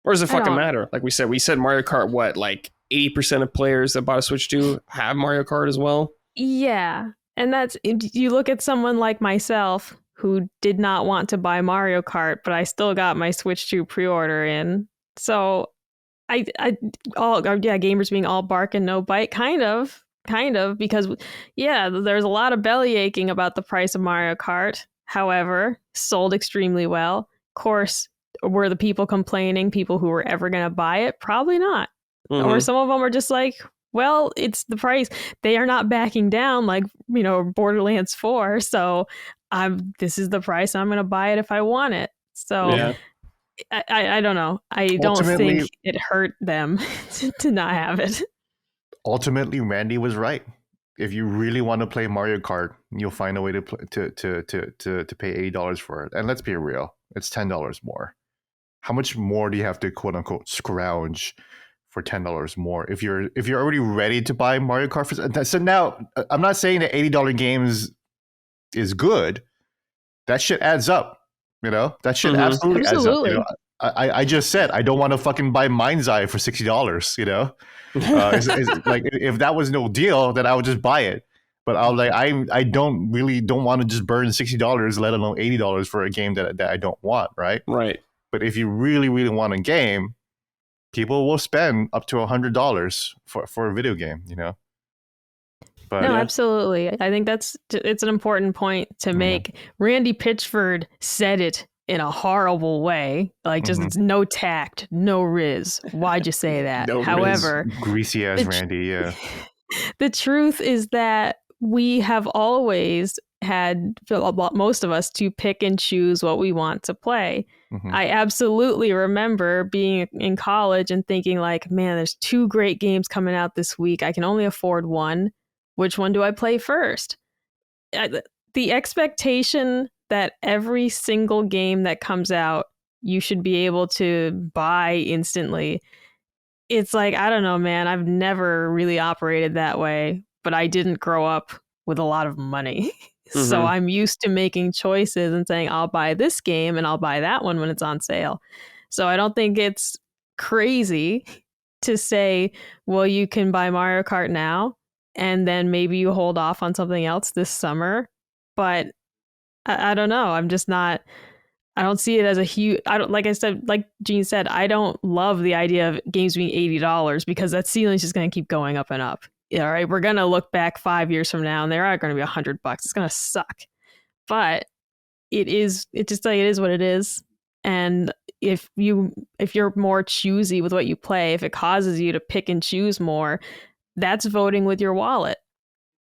S1: Or does it fucking matter? Like we said Mario Kart, what, like 80% of players that bought a Switch 2 have Mario Kart as well?
S2: Yeah. And you look at someone like myself who did not want to buy Mario Kart, but I still got my Switch 2 pre-order in. So gamers being all bark and no bite, kind of, because there's a lot of belly aching about the price of Mario Kart. However, sold extremely well. Of course, were the people complaining people who were ever going to buy it? Probably not.
S1: Mm-hmm.
S2: Or some of them are just like, well, it's the price. They are not backing down like, Borderlands 4. So this is the price. I'm going to buy it if I want it. So
S1: yeah.
S2: I don't know. I don't think it hurt them to not have it.
S3: Ultimately, Randy was right. If you really want to play Mario Kart, you'll find a way to pay $80 for it. And let's be real, it's $10 more. How much more do you have to quote unquote scrounge for $10 more if you're already ready to buy Mario Kart? So now, I'm not saying that $80 games is good. That shit adds up. That shit absolutely adds up. I just said I don't want to fucking buy Mind's Eye for $60. Like if that was no deal, then I would just buy it. But I don't want to just burn $60, let alone $80 for a game that I don't want. Right. But if you really, really want a game, people will spend up to $100 for a video game. But,
S2: no, absolutely. I think it's an important point to make. Randy Pitchford said it in a horrible way, like just it's no tact, no riz. Why'd you say that? However,
S3: greasy ass Randy. Yeah.
S2: The truth is that we have always had, most of us, to pick and choose what we want to play. I absolutely remember being in college and thinking like, man, there's 2 great games coming out this week. I can only afford one. Which one do I play first? The expectation that every single game that comes out, you should be able to buy instantly. It's like, I don't know, man. I've never really operated that way, but I didn't grow up with a lot of money. So I'm used to making choices and saying, I'll buy this game and I'll buy that one when it's on sale. So I don't think it's crazy to say, well, you can buy Mario Kart now, and then maybe you hold off on something else this summer. But I don't know. I'm just not. I don't see it as a huge. Like I said, like Gene said, I don't love the idea of games being $80 because that ceiling is just going to keep going up and up. All right, we're going to look back 5 years from now, and they are going to be $100. It's going to suck, but it is. It's just like it is what it is. And if you're more choosy with what you play, if it causes you to pick and choose more, that's voting with your wallet.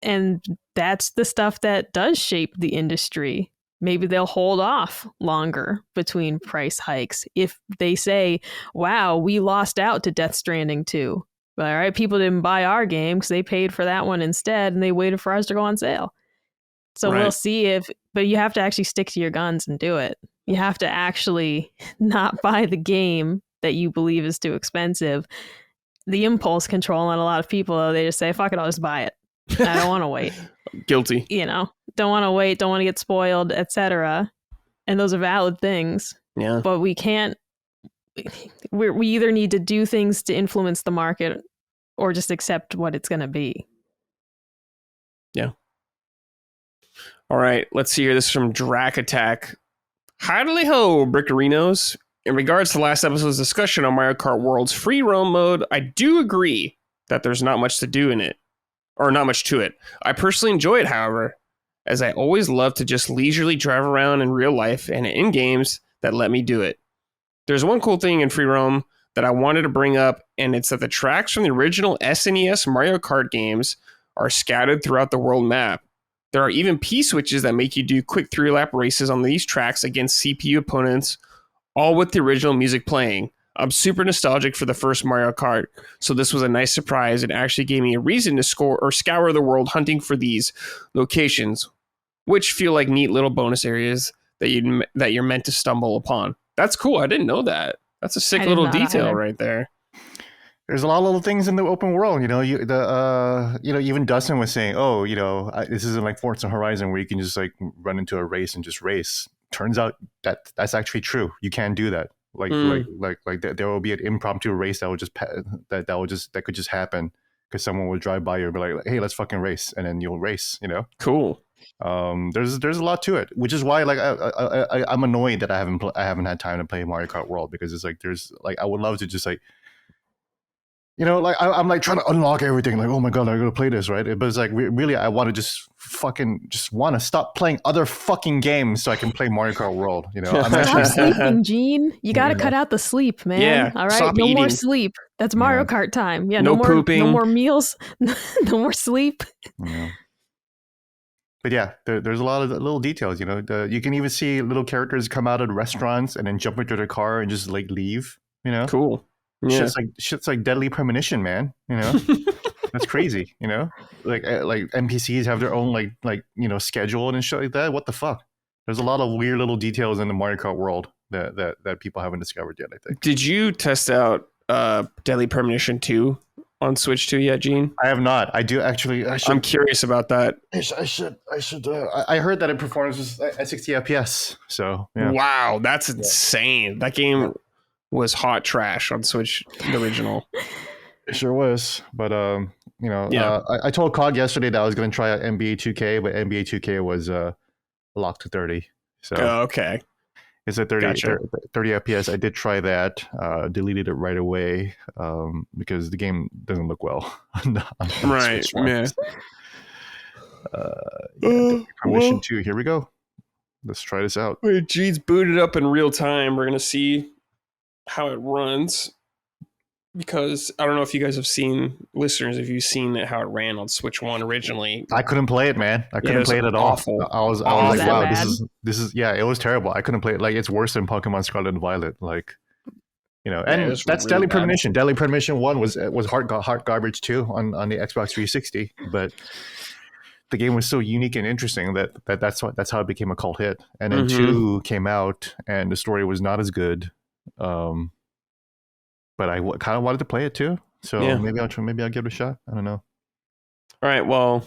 S2: And that's the stuff that does shape the industry. Maybe they'll hold off longer between price hikes if they say, wow, we lost out to Death Stranding 2. All right, people didn't buy our game because they paid for that one instead and they waited for ours to go on sale. So we'll see but you have to actually stick to your guns and do it. You have to actually not buy the game that you believe is too expensive. The impulse control on a lot of people, though, they just say, fuck it, I'll just buy it. I don't want to wait.
S1: Guilty.
S2: Don't want to wait, don't want to get spoiled, etc. And those are valid things.
S1: Yeah.
S2: But we can't, we either need to do things to influence the market or just accept what it's going to be.
S1: Yeah. All right, let's see here. This is from Drac Attack. Howdy ho, Brickarinos. In regards to last episode's discussion on Mario Kart World's free roam mode, I do agree that there's not much to do in it, or not much to it. I personally enjoy it, however, as I always love to just leisurely drive around in real life and in games that let me do it. There's one cool thing in free roam that I wanted to bring up, and it's that the tracks from the original SNES Mario Kart games are scattered throughout the world map. There are even P switches that make you do quick 3-lap races on these tracks against CPU opponents, all with the original music playing. I'm super nostalgic for the first Mario Kart, so this was a nice surprise and actually gave me a reason to scour the world hunting for these locations, which feel like neat little bonus areas that you're meant to stumble upon. That's cool. I didn't know that. That's a sick little detail right there.
S3: There's a lot of little things in the open world, even Dustin was saying, this isn't like Forza Horizon where you can just like run into a race and just race. Turns out that's actually true. You can do that. There will be an impromptu race that will just that could just happen because someone will drive by you and be like, hey, let's fucking race, and then you'll race.
S1: Cool.
S3: There's a lot to it, which is why I'm annoyed that I haven't had time to play Mario Kart World, because it's like I would love to just like. I'm like trying to unlock everything. Like, oh my god, I gotta play this, right? But it's like really, I want to just want to stop playing other fucking games so I can play Mario Kart World.
S2: Stop sleeping, Gene. You got to cut out the sleep, man.
S1: Yeah,
S2: all right,
S1: stop
S2: no
S1: eating.
S2: More sleep. That's Mario Kart time. Yeah,
S1: no more pooping,
S2: no more meals, no more sleep.
S3: Yeah. But yeah, there's a lot of little details. You can even see little characters come out of restaurants and then jump into their car and just like leave.
S1: Cool. Yeah.
S3: Shit's like Deadly Premonition, man. That's crazy. Like NPCs have their own like schedule and shit like that. What the fuck? There's a lot of weird little details in the Mario Kart world that people haven't discovered yet, I think.
S1: Did you test out Deadly Premonition 2 on Switch 2 yet, Gene?
S3: I have not. I do actually.
S1: I'm curious about that.
S3: I should. I heard that it performs at 60 FPS. So yeah.
S1: Wow, that's insane. That game was hot trash on Switch, the original.
S3: It sure was. But I told COG yesterday that I was going to try out NBA 2K, but NBA 2K was locked to 30. So
S1: okay.
S3: It's at 30 FPS. I did try that. Deleted it right away because the game doesn't look well.
S1: Right. Yeah.
S3: Permission 2. Here we go. Let's try this out.
S1: Wait, Gene's booted up in real time. We're going to see how it runs, because I don't know if you guys have seen, listeners, if you've seen how it ran on Switch 1 originally.
S3: I couldn't play it, man. I couldn't play it at all. I was like, wow, this is it was terrible. I couldn't play it. Like, it's worse than Pokemon Scarlet and Violet. Like, and that's really Deadly Premonition. Deadly Premonition 1 was hard garbage too on the Xbox 360, but the game was so unique and interesting that's how it became a cult hit. And then 2 came out and the story was not as good. But I kind of wanted to play it too, so maybe I'll give it a shot. I don't know.
S1: All right, well,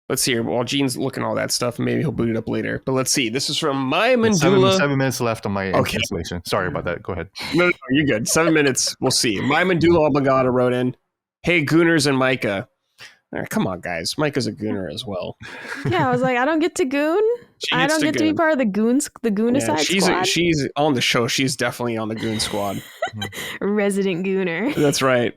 S1: let's see here. While Gene's looking at all that stuff, maybe he'll boot it up later. But let's see. This is from My Mandula.
S3: 7 minutes left on my installation. Sorry about that. Go ahead.
S1: No, you're good. 7 minutes. We'll see. My Mandula Obligata wrote in, "Hey, Gooners and Micah." Come on, guys. Micah's a gooner as well.
S2: Yeah, I was like, I don't get to goon. I don't get to be part of the Goonicide squad.
S1: She's on the show. She's definitely on the goon squad.
S2: Resident gooner.
S1: That's right.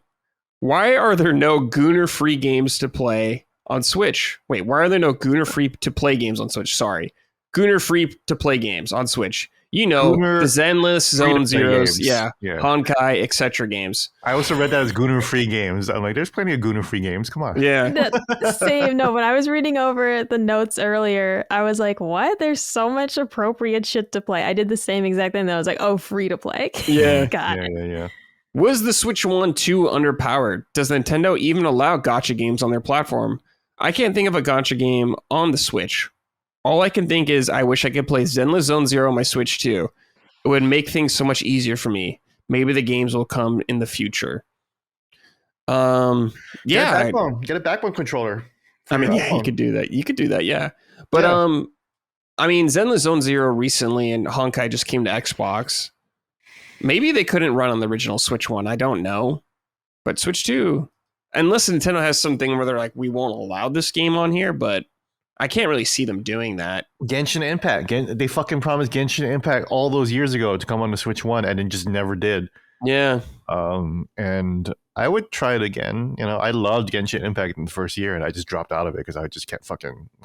S1: Why are there no gooner-free games to play on Switch? Wait, why are there no gooner-free to play games on Switch? Sorry. Gooner-free to play games on Switch. The Zenless, Zone Zeros, Honkai, etc. games.
S3: I also read that as Gooner free games. I'm like, there's plenty of Gooner free games. Come on.
S1: Yeah.
S2: Same. No, when I was reading over the notes earlier, I was like, what? There's so much appropriate shit to play. I did the same exact thing. I was like, oh, free to play.
S1: Yeah.
S2: Got it.
S3: Yeah.
S1: Was the Switch 1 too underpowered? Does Nintendo even allow gacha games on their platform? I can't think of a gacha game on the Switch. All I can think is I wish I could play Zenless Zone Zero on my Switch too. It would make things so much easier for me. Maybe the games will come in the future.
S3: Get a backbone controller.
S1: You could do that. Yeah. But Zenless Zone Zero recently and Honkai just came to Xbox. Maybe they couldn't run on the original Switch 1. I don't know. But Switch 2, unless Nintendo has something where they're like, we won't allow this game on here, but I can't really see them doing that.
S3: Genshin Impact. They fucking promised Genshin Impact all those years ago to come on the Switch 1 and it just never did.
S1: Yeah.
S3: And I would try it again. I loved Genshin Impact in the first year and I just dropped out of it because I just can't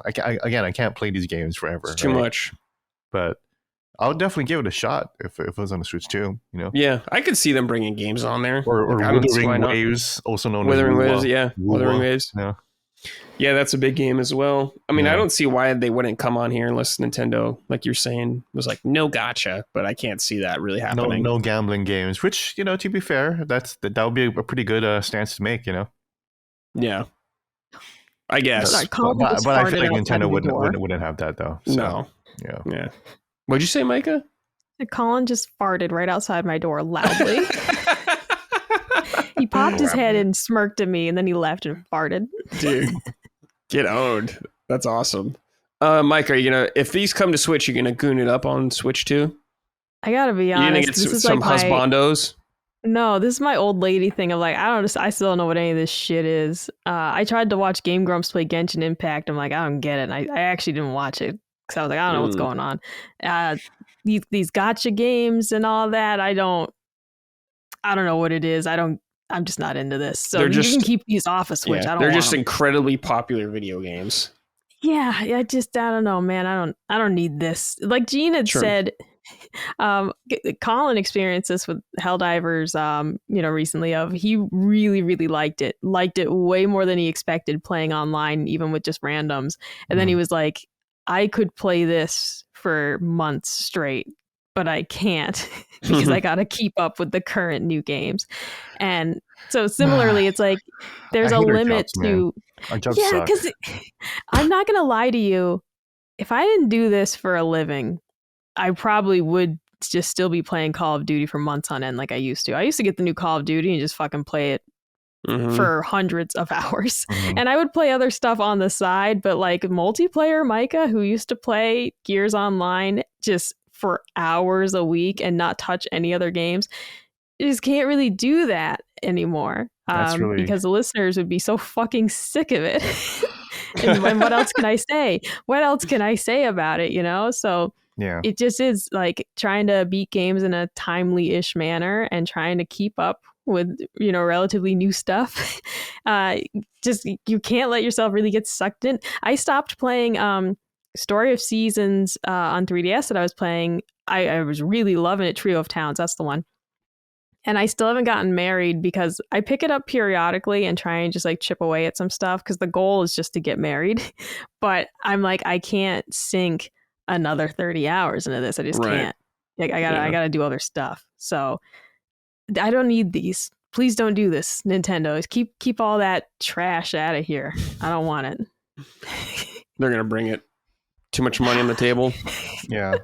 S3: I can't play these games forever.
S1: It's too much.
S3: But I would definitely give it a shot if it was on the Switch too.
S1: Yeah, I could see them bringing games on there.
S3: Or Wuthering Waves, also known as
S1: Wuthering Waves. Yeah, Wuthering Waves.
S3: Yeah.
S1: Yeah, that's a big game as well. I mean,
S3: Yeah.
S1: I don't see why they wouldn't come on here unless Nintendo, like you're saying, was like, no gotcha, but I can't see that really happening.
S3: No gambling games, which, to be fair, that would be a pretty good stance to make,
S1: Yeah, I guess.
S2: Sorry, Colin just
S3: But I feel
S2: farted
S3: like
S2: outside
S3: Nintendo
S2: of the door.
S3: wouldn't have that though. So,
S1: No.
S3: Yeah.
S1: Yeah. What'd you say, Micah?
S2: Colin just farted right outside my door loudly. He popped his head and smirked at me, and then he left and farted.
S1: Dude, get owned. That's awesome. Mike, are you gonna, if these come to Switch, you're gonna goon it up on Switch too?
S2: I gotta be
S1: You're gonna
S2: honest.
S1: get
S2: This is
S1: some
S2: like
S1: husbandos?
S2: No, this is my old lady thing of like, I still don't know what any of this shit is. I tried to watch Game Grumps play Genshin Impact. I'm like, I don't get it. And I actually didn't watch it because I was like, I don't know what's going on. These gacha games and all that, I don't know what it is. I'm just not into this. So you can keep these off of Switch.
S1: Yeah,
S2: I don't
S1: they're
S2: want
S1: just
S2: them.
S1: incredibly popular video games.
S2: Yeah, I don't know, man. I don't need this. Like Gene had said, Colin experienced this with Helldivers, recently. He really, really liked it way more than he expected playing online, even with just randoms. And then he was like, I could play this for months straight, but I can't because I got to keep up with the current new games. And so similarly, it's like there's a limit to.
S3: Our jobs
S2: Yeah,
S3: suck.
S2: because I'm not going to lie to you. If I didn't do this for a living, I probably would just still be playing Call of Duty for months on end like I used to. I used to get the new Call of Duty and just fucking play it for hundreds of hours. And I would play other stuff on the side, but like multiplayer, Micah, who used to play Gears Online just for hours a week and not touch any other games, you just can't really do that anymore. Because the listeners would be so fucking sick of it. and what else can I say? What else can I say about it, So
S3: yeah,
S2: it just is like trying to beat games in a timely-ish manner and trying to keep up with, relatively new stuff. Just you can't let yourself really get sucked in. I stopped playing Story of Seasons on 3DS that I was playing. I was really loving it. Trio of Towns, that's the one. And I still haven't gotten married because I pick it up periodically and try and just like chip away at some stuff because the goal is just to get married. But I'm like, I can't sink another 30 hours into this. I just can't. Like, I gotta do other stuff. So I don't need these. Please don't do this, Nintendo. Keep all that trash out of here. I don't want it.
S1: They're gonna bring it. Too much money on the table.
S3: Yeah.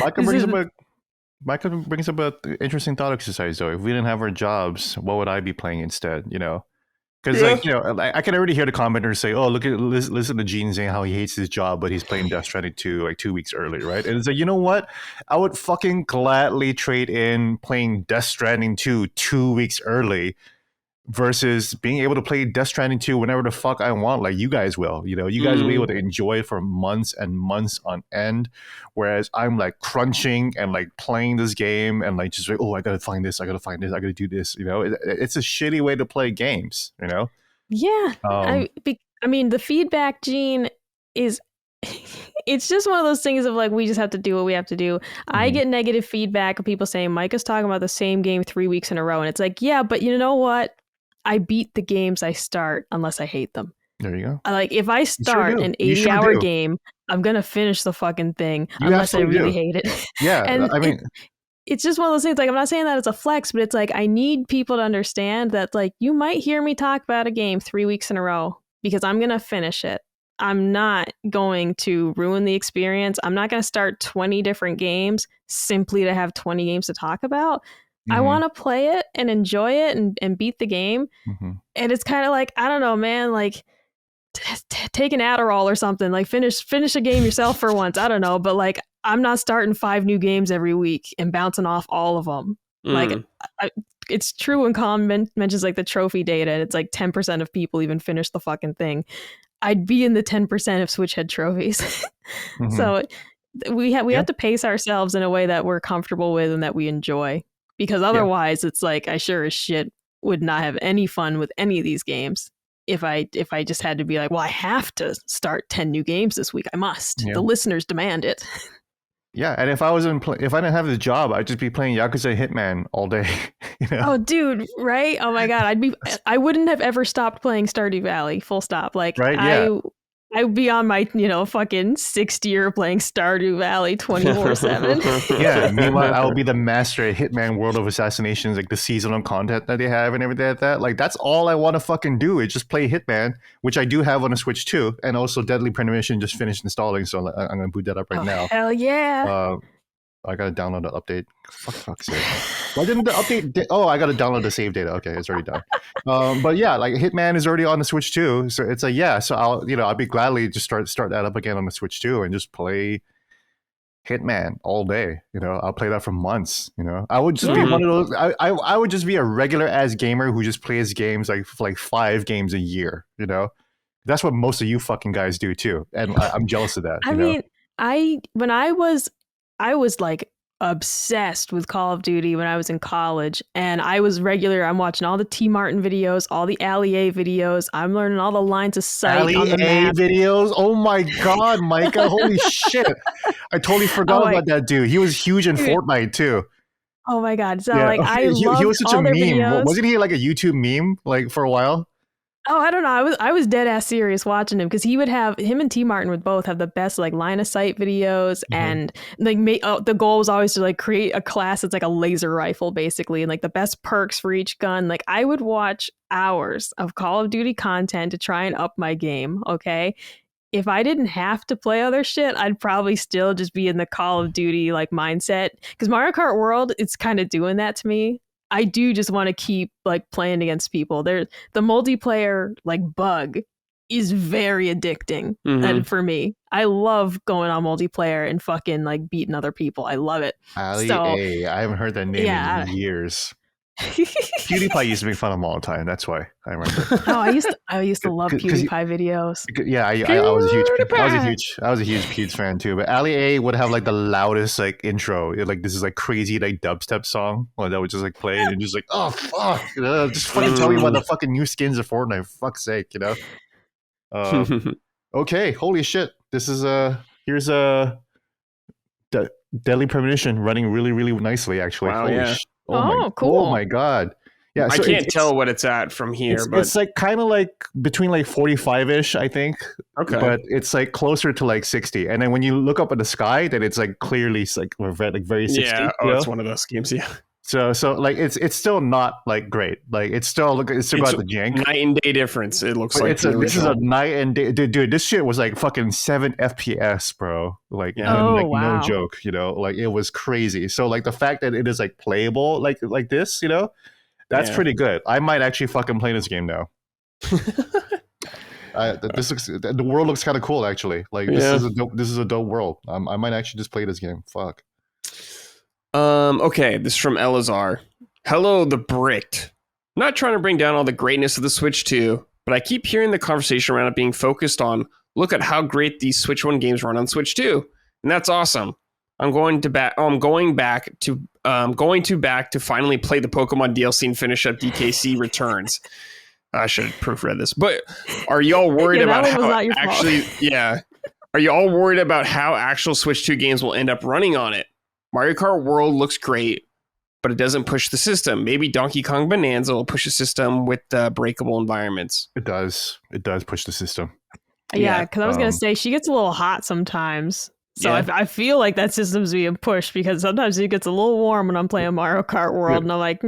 S3: Michael brings up an interesting thought exercise, though. If we didn't have our jobs, what would I be playing instead? Because I can already hear the commenters say, "Oh, listen to Gene saying how he hates his job, but he's playing Death Stranding 2 like 2 weeks early, right?" And it's like, you know what? I would fucking gladly trade in playing Death Stranding 2 2 weeks early versus being able to play Death Stranding 2 whenever the fuck I want, like you guys will. You guys will be able to enjoy it for months and months on end, whereas I'm like crunching and like playing this game and like just like, oh, I gotta find this, I gotta do this. It's a shitty way to play games.
S2: Yeah, I mean the feedback, Gene, is it's just one of those things of like we just have to do what we have to do. I get negative feedback of people saying Micah's talking about the same game 3 weeks in a row, and it's like, yeah, but you know what? I beat the games I start unless I hate them.
S3: There you go.
S2: Like if I start an 80-hour game, I'm gonna finish the fucking thing unless I really hate it.
S3: Yeah,
S2: and
S3: I mean,
S2: it's just one of those things. Like I'm not saying that it's a flex, but it's like I need people to understand that like you might hear me talk about a game 3 weeks in a row because I'm gonna finish it. I'm not going to ruin the experience. I'm not going to start 20 different games simply to have 20 games to talk about. I want to play it and enjoy it and beat the game. And it's kind of like, I don't know, man, like take an Adderall or something, like finish a game yourself for once. I don't know. But like, I'm not starting 5 new games every week and bouncing off all of them. Like it's true when Colin mentions like the trophy data and it's like 10% of people even finish the fucking thing. I'd be in the 10% if Switch had trophies. So we have to pace ourselves in a way that we're comfortable with and that we enjoy. Because otherwise it's like I sure as shit would not have any fun with any of these games if I just had to be like, well, I have to start 10 new games this week. I must. The listeners demand it.
S3: Yeah, and if I didn't have this job, I'd just be playing Yakuza Hitman all day. You know?
S2: Oh, dude, right? Oh my God, I wouldn't have ever stopped playing Stardew Valley. Full stop. Like
S3: Right? Yeah.
S2: I would be on my, fucking 6th year playing Stardew Valley 24/7.
S3: Yeah. Meanwhile, I'll be the master at Hitman World of Assassinations, like the seasonal content that they have and everything like that. Like that's all I want to fucking do is just play Hitman, which I do have on a Switch too, and also Deadly Premonition just finished installing, so I'm gonna boot that up right now.
S2: Hell yeah.
S3: I gotta download the update. Fuck's sake. Why didn't the update? Oh, I gotta download the save data. Okay, it's already done. But yeah, like Hitman is already on the Switch too. So it's like, yeah. So I'll be gladly just start that up again on the Switch too, and just play Hitman all day. I'll play that for months. I would just be one of those. I would just be a regular ass gamer who just plays games like 5 games a year. That's what most of you fucking guys do too, and I'm jealous of that.
S2: I mean, when I was like obsessed with Call of Duty when I was in college, and I was regular. I'm watching all the T Martin videos, all the Ali A videos. I'm learning all the lines of sight
S3: Ali
S2: on the
S3: A
S2: map.
S3: videos. Oh my God, Micah! Holy shit! I totally forgot about that dude. He was huge in Fortnite too.
S2: Oh my God! So
S3: Yeah.
S2: like I loved
S3: he was such
S2: all
S3: a
S2: their
S3: meme.
S2: videos.
S3: Wasn't he like a YouTube meme like for a while?
S2: Oh, I don't know. I was dead ass serious watching him because him and T Martin would both have the best like line of sight videos, and like the goal was always to like create a class that's like a laser rifle basically, and like the best perks for each gun. Like I would watch hours of Call of Duty content to try and up my game. Okay. If I didn't have to play other shit, I'd probably still just be in the Call of Duty like mindset, because Mario Kart World, it's kind of doing that to me. I do just want to keep like playing against people. The multiplayer like bug is very addicting for me. I love going on multiplayer and fucking like beating other people. I love it.
S3: Ali A. I haven't heard that name in years. PewDiePie used to make fun of him all the time. That's why I remember.
S2: Oh, I used to love PewDiePie videos.
S3: Yeah, I was a huge Pewds fan too. But Ali A would have like the loudest like intro. Like this is like crazy like dubstep song that would just like play and just like, oh fuck, just fucking tell me about the fucking new skins of Fortnite. For fuck's sake, Okay, holy shit. This is here's Deadly Premonition running really, really nicely actually.
S1: Wow,
S3: holy
S1: yeah.
S3: shit.
S2: Cool.
S3: Oh my God. Yeah,
S1: I can't tell what it's at from here, but
S3: it's like kind of like between like 45-ish, I think.
S1: Okay.
S3: But it's like closer to like 60. And then when you look up at the sky, then it's like clearly like very 60.
S1: Yeah. Oh, it's one of those games. Yeah.
S3: So like it's still not like great. Like it's still got the jank.
S1: Night and day difference. It looks like
S3: this is a night and day. Dude, this shit was like fucking 7 FPS, bro. Like, no joke. Like it was crazy. So like the fact that it is like playable like this, that's pretty good. I might actually fucking play this game now. The world looks kind of cool actually. Like this is a dope world. I might actually just play this game. Fuck.
S1: Okay, this is from Elazar. Hello, the Bricked. Not trying to bring down all the greatness of the Switch 2, but I keep hearing the conversation around it being focused on, look at how great these Switch 1 games run on Switch 2. And that's awesome. I'm going back to finally play the Pokemon DLC and finish up DKC Returns. I should have proofread this. But are y'all worried about how actually are you all worried about how actual Switch 2 games will end up running on it? Mario Kart World looks great, but it doesn't push the system. Maybe Donkey Kong Bonanza will push the system with breakable environments.
S3: It does push the system.
S2: Yeah, because I was going to say, she gets a little hot sometimes. So I feel like that system's being pushed because sometimes it gets a little warm when I'm playing Mario Kart World, and I'm like,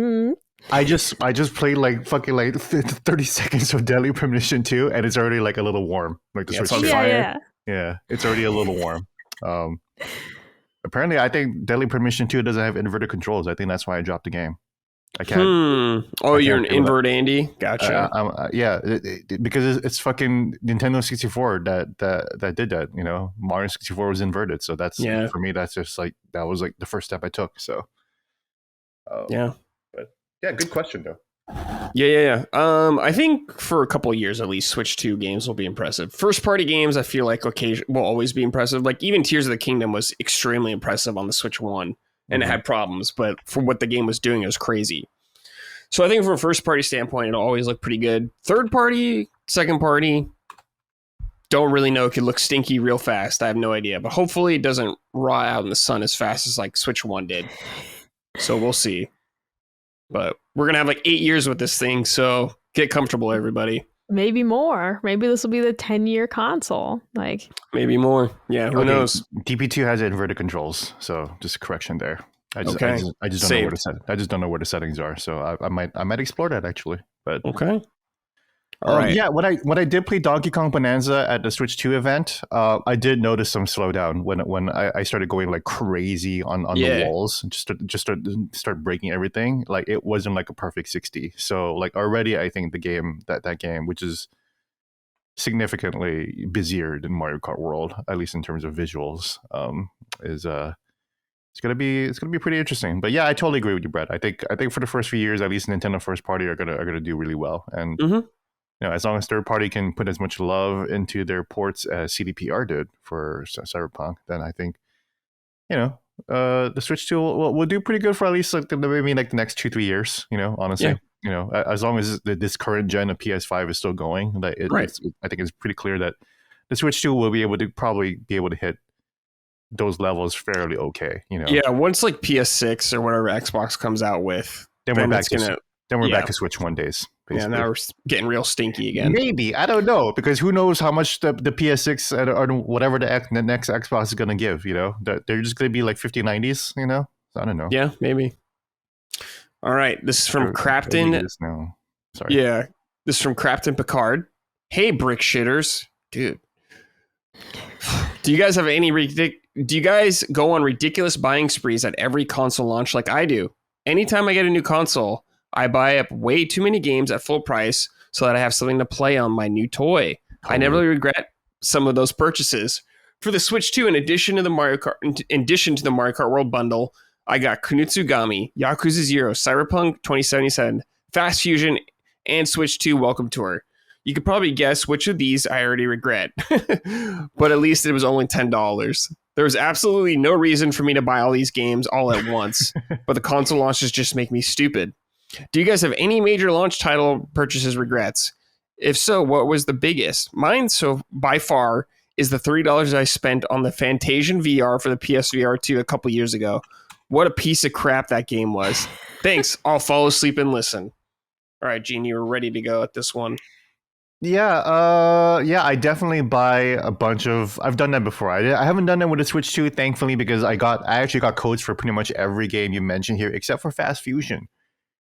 S3: I just played like fucking like 30 seconds of Deadly Premonition 2, and it's already like a little warm. Like the Switch is fire. Yeah, it's already a little warm. Apparently, I think Deadly Premonition 2 doesn't have inverted controls. I think that's why I dropped the game. I can't.
S1: Oh, you're an invert Andy? Gotcha.
S3: Because it's fucking Nintendo 64 that did that. Mario 64 was inverted, so that's for me. That's just like that was like the first step I took. So, but good question though.
S1: Yeah. I think for a couple of years at least, Switch 2 games will be impressive. First party games, I feel like will always be impressive. Like even Tears of the Kingdom was extremely impressive on the Switch 1, and it had problems, but for what the game was doing, it was crazy. So I think from a first party standpoint, it'll always look pretty good. Third party, second party, don't really know. It could look stinky real fast. I have no idea, but hopefully it doesn't raw out in the sun as fast as like Switch 1 did. So we'll see. But we're gonna have like 8 years with this thing, so get comfortable, everybody.
S2: Maybe more. Maybe this will be the 10-year console. Like
S1: maybe more. Yeah, who knows?
S3: DP2 has inverted controls, so just a correction there. I just don't know where to set. I just don't know where the settings are, so I might explore that actually. But
S1: okay. All right.
S3: Yeah, when I did play Donkey Kong Bonanza at the Switch 2 event, I did notice some slowdown when I started going like crazy on the walls, just start breaking everything. Like it wasn't like a perfect 60. So like already, I think the game that game, which is significantly busier than Mario Kart World, at least in terms of visuals, is it's gonna be pretty interesting. But yeah, I totally agree with you, Brett. I think for the first few years, at least Nintendo first party are gonna do really well. And as long as third party can put as much love into their ports as CDPR did for Cyberpunk, then I think the Switch 2 will do pretty good for at least like maybe like the next 2-3 years. Honestly, as long as this current gen of PS5 is still going, I think it's pretty clear that the Switch 2 will probably be able to hit those levels fairly okay.
S1: Yeah, once like PS6 or whatever Xbox comes out with,
S3: then we're back to Switch 1 days. Basically. Yeah,
S1: now we're getting real stinky again.
S3: Maybe, I don't know, because who knows how much the PS6 or whatever the next Xbox is going to give. They're just going to be like 5090s. So I don't know.
S1: Yeah, maybe. All right, this is from Crafton.
S3: Sorry.
S1: Yeah, this is from Crafton Picard. Hey, brick shitters, dude. Do you guys have do you guys go on ridiculous buying sprees at every console launch like I do? Anytime I get a new console, I buy up way too many games at full price so that I have something to play on my new toy. I never regret some of those purchases. For the Switch 2, in addition to the Mario Kart World bundle, I got Kunutsugami, Yakuza 0, Cyberpunk 2077, Fast Fusion, and Switch 2 Welcome Tour. You could probably guess which of these I already regret, but at least it was only $10. There was absolutely no reason for me to buy all these games all at once, but the console launches just make me stupid. Do you guys have any major launch title purchases regrets? If so, what was the biggest? Mine, so by far, is the $30 I spent on the Fantasian VR for the PSVR 2 a couple years ago. What a piece of crap that game was. Thanks. I'll fall asleep and listen. All right, Gene, you were ready to go at this one.
S3: Yeah, I definitely buy a bunch of. I've done that before. I haven't done that with the Switch 2, thankfully, because I actually got codes for pretty much every game you mentioned here, except for Fast Fusion,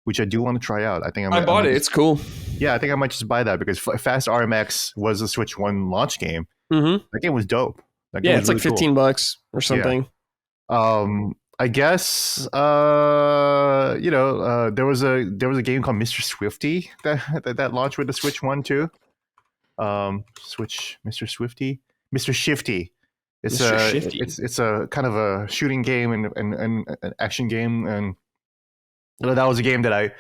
S3: which I do want to try out. I
S1: bought it. It's cool.
S3: Yeah, I think I might just buy that because Fast RMX was a Switch 1 launch game.
S1: Mm-hmm.
S3: That game was dope.
S1: It's really like $15 or something.
S3: Yeah. I guess there was a game called Mr. Swifty that launched with the Switch 1 too. Mr. Shifty. It's a kind of a shooting game and an action game, and that was a game that I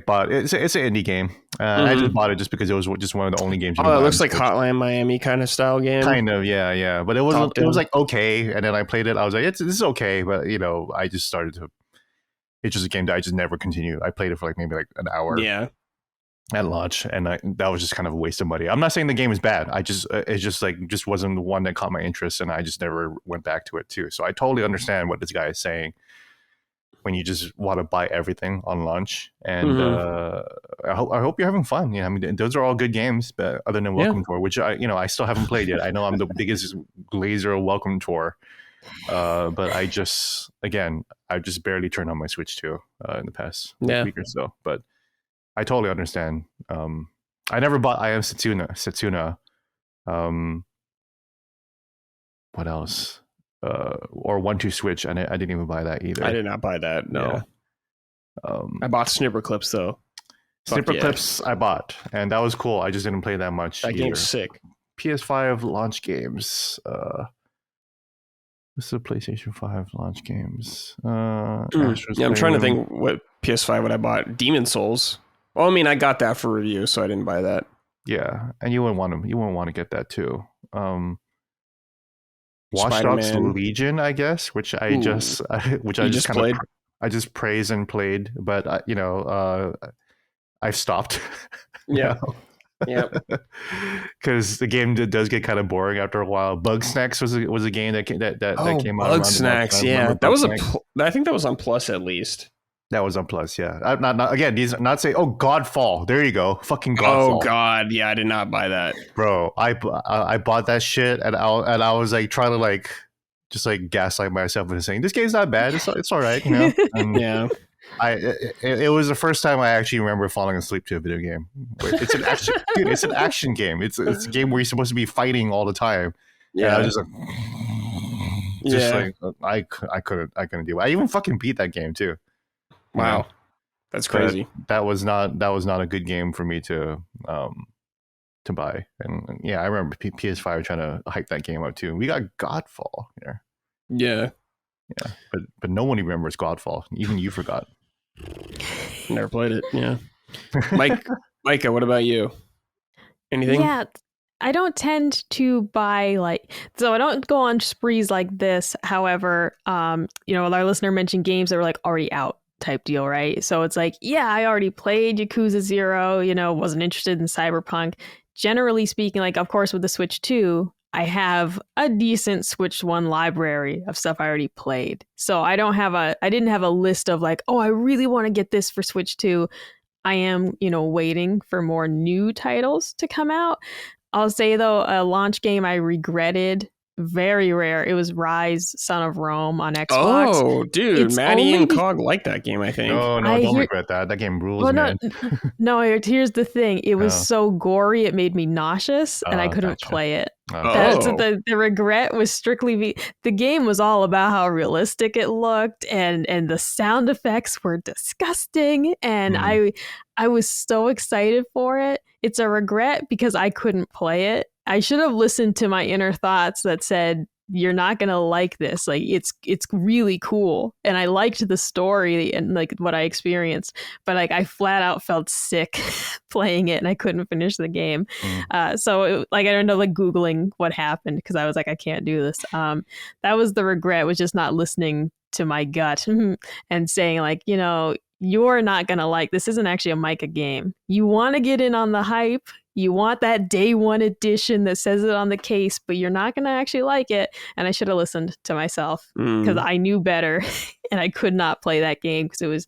S3: bought. It's an indie game. I just bought it just because it was just one of the only games.
S1: It looks like Hotline Miami kind of style game.
S3: Kind of, yeah. But it was like okay, and then I played it. I was like, this is okay, but I just started to. It's just a game that I just never continued. I played it for maybe an hour.
S1: Yeah.
S3: At launch, and that was just kind of a waste of money. I'm not saying the game is bad. It just wasn't the one that caught my interest, and I just never went back to it too. So I totally understand what this guy is saying when you just want to buy everything on launch. And I hope you're having fun. Yeah, I mean those are all good games, but other than Welcome Tour, which I still haven't played yet. I know I'm the biggest glazer of Welcome Tour, but I've just barely turned on my Switch 2 in the past week or so, but. I totally understand. I never bought I Am Setsuna. What else? Or 1-2 Switch, and I didn't even buy that either.
S1: I did not buy that. No. Yeah. I bought Snipper Clips though.
S3: Snipper Clips I bought, and that was cool. I just didn't play that much.
S1: That game's sick.
S3: PS5 launch games. This is a PlayStation 5 launch games.
S1: I'm trying to think what PS5 what I bought. Demon Souls. Well, I mean, I got that for review, so I didn't buy that.
S3: Yeah, and you wouldn't want to get that too. Watch Dogs Legion, I guess, which I just played. I just praised and played, but I've stopped.
S1: Yeah, yeah.
S3: Because the game does get kind of boring after a while. Bug Snacks was a game that came out.
S1: Bug Snacks, yeah, that was I think that was on Plus at least.
S3: That was on Plus, yeah. I'm not again. These not say, oh, Godfall. There you go, fucking Godfall.
S1: Oh God, yeah, I did not buy that,
S3: Bro. I bought that shit, and I was like trying to like just like gaslight myself into saying this game's not bad. It's all right, you know. And
S1: yeah.
S3: it was the first time I actually remember falling asleep to a video game. It's an action, dude. It's an action game. It's a game where you're supposed to be fighting all the time. Yeah, and I was just like, I couldn't do it. I even fucking beat that game too.
S1: Wow, that's crazy.
S3: That was not a good game for me to buy. And yeah, I remember PS5 trying to hype that game up too. We got Godfall here.
S1: Yeah,
S3: but no one remembers Godfall. Even you forgot.
S1: Never played it. Yeah, Micah, what about you? Anything?
S2: Yeah, I don't tend to buy so I don't go on sprees like this. However, our listener mentioned games that were like already out type deal, right? So it's like, yeah, I already played Yakuza 0, wasn't interested in Cyberpunk. Generally speaking, like, of course, with the Switch 2, I have a decent Switch 1 library of stuff I already played. So I didn't have a list of like, oh, I really want to get this for Switch 2. I am, waiting for more new titles to come out. I'll say, though, a launch game I regretted, very rare. It was Rise, Son of Rome on Xbox.
S1: Oh, dude, Maddie and Cog like that game, I think.
S3: No, don't regret that. That game rules, man.
S2: No, here's the thing. It was so gory, it made me nauseous, and I couldn't play it. So the regret was strictly the game was all about how realistic it looked, and the sound effects were disgusting, and I was so excited for it. It's a regret because I couldn't play it. I should have listened to my inner thoughts that said, you're not going to like this. Like, it's really cool. And I liked the story and like what I experienced, but like I flat out felt sick playing it and I couldn't finish the game. So I ended up like Googling what happened because I was like, I can't do this. That was the regret, was just not listening to my gut and saying like, you're not going to like, this isn't actually a Micah game. You want to get in on the hype. You want that day one edition that says it on the case, but you're not going to actually like it. And I should have listened to myself because I knew better and I could not play that game because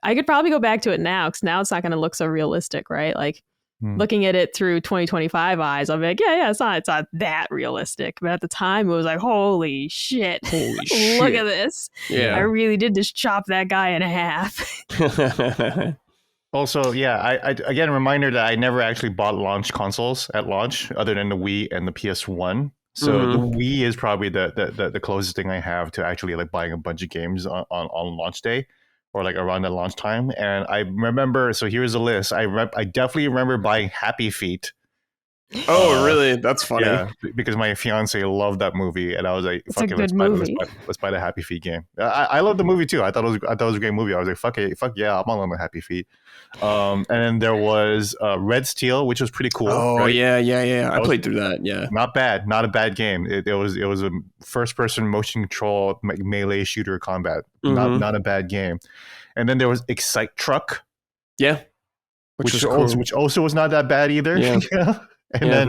S2: I could probably go back to it now because now it's not going to look so realistic, right? Like looking at it through 2025 eyes, I'll be like, yeah, it's not that realistic. But at the time it was like, holy shit. Look at this. Yeah. I really did just chop that guy in half.
S3: Also, yeah, I again, a reminder that I never actually bought launch consoles at launch other than the Wii and the PS1. So the Wii is probably the closest thing I have to actually like buying a bunch of games on launch day or like around the launch time. And I remember, so here's a list. I definitely remember buying Happy Feet.
S1: Oh, really? That's funny.
S3: Yeah, because my fiance loved that movie, and I was like, "Fuck it, let's buy the Happy Feet game." I love the movie too. I thought it was a great movie. I was like, "Fuck yeah, I'm on the Happy Feet." And then there was Red Steel, which was pretty cool.
S1: Oh, right? Yeah. I played through that. Yeah,
S3: not bad, not a bad game. It was a first person motion control melee shooter combat. Not a bad game. And then there was Excite Truck.
S1: Yeah,
S3: which also was not that bad either. Yeah. And then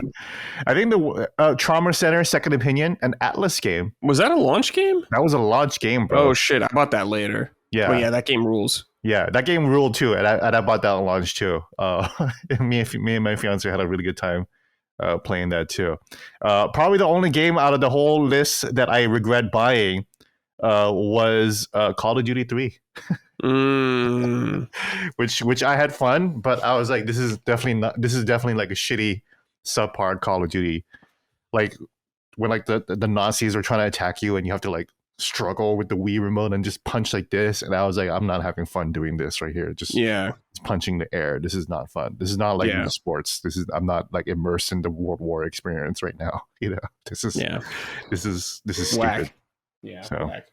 S3: I think the Trauma Center, Second Opinion, an Atlas game. Was
S1: that a launch game?
S3: That was a launch game, bro.
S1: Oh, shit. I bought that later. Yeah. But yeah, that game rules.
S3: Yeah, that game ruled too. And I bought that on launch too. Me and my fiance had a really good time playing that too. Probably the only game out of the whole list that I regret buying was Call of Duty 3. Which I had fun, but I was like, this is definitely like a shitty subpar Call of Duty, like when like the Nazis are trying to attack you and you have to like struggle with the Wii remote and just punch like this, and I was like, I'm not having fun doing this right here. Just punching the air. This is not fun. This is not like sports. I'm not like immersed in the World War experience right now. This is stupid.
S1: Whack. Yeah. So. Whack.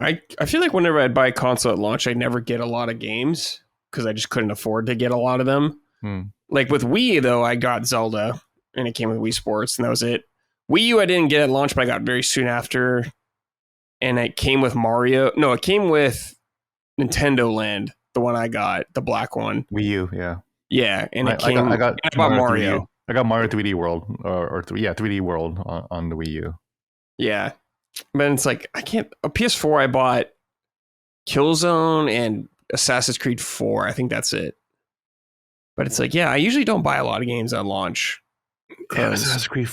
S1: I feel like whenever I'd buy a console at launch, I'd never get a lot of games because I just couldn't afford to get a lot of them. Like with Wii, though, I got Zelda, and it came with Wii Sports, and that was it. Wii U, I didn't get at launch, but I got very soon after, and it came with Mario. No, it came with Nintendo Land, the one I got, the black one.
S3: Wii U, yeah.
S1: Yeah, and I bought Mario.
S3: I got Mario 3D World, 3D World on the Wii U.
S1: Yeah, but it's like, I can't. A PS4 I bought Killzone and Assassin's Creed 4. I think that's it. But it's like, yeah, I usually don't buy a lot of games at launch.
S3: Yeah, Assassin's Creed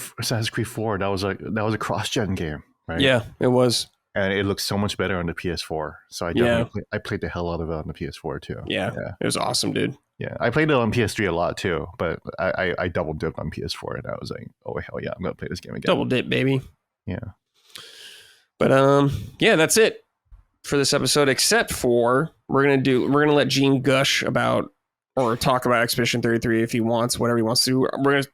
S3: 4. That was a cross-gen game, right?
S1: Yeah, it was.
S3: And it looks so much better on the PS4. So I played the hell out of it on the PS4 too.
S1: Yeah, it was awesome, dude.
S3: Yeah, I played it on PS3 a lot too, but I double dipped on PS4, and I was like, oh hell yeah, I'm gonna play this game again.
S1: Double dip, baby.
S3: Yeah.
S1: But yeah, that's it for this episode. Except for we're gonna let Gene gush about or talk about Expedition 33 if he wants, whatever he wants to.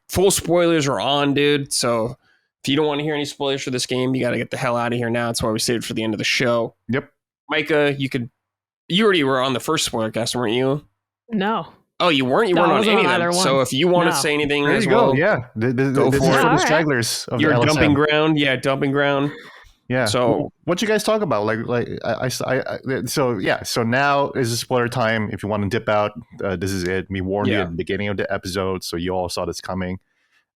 S1: Full spoilers are on, dude. So if you don't want to hear any spoilers for this game, you got to get the hell out of here now. That's why we saved it for the end of the show.
S3: Yep.
S1: Micah, you already were on the first spoiler cast, weren't you?
S2: No.
S1: Oh, you weren't? You weren't on any of them. So if you want to say anything
S3: there
S1: as
S3: you
S1: well.
S3: Go. Yeah. This is for the stragglers of
S1: your
S3: the LSM.
S1: dumping ground. Yeah, dumping ground.
S3: Yeah.
S1: So
S3: what you guys talk about? So now is the spoiler time. If you want to dip out, this is it. We warned you at the beginning of the episode, so you all saw this coming.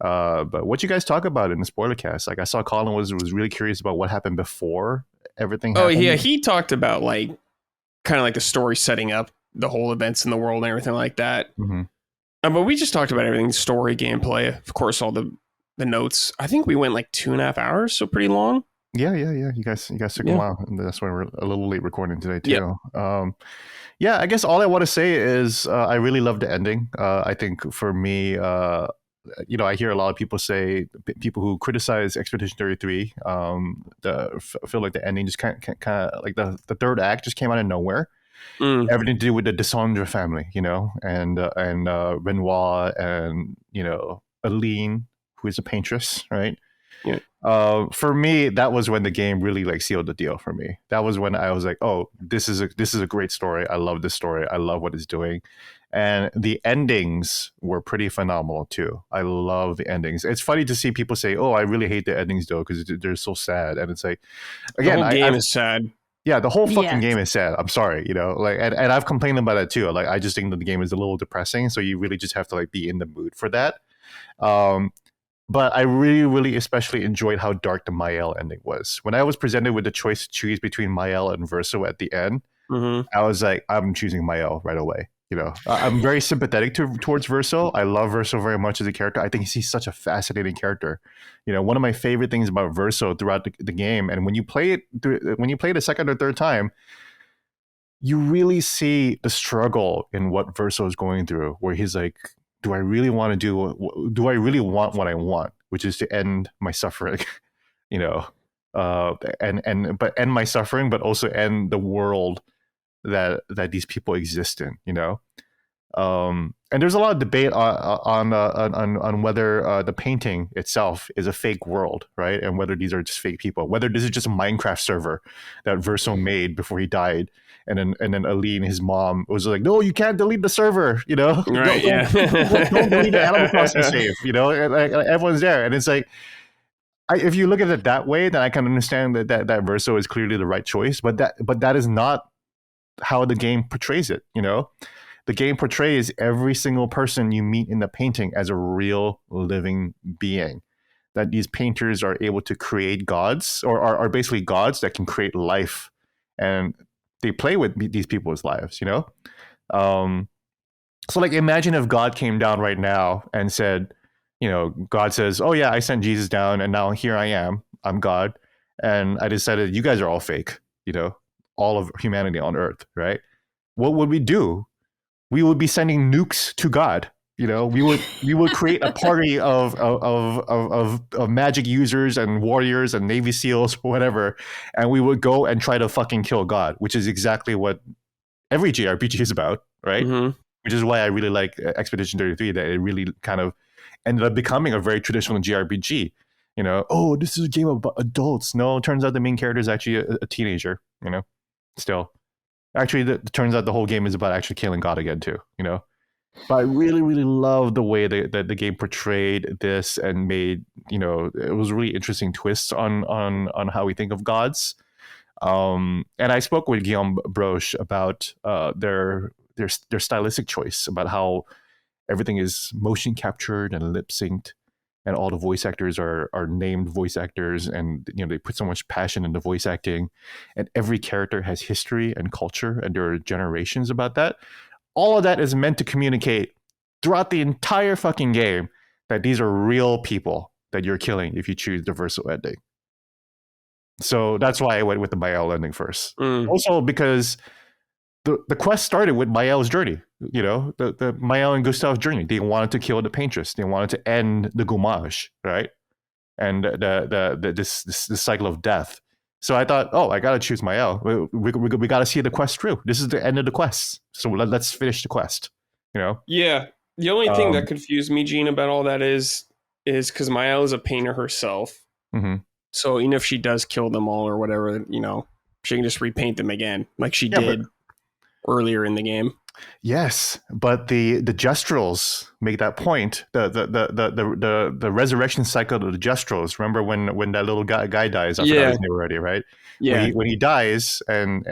S3: But what you guys talk about in the spoiler cast? Like I saw Colin was really curious about what happened before everything happened.
S1: Oh yeah, he talked about like kind of like the story setting up the whole events in the world and everything like that.
S3: Mm-hmm.
S1: But we just talked about everything: story, gameplay, of course, all the notes. I think we went like 2.5 hours, so pretty long.
S3: Yeah. You guys took a while, and that's why we're a little late recording today too. I guess all I want to say is I really love the ending. I think for me, I hear a lot of people who criticize Expedition 33, feel like the ending just kind of like the third act just came out of nowhere. Everything to do with the Descendre family, and Renoir and Aline, who is a paintress, right?
S1: Yeah.
S3: For me, that was when the game really like sealed the deal for me. That was when I was like, oh, this is a great story. I love this story. I love what it's doing. And the endings were pretty phenomenal too. I love the endings. It's funny to see people say, oh, I really hate the endings though, because they're so sad. And it's like, again,
S1: the whole game is sad.
S3: Yeah, the whole fucking game is sad. I'm sorry, and I've complained about it too. Like I just think that the game is a little depressing. So you really just have to like be in the mood for that. But I really, really especially enjoyed how dark the Mael ending was. When I was presented with the choice to choose between Mael and Verso at the end, I was like, I'm choosing Mael right away. I'm very sympathetic towards Verso. I love Verso very much as a character. I think he's such a fascinating character. One of my favorite things about Verso throughout the game, and when you play it a second or third time, you really see the struggle in what Verso is going through, where he's like, do I really want what I want, which is to end my suffering, but end my suffering, but also end the world that these people exist in, and there's a lot of debate on whether the painting itself is a fake world, right? And whether these are just fake people, whether this is just a Minecraft server that Verso made before he died. And then Aline, his mom, was like, no, you can't delete the server,
S1: Right,
S3: don't delete the Animal Crossing save, like, everyone's there. And it's like, if you look at it that way, then I can understand that Verso is clearly the right choice, but that is not how the game portrays it. The game portrays every single person you meet in the painting as a real living being, that these painters are able to create gods, or are basically gods that can create life, and they play with these people's lives, So like, imagine if God came down right now and said, God says, oh yeah, I sent Jesus down, and now here I am, I'm God, and I decided you guys are all fake, all of humanity on earth, right? What would we do? We would be sending nukes to God. We would create a party of magic users and warriors and Navy SEALs, whatever, and we would go and try to fucking kill God, which is exactly what every JRPG is about, right? Mm-hmm. Which is why I really like Expedition 33, that it really kind of ended up becoming a very traditional JRPG. Oh, this is a game about adults. No, it turns out the main character is actually a teenager. Still. Actually, it turns out the whole game is about actually killing God again too. But I really, really love the way that the game portrayed this and made, it was really interesting twists on how we think of gods. And I spoke with Guillaume Broche about their stylistic choice, about how everything is motion captured and lip synced, and all the voice actors are named voice actors, and they put so much passion into voice acting, and every character has history and culture, and there are generations about that. All of that is meant to communicate throughout the entire fucking game that these are real people that you're killing if you choose the Verso ending. So that's why I went with the Mael ending first. Also because the quest started with Mael's journey. The Mael and Gustav's journey. They wanted to kill the Paintress. They wanted to end the Gommage, right? And this cycle of death. So I thought, I gotta choose Mael. We gotta see the quest through. This is the end of the quest. So let's finish the quest.
S1: Yeah. The only thing that confused me, Gene, about all that is because Mael is a painter herself.
S3: Mm-hmm.
S1: So even if she does kill them all or whatever, she can just repaint them again, like she did earlier in the game.
S3: Yes, but the Gestrels make that point. The resurrection cycle of the Gestrels. Remember when that little guy dies? I forgot his name already, right?
S1: Yeah.
S3: When he dies, and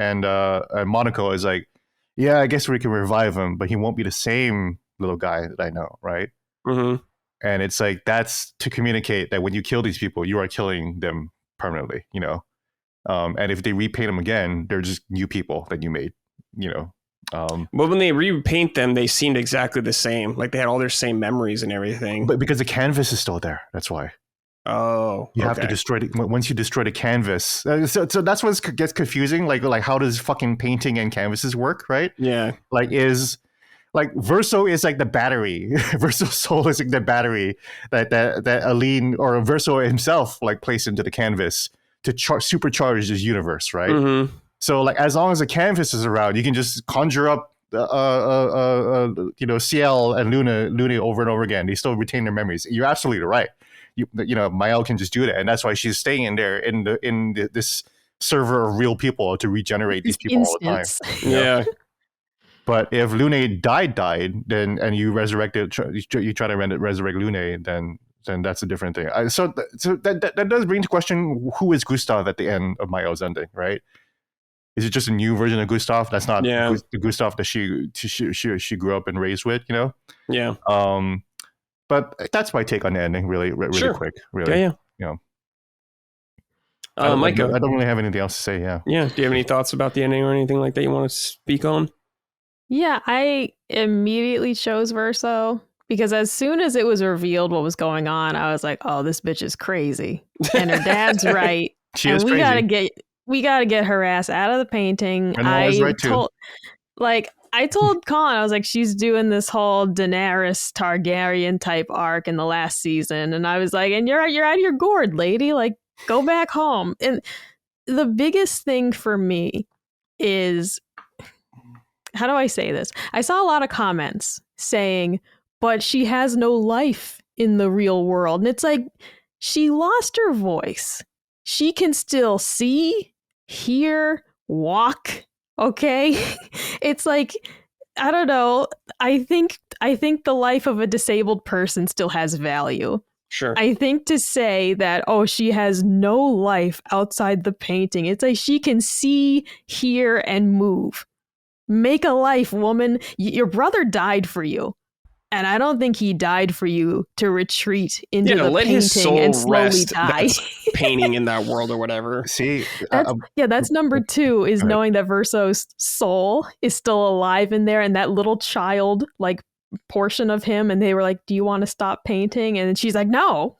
S3: Monaco is like, yeah, I guess we can revive him, but he won't be the same little guy that I know, right?
S1: Mm-hmm.
S3: And it's like, that's to communicate that when you kill these people, you are killing them permanently, and if they repaint them again, they're just new people that you made, But
S1: when they repaint them, they seemed exactly the same. Like they had all their same memories and everything.
S3: But because the canvas is still there, that's why.
S1: Oh,
S3: you have to destroy it. Once you destroy the canvas, so that's what gets confusing. Like how does fucking painting and canvases work, right?
S1: Yeah.
S3: Like Verso is like the battery. Verso's soul is like the battery that Aline or Verso himself like placed into the canvas to supercharge this universe, right?
S1: Mm-hmm.
S3: So like as long as the canvas is around, you can just conjure up Ciel and Luna over and over again. They still retain their memories. You're absolutely right. Mael can just do that, and that's why she's staying in there in this server of real people to regenerate these people all the time.
S1: Yeah.
S3: But if Lune died, then and you resurrected, you try to resurrect Lune, then that's a different thing. So that does bring to question, who is Gustav at the end of Mael's ending, right? Is it just a new version of Gustav? That's not the Gustav that she grew up and raised with,
S1: Yeah.
S3: But that's my take on the ending, really quick, really.
S1: Yeah.
S3: Micah, I don't really have anything else to say. Yeah.
S1: Yeah. Do you have any thoughts about the ending or anything like that you want to speak on?
S2: Yeah, I immediately chose Verso because as soon as it was revealed what was going on, I was like, "Oh, this bitch is crazy," and her dad's right.
S3: She is crazy.
S2: We gotta get her ass out of the painting.
S3: And I was right too.
S2: I told Colin, I was like, she's doing this whole Daenerys Targaryen type arc in the last season, and I was like, and you're out of your gourd, lady. Like, go back home. And the biggest thing for me is, how do I say this? I saw a lot of comments saying, but she has no life in the real world. And it's like, she lost her voice. She can still see, hear, walk. Okay. It's like, I don't know. I think the life of a disabled person still has value.
S1: Sure.
S2: I think to say that, she has no life outside the painting. It's like she can see, hear, and move. Make a life, woman. Your brother died for you. And I don't think he died for you to retreat into the painting and slowly die.
S1: Painting in that world or whatever.
S3: See,
S2: that's number 2 is knowing that Verso's soul is still alive in there, and that little child portion of him, and they were like, "Do you want to stop painting?" And she's like, "No."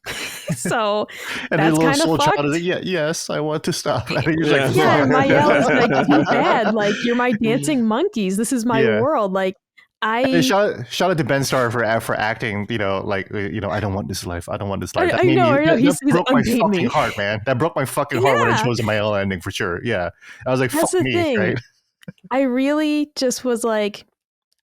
S2: So
S3: and
S2: that's kind of fucked.
S3: Child is like, yes, I want to stop. And he's
S2: Mael is like, "Too bad. Like, you're my dancing monkeys. This is my world." Like.
S3: Shout out to Ben Starr for acting, I don't want this life. I don't want this life.
S2: I know.
S3: That broke my fucking heart, man. That broke my fucking heart when I chose my own ending for sure. Yeah. I was like,
S2: that's
S3: fuck
S2: the
S3: me,
S2: thing.
S3: right?
S2: I really just was like,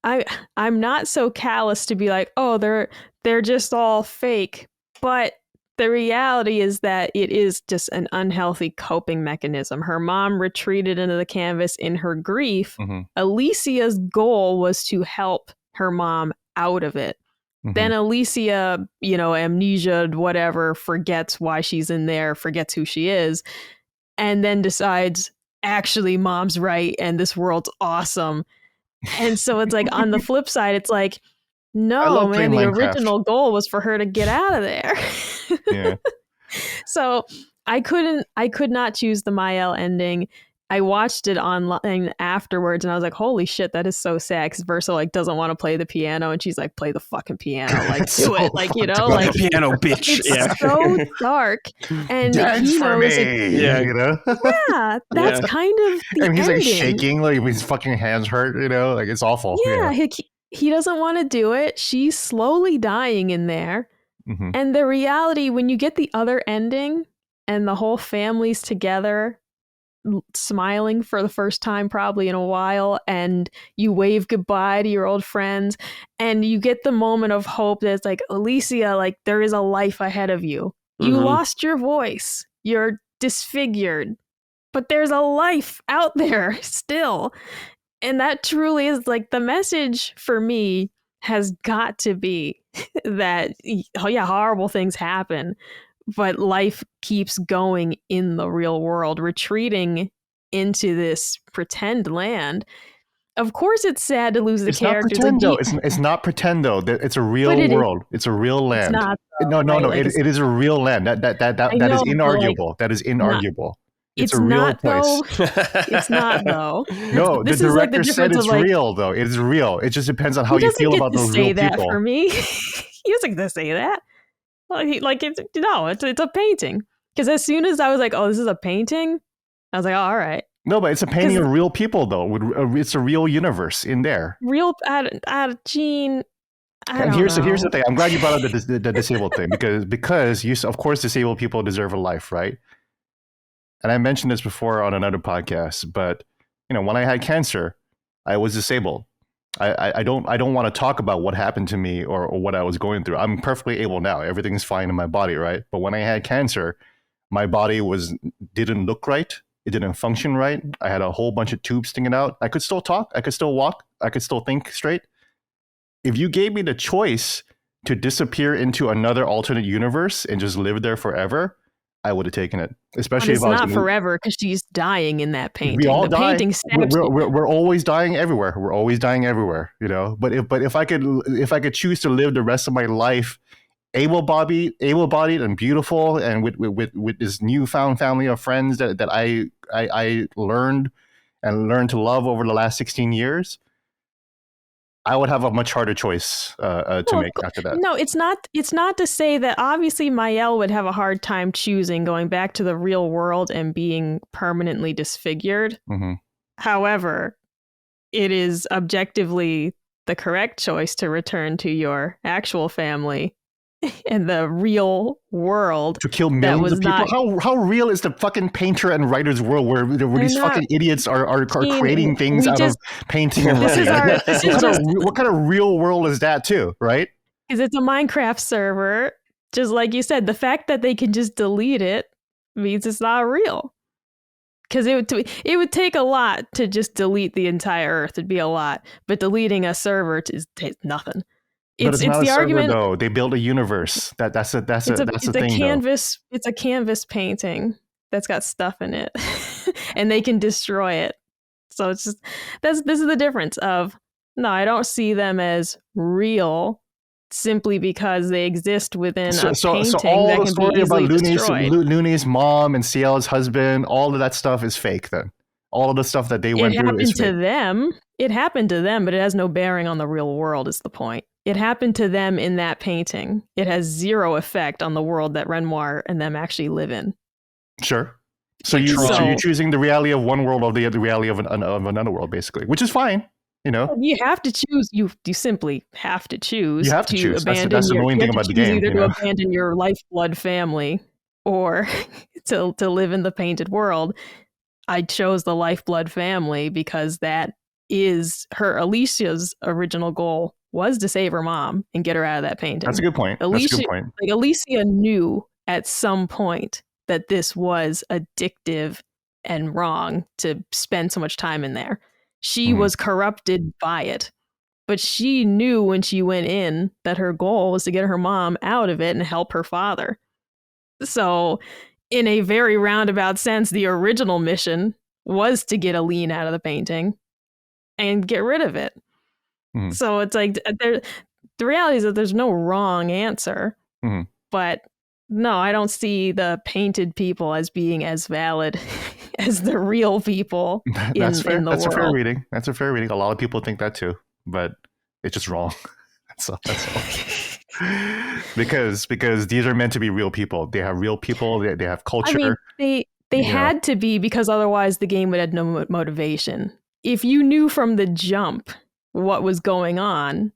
S2: I'm not so callous to be like, oh, they're just all fake. But the reality is that it is just an unhealthy coping mechanism. Her mom retreated into the canvas in her grief.
S3: Mm-hmm.
S2: Alicia's goal was to help her mom out of it. Mm-hmm. Then Alicia, amnesia, whatever, forgets why she's in there, forgets who she is, and then decides, actually, mom's right, and this world's awesome. And so it's like, on the flip side, it's like,
S3: I
S2: No,
S3: love
S2: man,
S3: playing
S2: the
S3: Minecraft.
S2: original goal was for her to get out of there.
S3: Yeah.
S2: So I could not choose the Mael ending. I watched it online afterwards and I was like, holy shit, that is so sad. Because Versa like doesn't want to play the piano and she's like, play the fucking piano. Like,
S3: It's
S2: do
S3: so
S2: it. Like, you
S3: fucked
S2: know,
S3: up.
S1: Like
S2: like
S1: a piano bitch.
S2: it's
S1: Yeah.
S2: so dark. And
S3: Dance
S2: he
S3: for
S2: knows
S3: me.
S2: it.
S1: Yeah.
S3: You know?
S2: Yeah, that's
S1: Yeah.
S2: kind of the
S3: And he's
S2: ending.
S3: like shaking, like his fucking hands hurt, you know? Like it's awful.
S2: Yeah, he doesn't want to do it. She's slowly dying in there.
S3: Hmm.
S2: And the reality, when you get the other ending and the whole family's together, smiling for the first time probably in a while, and you wave goodbye to your old friends, and you get the moment of hope that's like, Alicia, like there is a life ahead of you. You
S1: Mhm.
S2: lost your voice. You're disfigured. But there's a life out there still. And that truly is like the message for me has got to be that, oh yeah, horrible things happen, but life keeps going in the real world. Retreating into this pretend land. Of course, it's sad to lose the
S3: It's not
S2: characters.
S3: pretend though.
S2: Like,
S3: It's not pretend though. It's a
S2: But
S3: real
S2: it is-
S3: world. It's a real
S2: it's
S3: land.
S2: not. Though,
S3: No,
S2: right? Like,
S3: it is a real land.
S2: I
S3: That is
S2: know, but, like,
S3: inarguable. That is inarguable. It's
S2: it's
S3: a real
S2: not
S3: place.
S2: though. It's not though.
S3: No,
S2: This
S3: the
S2: is like the
S3: director said
S2: difference
S3: it's
S2: of like.
S3: real though. It is real. It just depends on how
S2: He
S3: you
S2: doesn't
S3: feel
S2: get
S3: about
S2: to
S3: those
S2: say
S3: real
S2: that
S3: people.
S2: for me. He doesn't get to say that. Like it's no, it's a painting. Because as soon as I was like, oh, this is a painting, I was like, oh, all right.
S3: No, but it's a painting
S2: 'Cause-
S3: of real people though. It's a real universe in there.
S2: Real Gene. I
S3: And
S2: don't
S3: here's
S2: know.
S3: the thing. I'm glad you brought up the disabled thing because you of course disabled people deserve a life, right? And I mentioned this before on another podcast, but you know, when I had cancer, I was disabled. I don't want to talk about what happened to me or what I was going through. I'm perfectly able now. Everything's fine in my body, right? But when I had cancer, my body didn't look right. It didn't function right. I had a whole bunch of tubes sticking out. I could still talk. I could still walk. I could still think straight. If you gave me the choice to disappear into another alternate universe and just live there forever, I would have taken it. Especially
S2: But it's
S3: if I was
S2: not forever because she's dying in that painting.
S3: we all
S2: the
S3: die.
S2: painting stabs you.
S3: We're always dying everywhere. We're always dying everywhere, you know. But if I could choose to live the rest of my life able-bodied and beautiful, and with this newfound family of friends that I learned to love over the last 16 years, I would have a much harder choice to make after that.
S2: No, it's not. It's not to say that obviously Mael would have a hard time choosing going back to the real world and being permanently disfigured.
S3: Mm-hmm.
S2: However, it is objectively the correct choice to return to your actual family and the real world.
S3: To kill millions of people? How real is the fucking painter and writer's world where these fucking idiots are creating things out of painting and writing? What kind of real world is that too, right?
S2: Because it's a Minecraft server. Just like you said, the fact that they can just delete it means it's not real. Because it would take a lot to just delete the entire Earth. It'd be a lot. But deleting a server is nothing.
S3: But it's not
S2: the
S3: a server,
S2: argument
S3: though. They build a universe. That's the thing.
S2: Canvas. Though. It's a canvas painting that's got stuff in it, and they can destroy it. So it's just this is the difference of no, I don't see them as real simply because they exist within a painting
S3: so all
S2: that
S3: the
S2: can
S3: story
S2: be easily
S3: about
S2: destroyed.
S3: Looney's mom and Ciel's husband, all of that stuff is fake. Then all of the stuff that they went through is fake.
S2: It happened to them, but it has no bearing on the real world. Is the point? It happened to them in that painting. It has zero effect on the world that Renoir and them actually live in.
S3: Sure. So you're choosing the reality of one world over the reality of another world, basically, which is fine. You know,
S2: you have to choose. You simply have to choose.
S3: You have to choose.
S2: Abandon
S3: that's the annoying thing about the game.
S2: Either to abandon your lifeblood family or to live in the painted world. I chose the lifeblood family because that is Alicia's original goal was to save her mom and get her out of that painting.
S3: That's a good point.
S2: Alicia knew at some point that this was addictive and wrong to spend so much time in there. She was corrupted by it, but she knew when she went in that her goal was to get her mom out of it and help her father. So in a very roundabout sense, the original mission was to get Aline out of the painting and get rid of it. So it's like the reality is that there's no wrong answer.
S3: Mhm.
S2: But no, I don't see the painted people as being as valid as the real people
S3: That's fair.
S2: in the
S3: That's
S2: world.
S3: a fair reading. That's a fair reading. A lot of people think that too, but it's just wrong. That's all. because these are meant to be real people. They have real people. They have culture.
S2: I mean, they had to be, because otherwise the game would have no motivation. If you knew from the jump what was going on,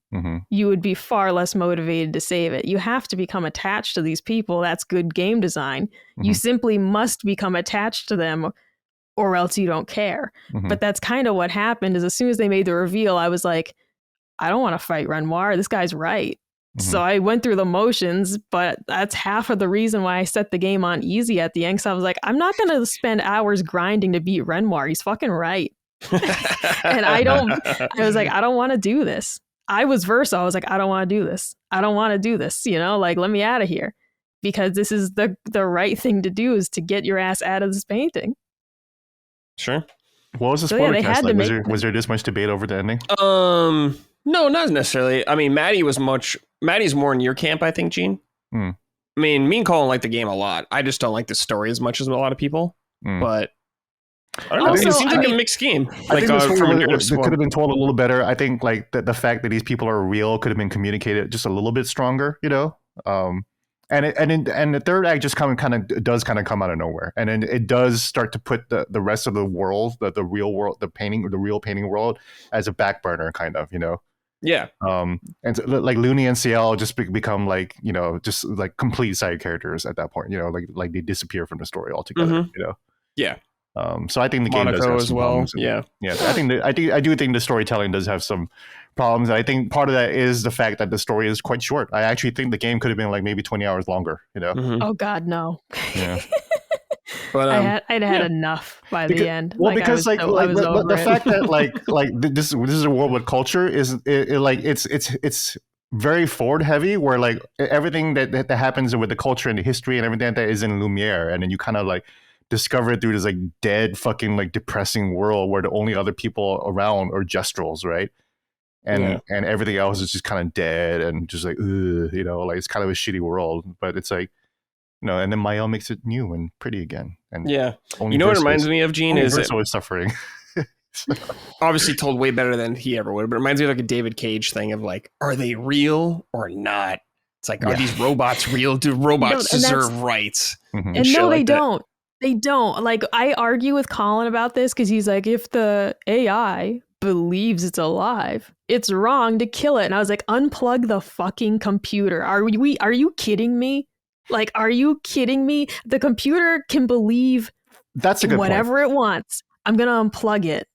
S2: you would be far less motivated to save it. You have to become attached to these people. That's good game design. You simply must become attached to them, or else you don't care. But that's kind of what happened. Is as soon as they made the reveal, I was like, I don't want to fight Renoir. This guy's right. So I went through the motions, but that's half of the reason why I set the game on easy at the end. So I was like, I'm not going to spend hours grinding to beat Renoir. He's fucking right. And I was like, I don't want to do this. I was Versa. I was like, I don't want to do this. I don't want to do this. You know, like, let me out of here, because this is the right thing to do, is to get your ass out of this painting.
S1: Sure.
S3: What was the spoiler cast like? Was there this much debate over the ending?
S1: No, not necessarily. I mean, Maddie's more in your camp, I think, Gene. I mean, me and Colin like the game a lot. I just don't like the story as much as a lot of people. But I don't know.
S2: Also,
S1: it seems like a mixed game.
S3: I think
S1: it
S3: could have been told a little better. I think like the fact that these people are real could have been communicated just a little bit stronger, you know. And the third act just kind of come out of nowhere, and then it does start to put the rest of the world, the real world, the real painting world, as a back burner, kind of, you know.
S1: Yeah.
S3: And so, like Looney and CL just become like, you know, just like complete side characters at that point, you know, like they disappear from the story altogether, you know.
S1: Yeah.
S3: So I think the game does have some problems.
S1: Yeah.
S3: I do think the storytelling does have some problems. I think part of that is the fact that the story is quite short. I actually think the game could have been like maybe 20 hours longer, you know.
S2: Oh God, no.
S3: Yeah.
S2: But I'd had enough by the end.
S3: Well, because the fact that this is a world with culture is it's very forward heavy, where like everything that happens with the culture and the history and everything that is in Lumiere, and then you kind of like discover it through this like dead fucking like depressing world where the only other people around are gestrels, right? And everything else is just kind of dead and just like, you know, like it's kind of a shitty world. But it's like, no, and then Mael makes it new and pretty again. And
S1: you know what it reminds me of, Gene, is
S3: Verso is suffering.
S1: Obviously told way better than he ever would, but it reminds me of like a David Cage thing of like, are they real or not? It's like, are these robots real? Do robots deserve rights?
S2: And no, they don't. They don't. Like, I argue with Colin about this because he's like, if the AI believes it's alive, it's wrong to kill it. And I was like, unplug the fucking computer. Are you kidding me? Like, are you kidding me? The computer can believe
S3: that's a good
S2: whatever it wants. I'm going to unplug it.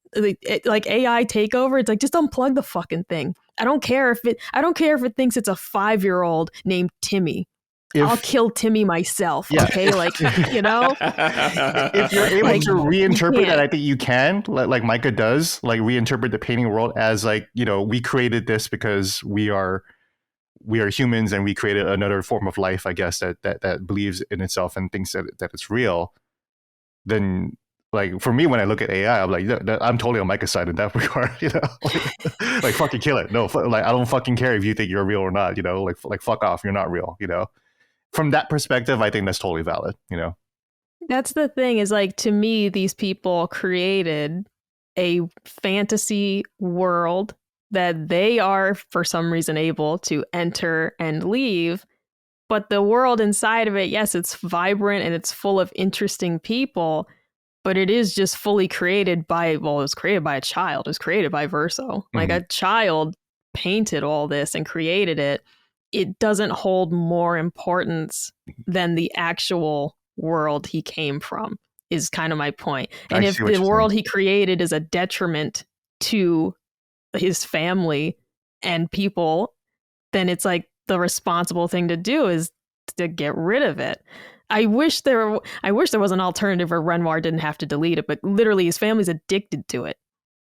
S2: Like AI takeover, it's like, just unplug the fucking thing. I don't care if it thinks it's a 5-year-old named Timmy. I'll kill Timmy myself. Yeah. Okay, like, you know,
S3: if you're able to reinterpret that, I think you can, like Micah does, like reinterpret the painting world as like, you know, we created this because we are humans and we created another form of life, I guess, that believes in itself and thinks that it's real. Then, like, for me, when I look at AI, I'm like, I'm totally on Micah's side in that regard, you know, like fucking kill it. No, like, I don't fucking care if you think you're real or not, you know, like fuck off, you're not real, you know. From that perspective, I think that's totally valid, you know.
S2: That's the thing, is like, to me, these people created a fantasy world that they are, for some reason, able to enter and leave. But the world inside of it, yes, it's vibrant and it's full of interesting people, but it is just fully created by, well, it was created by a child. It was created by Verso. Like, a child painted all this and created it. It doesn't hold more importance than the actual world he came from, is kind of my point. And if the world he created is a detriment to his family and people, then it's like the responsible thing to do is to get rid of it. I wish there was an alternative where Renoir didn't have to delete it, but literally his family's addicted to it.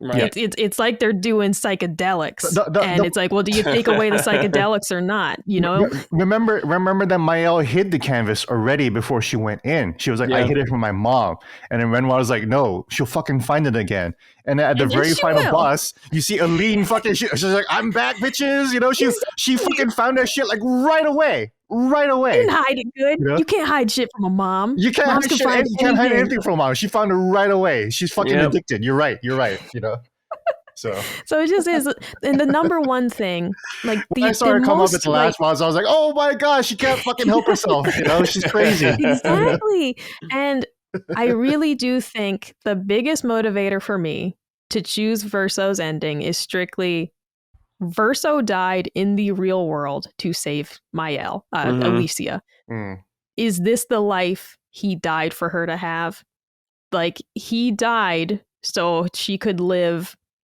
S1: Right.
S2: It's like they're doing psychedelics, and it's like, well, do you take away the psychedelics or not? You know,
S3: remember that Mael hid the canvas already before she went in. She was like, I hid it from my mom, and then Renoir was like, no, she'll fucking find it again. And at the very final boss, you see Aline fucking. She's like, I'm back, bitches. You know, she fucking found that shit like right away. Right away.
S2: You didn't hide it good. You know? You can't hide shit from a mom.
S3: You can't hide shit. You can't hide anything from a mom. She found it right away. She's fucking addicted. You're right. You know. So
S2: it just is. And the number one thing, like
S3: when I saw her come up at the last boss, I was like, oh my gosh, she can't fucking help herself. You know, she's crazy.
S2: Exactly. And I really do think the biggest motivator for me to choose Verso's ending is strictly Verso died in the real world to save Mael, Alicia. Is this the life he died for her to have? Like, he died so she could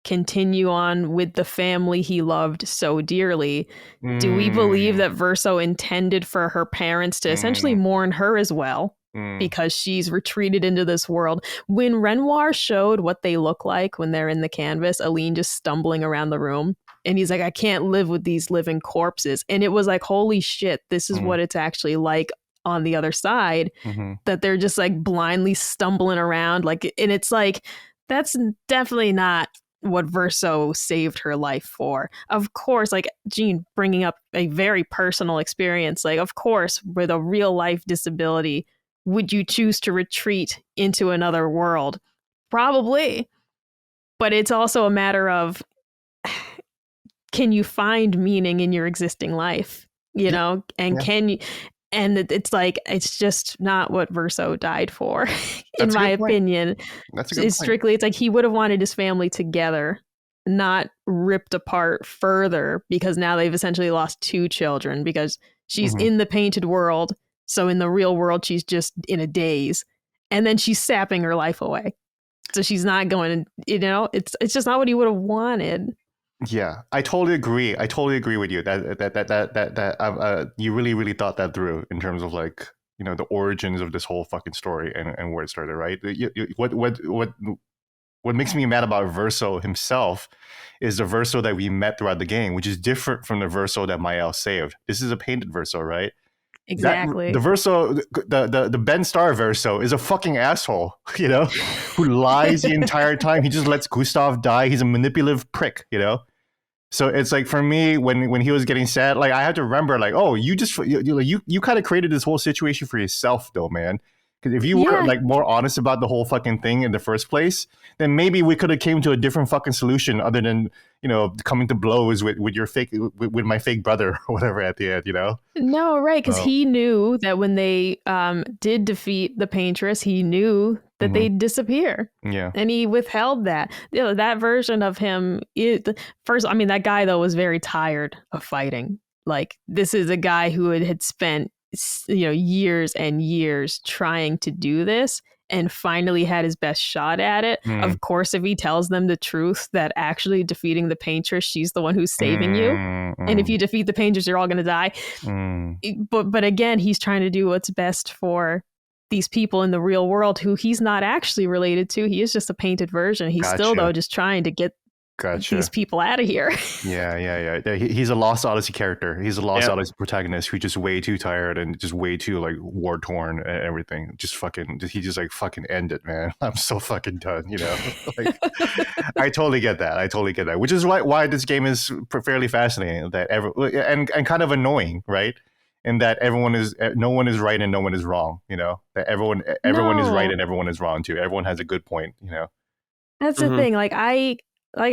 S2: continue on with the family he loved so dearly. Do we believe that Verso intended for her parents to essentially mourn her as well? Because she's retreated into this world. When Renoir showed what they look like when they're in the canvas, Aline just stumbling around the room, and he's like, I can't live with these living corpses. And it was like, holy shit, this is what it's actually like on the other side, that they're just like blindly stumbling around. Like, and it's like, that's definitely not what Verso saved her life for. Of course, like Gene bringing up a very personal experience, like, of course, with a real life disability, would you choose to retreat into another world? Probably. But it's also a matter of, can you find meaning in your existing life? You know, and can you, and it's like, it's just not what Verso died for, in my opinion.
S3: That's a good
S2: point. Strictly, it's like he would have wanted his family together, not ripped apart further, because now they've essentially lost two children because she's in the painted world. So in the real world, she's just in a daze, and then she's sapping her life away. So she's not going, you know, it's just not what he would have wanted.
S3: Yeah, I totally agree. I totally agree with you that you really thought that through in terms of, like, you know, the origins of this whole fucking story and where it started, right? What makes me mad about Verso himself is the Verso that we met throughout the game, which is different from the Verso that Mael saved. This is a painted Verso, right?
S2: Exactly.
S3: The Verso, the Ben Starr Verso is a fucking asshole, you know, who lies the entire time. He just lets Gustav die. He's a manipulative prick, you know. So it's like, for me, when he was getting sad, like, I had to remember, like, oh, you kind of created this whole situation for yourself, though, man. Because if you were like more honest about the whole fucking thing in the first place, then maybe we could have came to a different fucking solution other than, you know, coming to blows with my fake brother or whatever at the end, you know?
S2: No, right, because he knew that when they did defeat the Paintress, he knew that they'd disappear.
S3: Yeah.
S2: And he withheld that. You know, that version of him, that guy, though, was very tired of fighting. Like, this is a guy who had spent, you know, years and years trying to do this and finally had his best shot at it. Of course, if he tells them the truth that actually defeating the Paintress, she's the one who's saving you, and if you defeat the Paintress, you're all going to die. But again, he's trying to do what's best for these people in the real world who he's not actually related to. He is just a painted version. He's still, though, just trying to get these people out of here.
S3: Yeah. He's a Lost Odyssey character. He's a Lost Odyssey protagonist who's just way too tired and just way too, like, war torn and everything. He just like fucking end it, man. I'm so fucking done, you know. Like, I totally get that. Which is why this game is fairly fascinating. And kind of annoying, right? In that no one is right and no one is wrong, you know. That everyone is right and everyone is wrong too. Everyone has a good point, you know.
S2: That's the thing. Like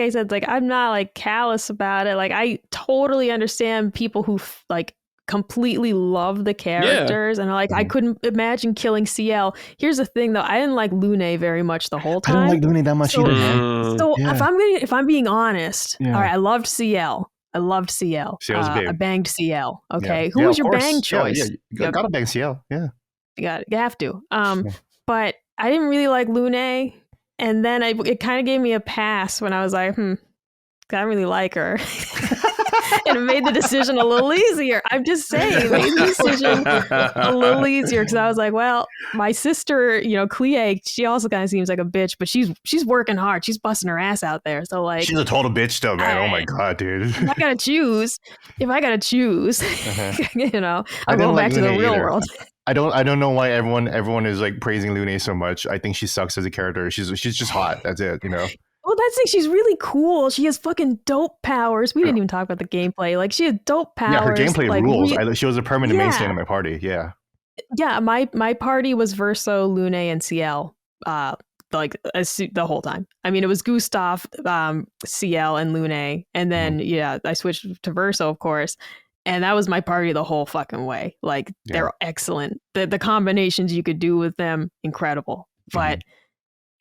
S2: I said, like, I'm not like callous about it. Like, I totally understand people who like completely love the characters and are like, I couldn't imagine killing CL. Here's the thing, though, I didn't like Lune very much the whole time.
S3: I don't like Lune that much either, man.
S2: So if I'm being honest, all right, I loved CL. CL's
S3: big.
S2: I banged CL. Okay, who was your bang choice?
S3: You gotta bang CL. Yeah,
S2: you have to. But I didn't really like Lune. And then it kind of gave me a pass when I was like, I don't really like her. And it made the decision a little easier. I'm just saying, it made the decision a little easier because I was like, well, my sister, Clair, she also kind of seems like a bitch, but she's working hard. She's busting her ass out there. So like,
S3: she's a total bitch though, man. Oh my god, dude.
S2: If I gotta choose, I'm going back to the real world.
S3: I don't know why everyone is like praising Lune so much. I think she sucks as a character. She's just hot. That's it,
S2: Well, that's like she's really cool. She has fucking dope powers. We didn't even talk about the gameplay. Like she has dope powers.
S3: Yeah, her gameplay
S2: like,
S3: rules. She was a permanent mainstay in my party. Yeah.
S2: Yeah, my party was Verso, Lune, and CL. The whole time. I mean, it was Gustav, CL, and Lune, and then I switched to Verso, of course, and that was my party the whole fucking way. Like they're excellent. The combinations you could do with them, incredible. But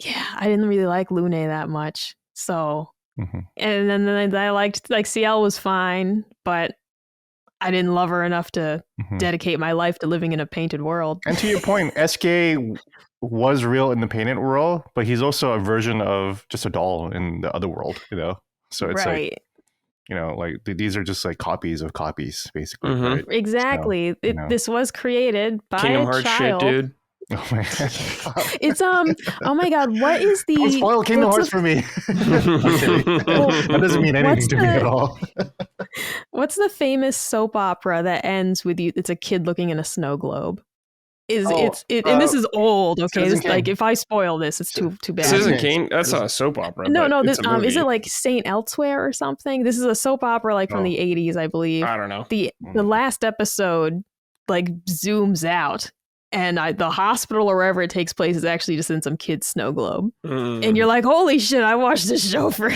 S2: I didn't really like Lune that much. So, and then I liked CL was fine, but I didn't love her enough to dedicate my life to living in a painted world.
S3: And to your point, SK was real in the painted world, but he's also a version of just a doll in the other world, So it's like, like these are just like copies of copies, basically. Right?
S2: Exactly. So, this was created by
S1: Kingdom
S2: a
S1: Hearts
S2: child.
S1: shit, dude.
S3: Oh my god!
S2: It's oh my god! What is the?
S3: Don't spoil Kingdom Hearts for me. That doesn't mean anything to me at all.
S2: What's the famous soap opera that ends with you? It's a kid looking in a snow globe. And this is old. Okay, this, like if I spoil this, it's too bad.
S1: Citizen Kane. That's not a soap opera.
S2: No. This is it like Saint Elsewhere or something? This is a soap opera like from the 80s, I believe.
S1: I don't know.
S2: The last episode like zooms out. And the hospital or wherever it takes place is actually just in some kid's snow globe. And you're like, holy shit, I watched this show for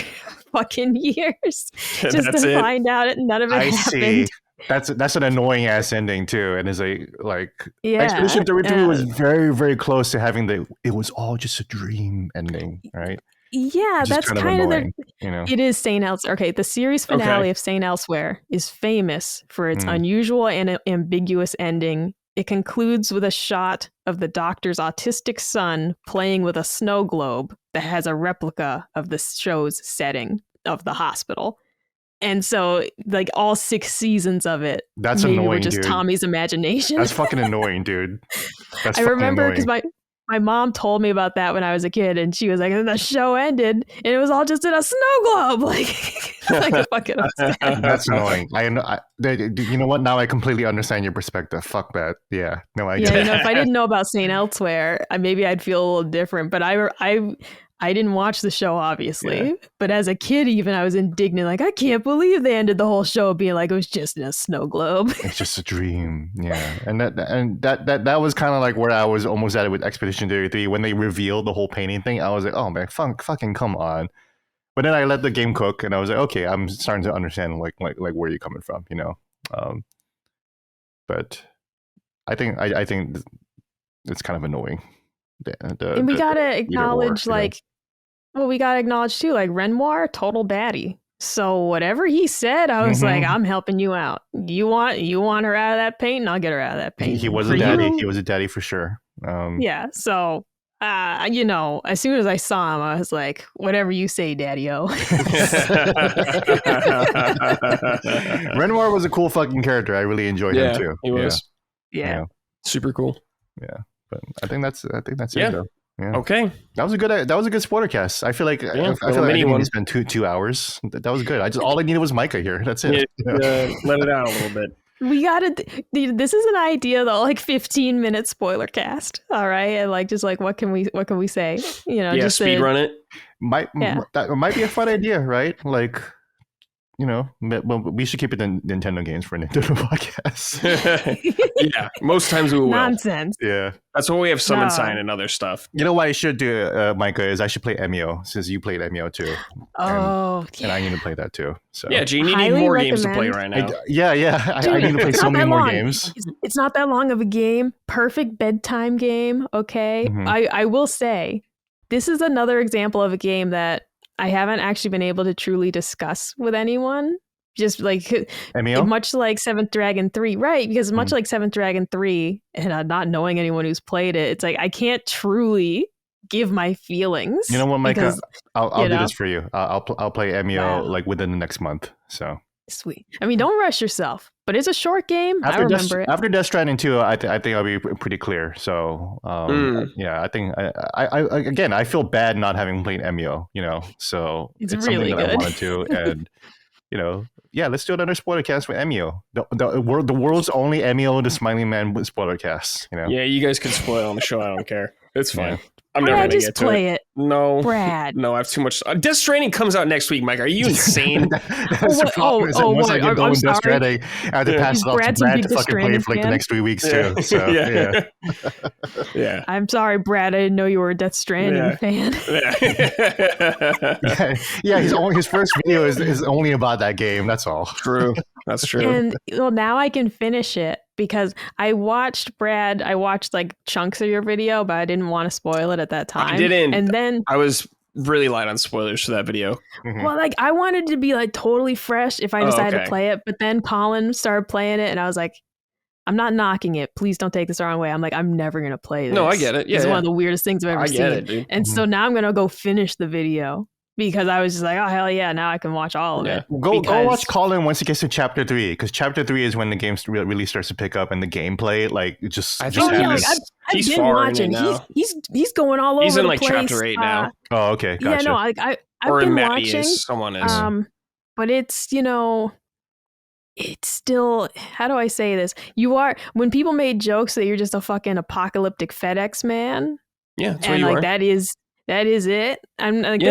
S2: fucking years just to find out none of it happened.
S3: See. That's an annoying ass ending too. And it's like Expedition 33 was very, very close to having it was all just a dream ending, right?
S2: Yeah, that's kind of
S3: annoying,
S2: It is Saint Elsewhere. Okay, the series finale of Saint Elsewhere is famous for its unusual and ambiguous ending. It concludes with a shot of the doctor's autistic son playing with a snow globe that has a replica of the show's setting of the hospital. And so, like, all 6 seasons of it,
S3: that's annoying,
S2: were just
S3: dude.
S2: Tommy's imagination.
S3: That's fucking annoying, dude.
S2: I remember because my mom told me about that when I was a kid, and she was like, and the show ended, and it was all just in a snow globe. Like a fucking upset.
S3: That's annoying. You know what? Now I completely understand your perspective. Fuck that. Yeah. No, I get it.
S2: If I didn't know about Saint Elsewhere, maybe I'd feel a little different. But I didn't watch the show, obviously. Yeah. But as a kid, even I was indignant. Like, I can't believe they ended the whole show being like it was just in a snow globe.
S3: It's just a dream. Yeah. And that was kind of like where I was almost at it with Expedition 33 when they revealed the whole painting thing. I was like, oh man, fucking come on. But then I let the game cook, and I was like, okay, I'm starting to understand like where you're coming from, But I think it's kind of annoying.
S2: And we gotta acknowledge, we gotta acknowledge too, like Renoir, total baddie. So whatever he said, I was like, I'm helping you out. You want her out of that paint, and I'll get her out of that paint.
S3: He was a daddy. He was a daddy for sure.
S2: Yeah. So. As soon as I saw him, I was like, whatever you say, Daddy-O.
S3: Renoir was a cool fucking character. I really enjoyed him too.
S1: He was.
S2: Yeah.
S1: Super cool.
S3: Yeah. But I think that's it though. Yeah.
S1: Okay.
S3: That was a good spoiler cast. I feel like I didn't even spend 2 hours. That was good. all I needed was Micah here. That's it.
S1: Let it out a little bit.
S2: We this is an idea though, like 15-minute spoiler cast. All right. And what can we say? Just
S1: speed run it.
S3: That might be a fun idea, right? Like, we should keep it in Nintendo games for a Nintendo podcast.
S1: Yeah, most times we will.
S2: Nonsense.
S3: Yeah,
S1: that's why we have summon sign and other stuff.
S3: You know what I should do, Micah, is I should play Emio since you played Emio too. And I need to play that too. So
S1: yeah, Gene, you need more games to play right now.
S3: I need to play so many more games.
S2: It's not that long of a game. Perfect bedtime game. Okay, I will say this is another example of a game that I haven't actually been able to truly discuss with anyone. Just like much like Seventh Dragon 3, right? Because much like Seventh Dragon 3, and not knowing anyone who's played it, it's like I can't truly give my feelings.
S3: You know what, Micah? I'll do this for you. I'll play Emio like within the next month. So
S2: Sweet. I mean, don't rush yourself, but it's a short game. I remember it.
S3: After Death Stranding 2, I think I'll be pretty clear. So, yeah, I think I again, I feel bad not having played Emio, so
S2: it's really
S3: something that
S2: good.
S3: I wanted to, and yeah, let's do another spoiler cast with Emio. The world's only Emio, the Smiling Man spoiler cast.
S1: Yeah, you guys can spoil on the show. I don't care. It's fine.
S3: Yeah.
S1: I'm never
S2: Brad,
S1: gonna
S2: just
S1: get to
S2: play
S1: it.
S2: it.
S1: No,
S2: Brad.
S1: No, I have too much. Death Stranding comes out next week, Mike. Are you insane?
S3: That's the problem. Is that once I get going Death Stranding, I have to pass it off to Brad to fucking play it for like the next 3 weeks too. So
S1: yeah.
S2: I'm sorry, Brad. I didn't know you were a Death Stranding fan.
S3: Yeah. His first video is only about that game. That's all.
S1: True. That's true.
S2: And now I can finish it because I watched like chunks of your video, but I didn't want to spoil it at that time.
S1: I didn't.
S2: And then
S1: I was really light on spoilers for that video.
S2: Well, like I wanted to be like totally fresh if I decided to play it, but then Colin started playing it and I was like, I'm not knocking it. Please don't take this the wrong way. I'm like, I'm never going to play this.
S1: No, I get it. Yeah,
S2: it's one of the weirdest things I've ever seen.
S1: Get it, dude.
S2: And so now I'm going to go finish the video because I was just like, oh, hell yeah. Now I can watch all of it.
S3: Go watch Colin once he gets to chapter 3, because chapter 3 is when the game really starts to pick up and the gameplay, like, just happens.
S1: He's
S2: been
S1: far
S2: watching.
S1: in it now.
S2: He's going all over.
S1: He's in
S2: the
S1: like
S2: place.
S1: chapter 8 now.
S3: Oh, okay. Gotcha.
S2: Yeah, no, I've
S1: or
S2: been
S1: Maddie
S2: watching.
S1: Someone is.
S2: But it's, it's still, how do I say this? When people made jokes that you're just a fucking apocalyptic FedEx man.
S1: Yeah, that's
S2: and
S1: what you
S2: like
S1: are.
S2: that is it. I'm like,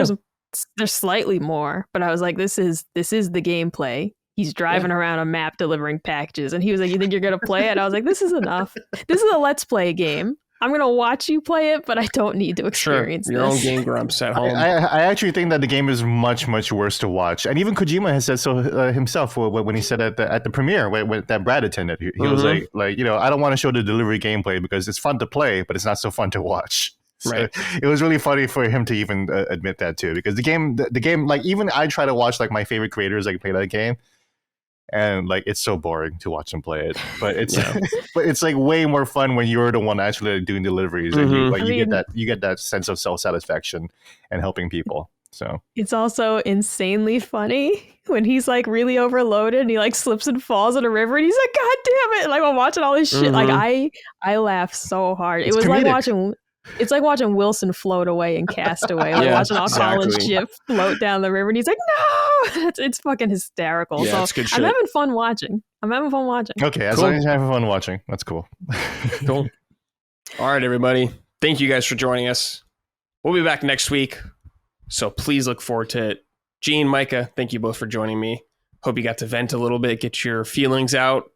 S2: there's slightly more, but I was like, this is the gameplay. He's driving around a map delivering packages, and he was like, you think you're gonna play it? I was like, this is enough. This is a let's play game. I'm gonna watch you play it, but I don't need to experience
S1: your
S2: this.
S1: own game grumps at home.
S3: I actually think that the game is much, much worse to watch, and even Kojima has said so himself when he said at the premiere when that Brad attended. He was like I don't want to show the delivery gameplay because it's fun to play, but it's not so fun to watch. So
S1: right.
S3: It was really funny for him to even admit that too, because the game, like, even I try to watch like my favorite creators like play that game, and like it's so boring to watch them play it. But it's but it's like way more fun when you're the one actually doing deliveries, and you get that sense of self-satisfaction and helping people. So
S2: it's also insanely funny when he's like really overloaded and he like slips and falls in a river and he's like, God damn it! Like I'm watching all this shit. Like I laugh so hard. It was comedic. It's like watching Wilson float away in Castaway. Like watching all Colin's ship float down the river, and he's like, "No!" It's fucking hysterical.
S1: Yeah,
S2: so
S1: it's good shit.
S2: I'm having fun watching.
S3: Okay, as long as you're having fun watching, that's cool.
S1: Cool. All right, everybody. Thank you guys for joining us. We'll be back next week, so please look forward to it. Gene, Micah, thank you both for joining me. Hope you got to vent a little bit, get your feelings out.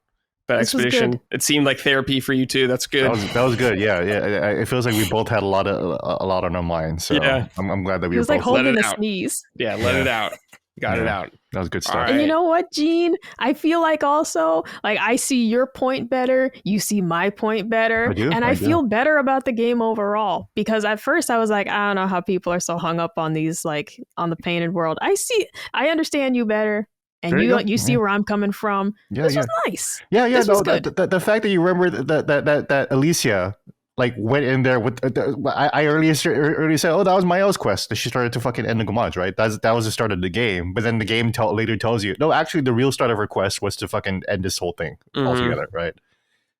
S1: That expedition. It seemed like therapy for you too. That's good.
S3: That was good. Yeah. It feels like we both had a lot on our minds. So I'm glad that we were
S2: like
S3: both
S2: holding a sneeze.
S1: Yeah, let it out. Got it out.
S3: That was good stuff.
S1: Right.
S2: And you know what, Gene? I feel like also, like, I see your point better. You see my point better. I feel better about the game overall. Because at first I was like, I don't know how people are so hung up on these, like, on the painted world. I understand you better. And you see where I'm coming from. This was nice.
S3: Yeah.
S2: This was good.
S3: The fact that you remember that Alicia like went in there with I earlier said, oh, that was Mael's quest that she started to fucking end the Gamage, right? That was the start of the game. But then the game later tells you, no, actually the real start of her quest was to fucking end this whole thing altogether, right?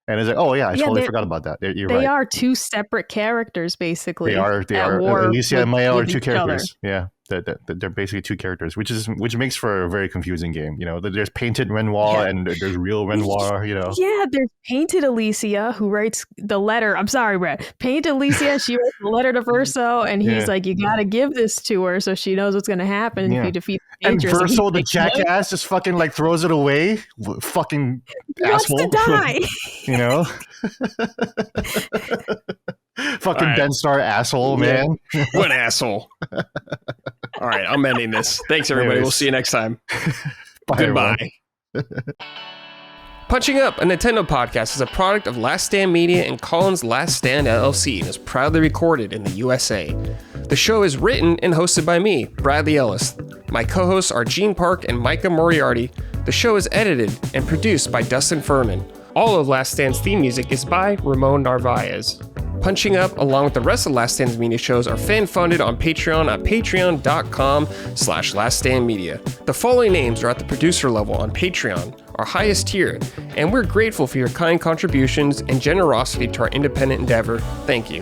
S3: And it's like, oh yeah, I totally forgot about that. You're right.
S2: They are two separate characters, basically.
S3: They are. Alicia and Mael are two characters. Yeah. They're basically two characters, which makes for a very confusing game. There's painted Renoir and there's real Renoir.
S2: Yeah, there's painted Alicia who writes the letter. I'm sorry, Brett. Painted Alicia, she writes the letter to Verso, and he's like, you got to give this to her so she knows what's going to happen if you defeat the
S3: Painter. And Verso, the jackass, just fucking like throws it away. Fucking asshole.
S2: Wants to die.
S3: Fucking right. Ben Star asshole, man.
S1: What asshole. All right, I'm ending this. Thanks, everybody. We'll see you next time.
S3: Bye,
S1: Goodbye. Punching Up, a Nintendo podcast, is a product of Last Stand Media and Colin's Last Stand LLC and is proudly recorded in the USA. The show is written and hosted by me, Bradley Ellis. My co-hosts are Gene Park and Micah Moriarty. The show is edited and produced by Dustin Furman. All of Last Stand's theme music is by Ramon Narvaez. Punching Up, along with the rest of Last Stand's media shows, are fan-funded on Patreon at patreon.com/laststandmedia. The following names are at the producer level on Patreon, our highest tier, and we're grateful for your kind contributions and generosity to our independent endeavor. Thank you.